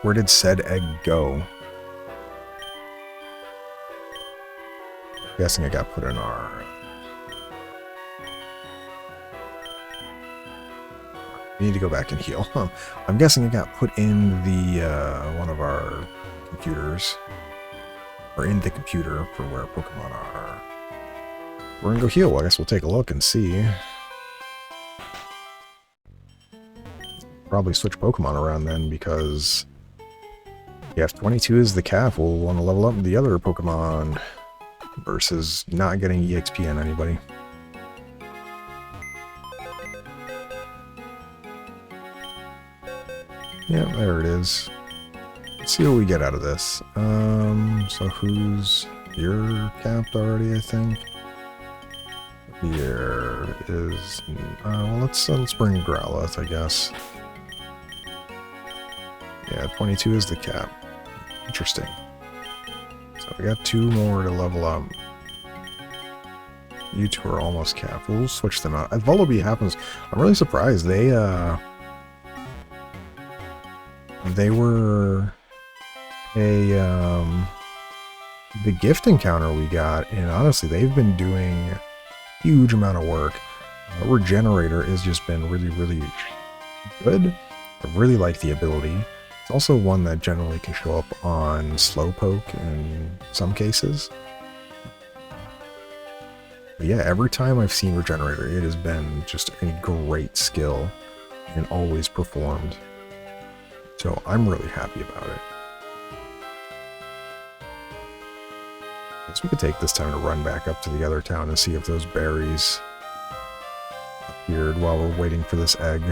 Where did said egg go? I'm guessing it got put in our... We need to go back and heal. I'm guessing it got put in the one of our computers, or in the computer for where Pokemon are. We're gonna go heal. Well, I guess we'll take a look and see. probably switch Pokemon around then, because yeah, if 22 is the cap, we'll want to level up the other Pokemon versus not getting EXP on anybody. Yeah, there it is. Let's see what we get out of this. So who's... You're capped already, I think. Here is... well, let's bring Growlithe, I guess. Yeah, 22 is the cap. Interesting. So we got 2 more to level up. You 2 are almost capped. We'll switch them out. If Vullaby happens, I'm really surprised. They were the gift encounter we got, and honestly, they've been doing a huge amount of work. Regenerator has just been really, really good. I really like the ability. It's also one that generally can show up on Slowpoke in some cases. But yeah, every time I've seen Regenerator, it has been just a great skill and always performed. So I'm really happy about it. I guess we could take this time to run back up to the other town and see if those berries appeared while we're waiting for this egg.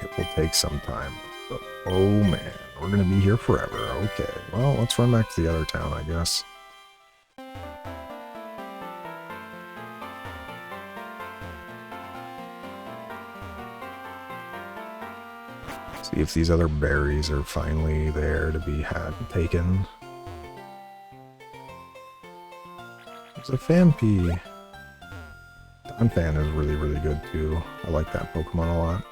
It will take some time, but oh man, we're gonna be here forever. Okay, well, let's run back to the other town, I guess. See if these other berries are finally there to be taken. There's a Phanpy. Donphan is really, really good too. I like that Pokemon a lot.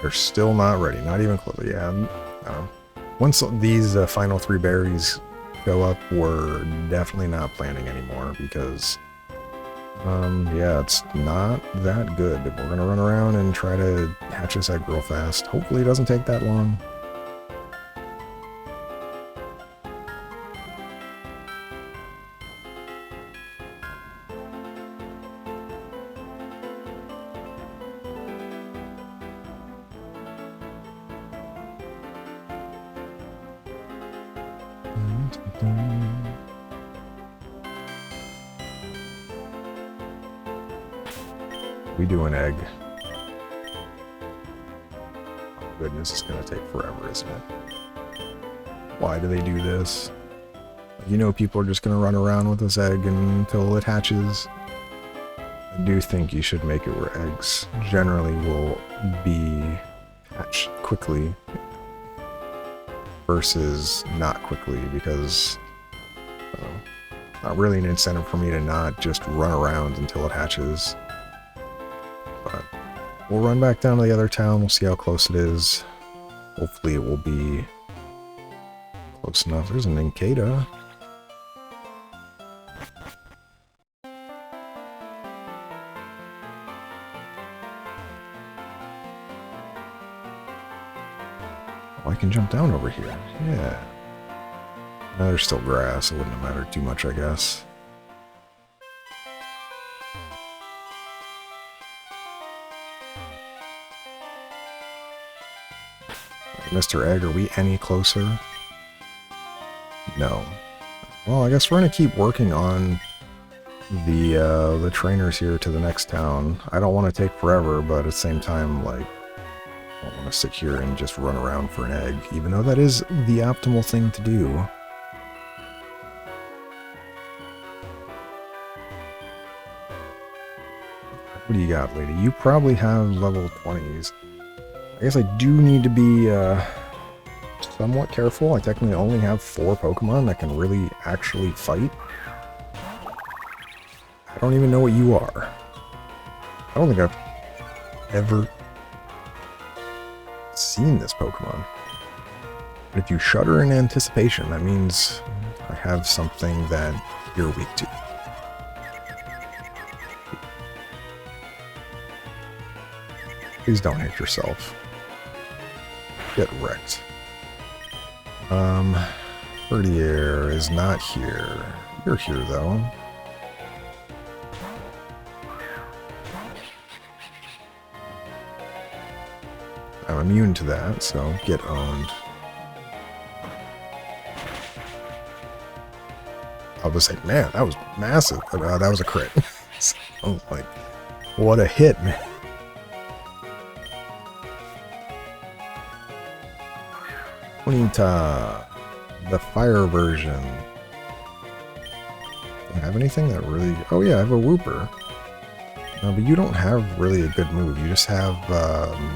They're still not ready, not even close. Yeah, once these final 3 berries go up, we're definitely not planning anymore, because yeah, it's not that good. We're gonna run around and try to hatch this egg real fast. Hopefully it doesn't take that long. We do an egg. Oh goodness, it's gonna take forever, isn't it? Why do they do this? You know, people are just gonna run around with this egg until it hatches. I do think you should make it where eggs generally will be hatched quickly versus not quickly, because not really an incentive for me to not just run around until it hatches. But we'll run back down to the other town. We'll see how close it is. Hopefully it will be close enough. There's an Incada. Oh, I can jump down over here. Yeah. No, there's still grass. It wouldn't have mattered too much, I guess. Mr. Egg, are we any closer? No. Well, I guess we're gonna keep working on the trainers here to the next town. I don't want to take forever, but at the same time, like, I don't want to sit here and just run around for an egg, even though that is the optimal thing to do. What do you got, lady? You probably have level 20s. I guess I do need to be somewhat careful. I technically only have 4 Pokemon that can really actually fight. I don't even know what you are. I don't think I've ever seen this Pokemon. But if you shudder in anticipation, that means I have something that you're weak to. Please don't hit yourself. Get wrecked. Herdier is not here. You're here, though. I'm immune to that, so get owned. I was like, man, that was massive. That was a crit. So, like, what a hit, man. Bonita, the fire version. Do I have anything that really... Oh yeah, I have a Wooper. But you don't have really a good move. You just have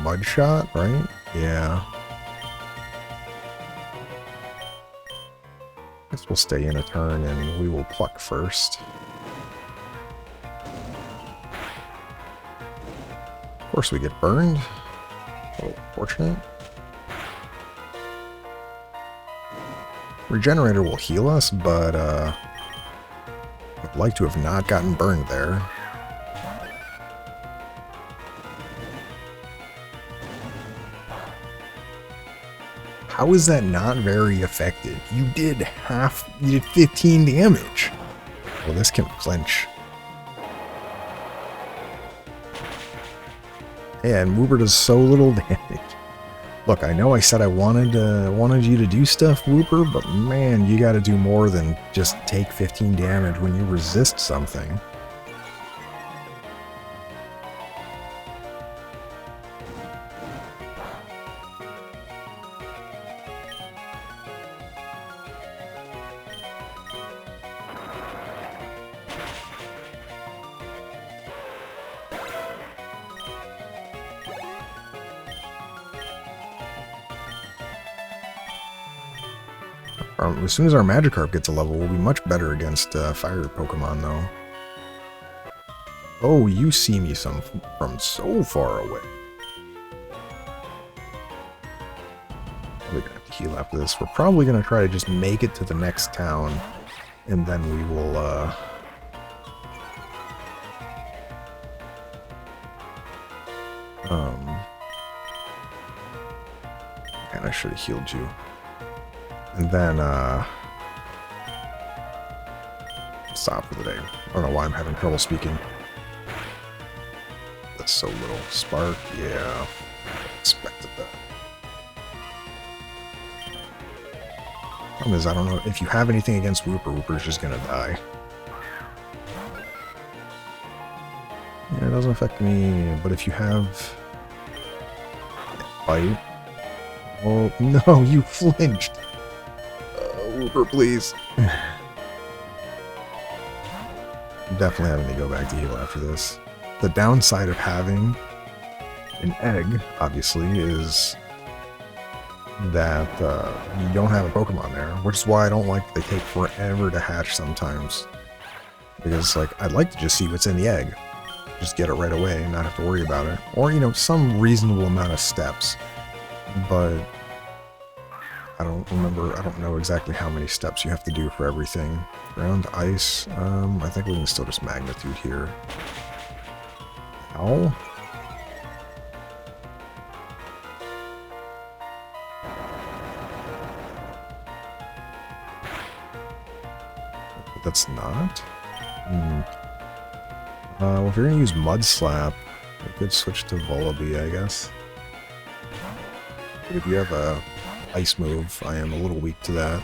Mud Shot, right? Yeah. Guess we'll stay in a turn and we will pluck first. Of course we get burned. Oh, fortunate. Regenerator will heal us, but I'd like to have not gotten burned there. How is that not very effective? You did 15 damage. Well, this can flinch. And Wooper does so little damage. Look, I know I said I wanted you to do stuff, Wooper, but man, you got to do more than just take 15 damage when you resist something. As soon as our Magikarp gets a level, we'll be much better against fire Pokemon, though. Oh, you see me from so far away. We're gonna have to heal after this. We're probably gonna try to just make it to the next town, and then we will, and I should have healed you. And then, stop for the day. I don't know why I'm having trouble speaking. That's so little. Spark, yeah. Expected that. Problem is, I don't know if you have anything against Wooper. Wooper's just gonna die. Yeah, it doesn't affect me, but if you have Bite. Oh, no, you flinched. Wooper, please. I'm definitely having to go back to heal after this. The downside of having an egg, obviously, is that you don't have a Pokemon there, which is why I don't like they take forever to hatch sometimes. Because, like, I'd like to just see what's in the egg. Just get it right away and not have to worry about it. Or, you know, some reasonable amount of steps. But I don't know exactly how many steps you have to do for everything. Ground, ice, I think we can still just magnitude here. Ow. That's not? Well, if you're gonna use Mud Slap, we could switch to Vullaby, I guess. But if you have a ice move, I am a little weak to that.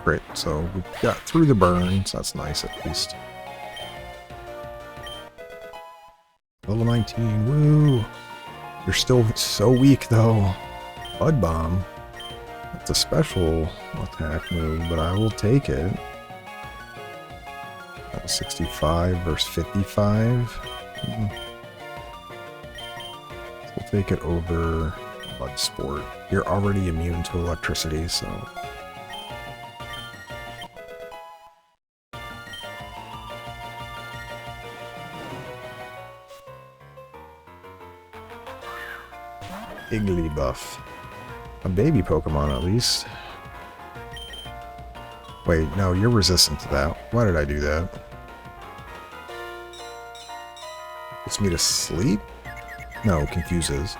Great, so we got through the burns, that's nice at least. Level 19, woo! You're still so weak though. Bud Bomb. That's a special attack move, but I will take it. 65 versus 55. We'll take it over Bud Sport. You're already immune to electricity, so... Igglybuff. A baby Pokemon, at least. Wait, no, you're resistant to that. Why did I do that? Puts me to sleep? No, confuses.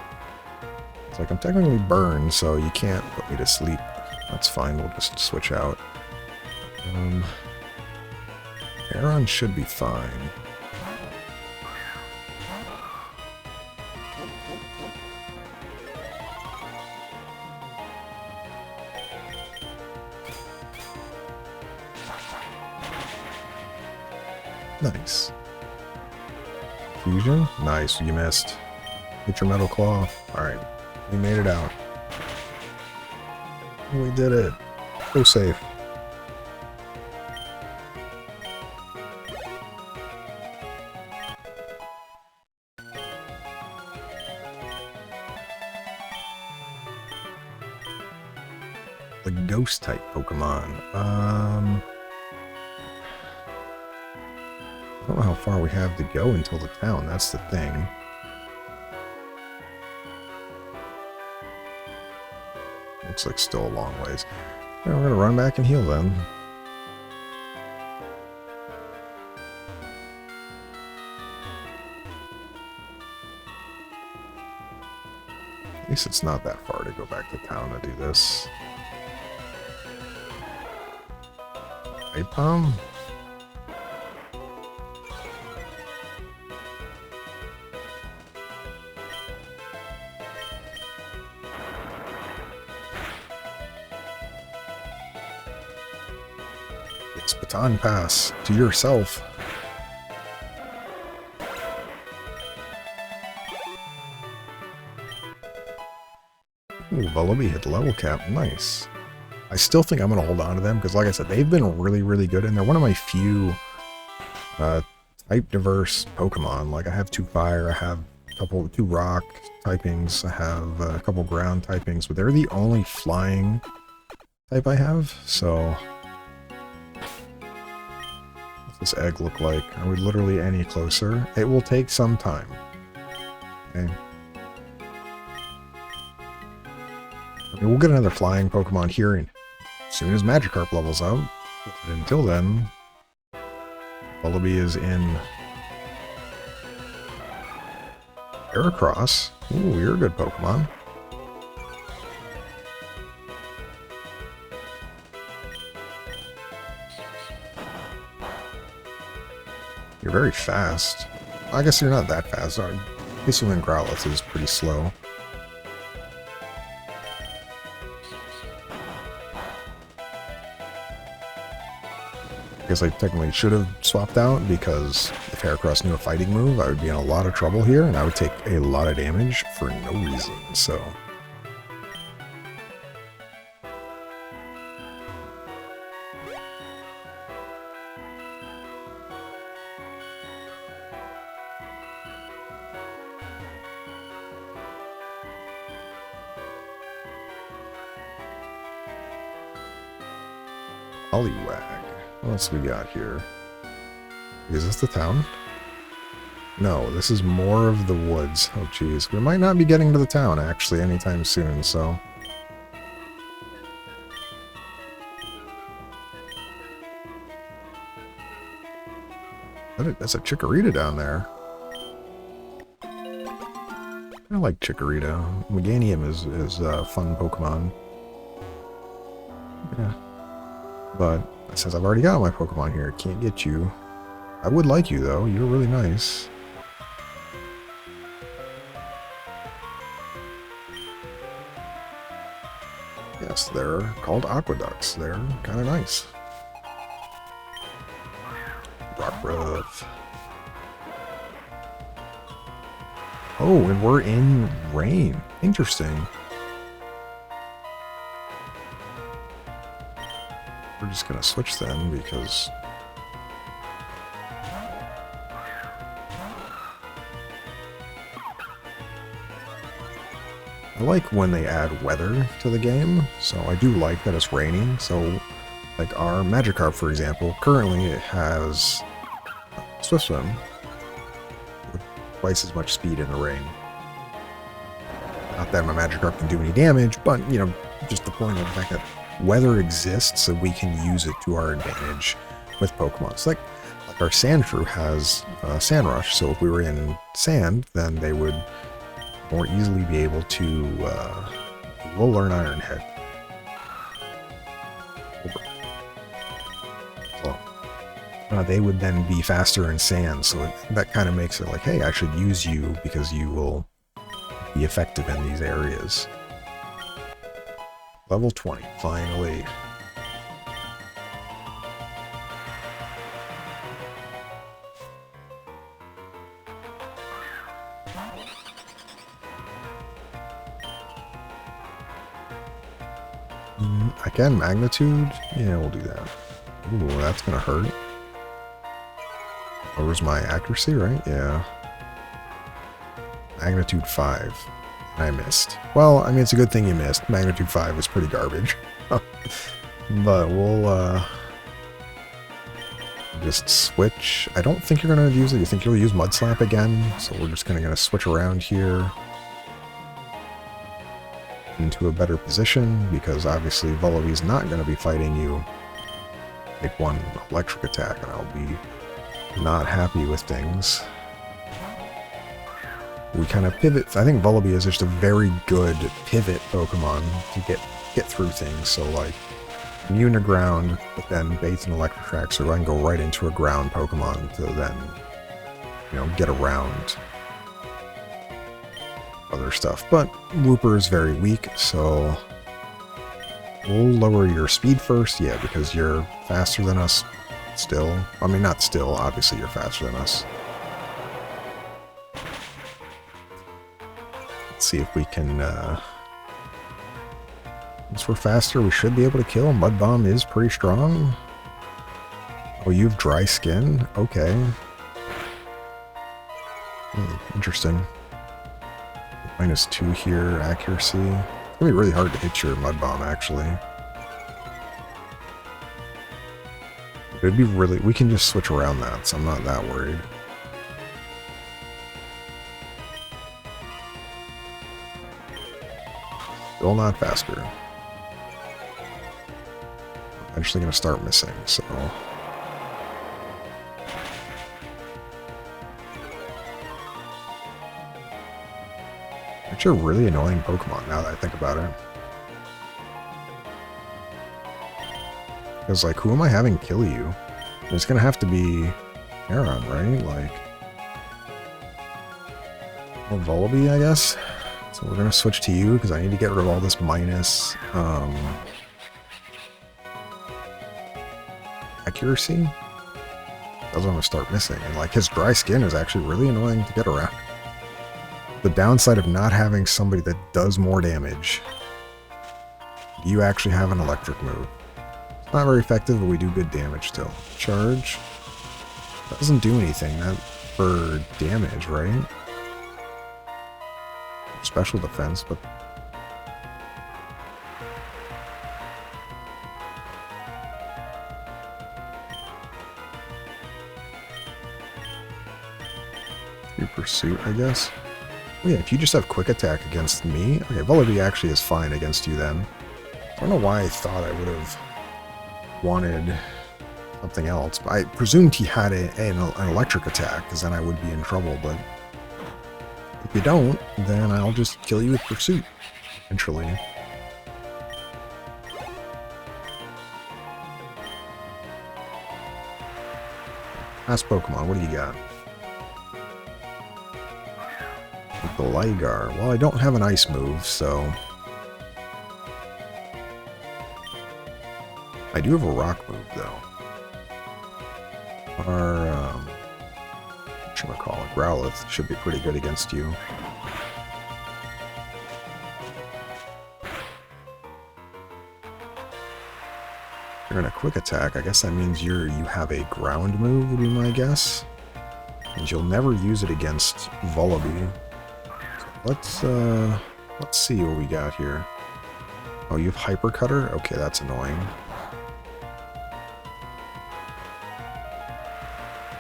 It's like I'm technically burned, so you can't put me to sleep. That's fine, we'll just switch out. Aeron should be fine. Nice. Fusion? Nice, you missed. Get your Metal Claw. Alright, we made it out. We did it. So safe. The ghost type Pokemon. I don't know how far we have to go until the town, that's the thing. Looks like still a long ways. Yeah, we're gonna run back and heal them. At least it's not that far to go back to town to do this. Pipe Bomb? It's Baton Pass to yourself. Ooh, Vullaby hit level cap. Nice. I still think I'm going to hold on to them because, like I said, they've been really, really good. And they're one of my few type diverse Pokemon. Like, I have 2 fire, I have two rock typings, I have a couple ground typings, but they're the only flying type I have. So, what's this egg look like? Are we literally any closer? It will take some time. Okay. I mean, we'll get another flying Pokemon here as soon as Magikarp levels up. But until then, Vullaby is in Heracross. Ooh, you're a good Pokemon. You're very fast. I guess you're not that fast. Assuming Growlithe is pretty slow. I guess I technically should have swapped out, because if Heracross knew a fighting move, I would be in a lot of trouble here, and I would take a lot of damage for no reason, so... Poliwag. What else we got here? Is this the town? No, this is more of the woods. Oh, jeez. We might not be getting to the town, actually, anytime soon, so... That's a Chikorita down there. I like Chikorita. Meganium is a fun Pokemon. Yeah. But since I've already got my Pokemon here, can't get you. I would like you, though. You're really nice. Yes, they're called Aqueducts. They're kind of nice. Rockruff. Oh, and we're in rain. Interesting. We're just gonna switch then, because I like when they add weather to the game, so I do like that it's raining. So, like our Magikarp, for example, currently it has Swift Swim with twice as much speed in the rain. Not that my Magikarp can do any damage, but, you know, just the point of the fact that weather exists so we can use it to our advantage with Pokemon. It's like our Sandshrew has Sand Rush, so if we were in sand, then they would more easily be able to we'll learn Iron Head. They would then be faster in sand, so that kind of makes it like, hey, I should use you because you will be effective in these areas. Level 20, finally. Again, magnitude? Yeah, we'll do that. Ooh, that's gonna hurt. Lowers my accuracy, right? Yeah. Magnitude 5. I missed. Well, I mean, it's a good thing you missed. Magnitude 5 is pretty garbage. But we'll just switch. I don't think you're going to use it. You think you'll use Mud Slap again? So we're just going to switch around here into a better position, because obviously Vullaby's not going to be fighting you. Make one electric attack and I'll be not happy with things. We kind of pivot. I think Vullaby is just a very good pivot Pokemon to get through things. So like, immune to ground, but then bathed in electric track, so I can go right into a ground Pokemon to then, you know, get around other stuff. But Wooper is very weak, so we'll lower your speed first. Yeah, because you're faster than us still. I mean, not still, obviously you're faster than us. Let's see if we can, since we're faster, we should be able to kill. Mud Bomb is pretty strong. Oh, you have dry skin? Okay. Interesting. -2 here, accuracy. It's gonna be really hard to hit your Mud Bomb, actually. It'd be really... We can just switch around that, so I'm not that worried. Still not faster. Eventually going to start missing, so... Actually a really annoying Pokemon now that I think about it. Because, like, who am I having kill you? It's going to have to be Aron, right? Like... Or Vullaby, I guess? So we're going to switch to you, because I need to get rid of all this minus... accuracy? Doesn't want to start missing. And, like, his dry skin is actually really annoying to get around. The downside of not having somebody that does more damage. You actually have an electric move. It's not very effective, but we do good damage still. Charge. That doesn't do anything. That for damage, right? Special defense, but... Pursuit, I guess. Oh, yeah, if you just have quick attack against me... Okay, Vullaby actually is fine against you then. I don't know why I thought I would have wanted something else. But I presumed he had an electric attack, because then I would be in trouble, but... If you don't, then I'll just kill you with Pursuit, eventually. Last Pokemon, what do you got? The Ligar. Well, I don't have an ice move, so... I do have a rock move, though. Our, whatchamacallit, Growlithe should be pretty good against you. You're in a quick attack. I guess that means you have a ground move, would be my guess. And you'll never use it against Vullaby. Let's see what we got here. Oh, you have Hyper Cutter? Okay, that's annoying.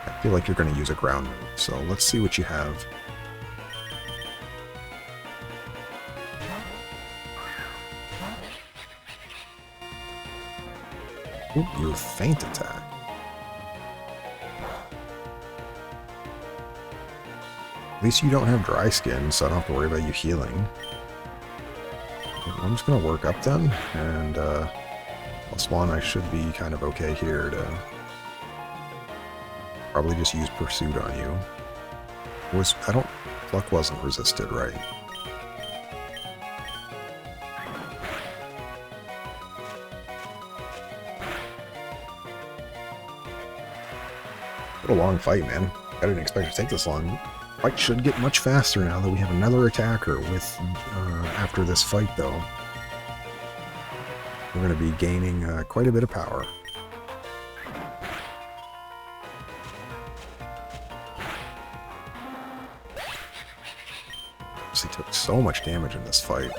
I feel like you're going to use a ground move, so let's see what you have. Ooh, your feint attack. At least you don't have dry skin, so I don't have to worry about you healing. I'm just going to work up then, and +1 I should be kind of okay here to probably just use Pursuit on you. Pluck wasn't resisted, right? What a long fight, man. I didn't expect it to take this long. Fight should get much faster now that we have another attacker with after this fight, though. We're going to be gaining quite a bit of power. He took so much damage in this fight.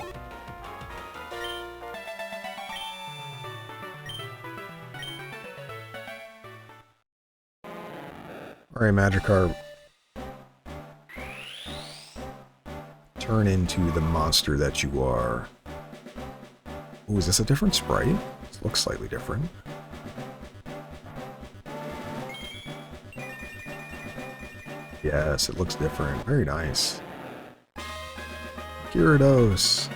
Alright, Magikarp. Turn into the monster that you are. Ooh, is this a different sprite? This looks slightly different. Yes, it looks different. Very nice. Gyarados.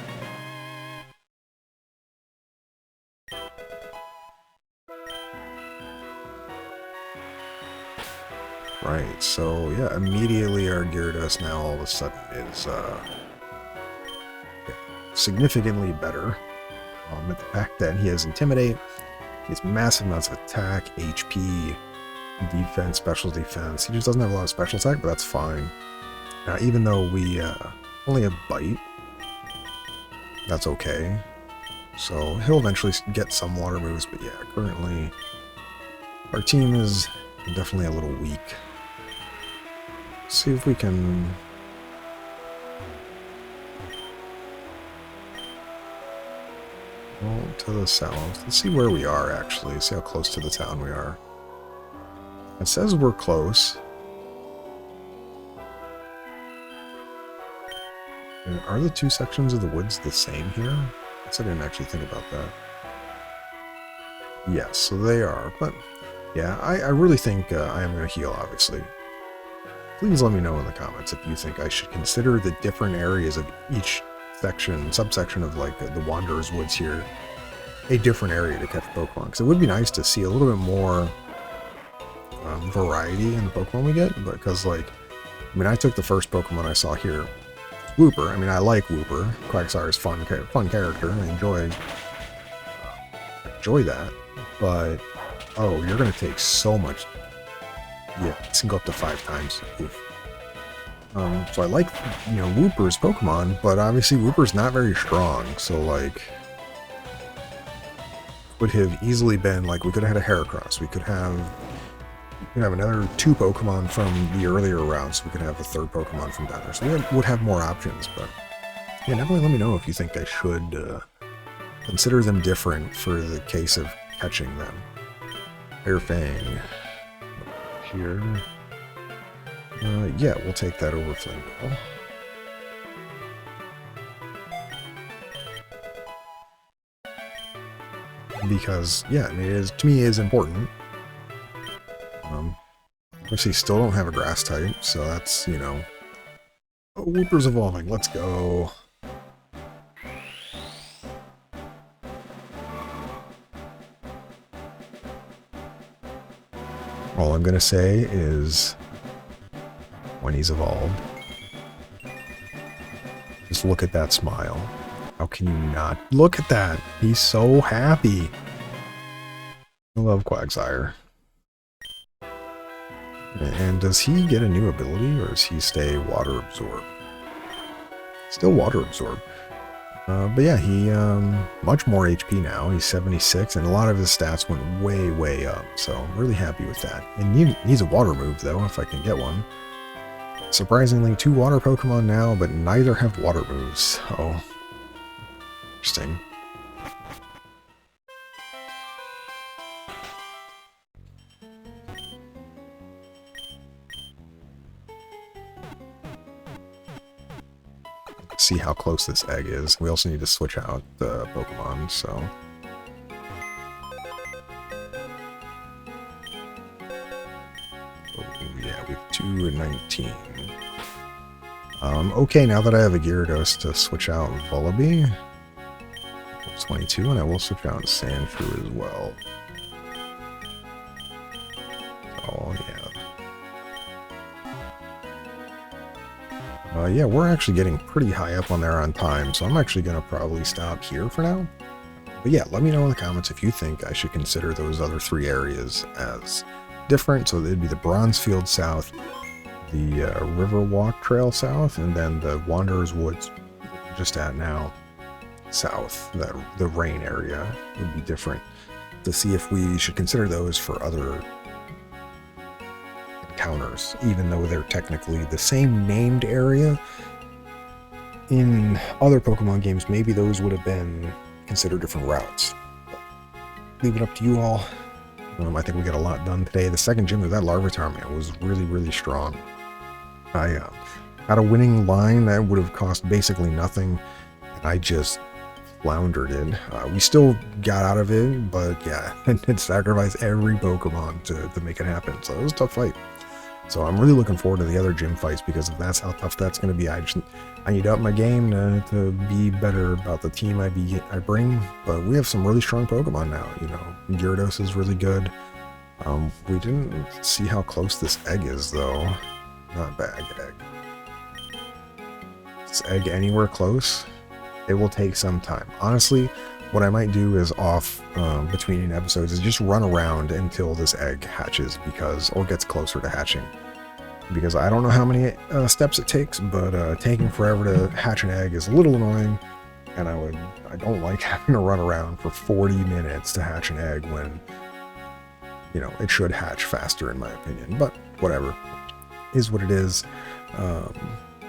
Right, so yeah, immediately our Gyarados now all of a sudden is significantly better. The fact that he has Intimidate, he has massive amounts of attack, HP, defense, special defense. He just doesn't have a lot of special attack, but that's fine. Now, even though we only have Bite, that's okay. So he'll eventually get some water moves, but yeah, currently our team is definitely a little weak. Let's see if we can... Well, to the south. Let's see where we are, actually. See how close to the town we are. It says we're close. And are the two sections of the woods the same here? I guess I didn't actually think about that. Yes, so they are. But, yeah, I really think I am going to heal, obviously. Please let me know in the comments if you think I should consider the different areas of each subsection of, like, the Wanderer's Woods here a different area to catch Pokemon. Because it would be nice to see a little bit more variety in the Pokemon we get. Because, like, I mean, I took the first Pokemon I saw here, Wooper. I mean, I like Wooper. Quagsire is fun character. I enjoy that. But, oh, you're going to take so much. Yeah, it can go up to 5 times. Oof. So I like, Wooper's Pokemon, but obviously Wooper's not very strong. So, like, would have easily been, like, we could have had a Heracross. We could have another 2 Pokemon from the earlier routes. We could have a 3rd Pokemon from down there. So we would have more options, but yeah, definitely let me know if you think I should consider them different for the case of catching them. Airfang. Here. Yeah, we'll take that over Flame Ball. Because, yeah, I mean, to me, it is important. Obviously, still don't have a Grass type, so that's, Oh, Wooper's evolving. Let's go. All I'm going to say is, when he's evolved, just look at that smile. How can you not look at that? He's so happy. I love Quagsire. And does he get a new ability, or does he stay Water Absorb? Still Water Absorb. But yeah, he much more HP now. He's 76, and a lot of his stats went way, way up. So I'm really happy with that. And he needs a water move, though, if I can get one. Surprisingly, 2 water Pokemon now, but neither have water moves. So, interesting. See how close this egg is. We also need to switch out the Pokemon, so... and 19. Okay, now that I have a Gyarados to switch out Vullaby, 22, and I will switch out Sandshrew as well. Oh, yeah. Yeah, we're actually getting pretty high up on there on time, so I'm actually going to probably stop here for now. But yeah, let me know in the comments if you think I should consider those other 3 areas as different. So it'd be the Bronzefield South, the Riverwalk Trail South, and then the Wanderer's Woods, just at now, South. That the rain area would be different, to see if we should consider those for other encounters, even though they're technically the same named area. In other Pokemon games, maybe those would have been considered different routes. But leave it up to you all. I think we got a lot done today. The second gym of that Larvitar, man, was really, really strong. I had a winning line that would have cost basically nothing, and I just floundered in. We still got out of it, but yeah, it sacrificed every Pokemon to make it happen. So it was a tough fight. So I'm really looking forward to the other gym fights, because if that's how tough that's going to be, I need to up my game to be better about the team I bring. But we have some really strong Pokemon now. You know, Gyarados is really good. We didn't see how close this egg is, though. Not bag egg. Is egg anywhere close? It will take some time. Honestly, what I might do is off between episodes is just run around until this egg hatches, or gets closer to hatching. Because I don't know how many steps it takes, but taking forever to hatch an egg is a little annoying, and I don't like having to run around for 40 minutes to hatch an egg when, you know, it should hatch faster in my opinion. But whatever, is what it is.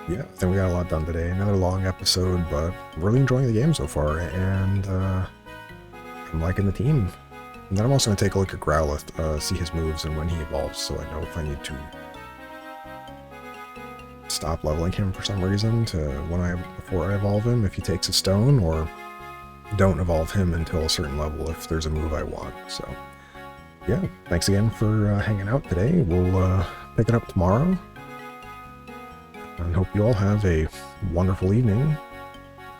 Yeah, I think we got a lot done today. Another long episode, but I'm really enjoying the game so far, and I'm liking the team. And then I'm also going to take a look at Growlithe, see his moves and when he evolves, so I know if I need to stop leveling him for some reason before I evolve him, if he takes a stone, or don't evolve him until a certain level if there's a move I want. So yeah, thanks again for hanging out today. We'll pick it up tomorrow. And hope you all have a wonderful evening.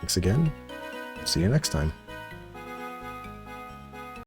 Thanks again. See you next time.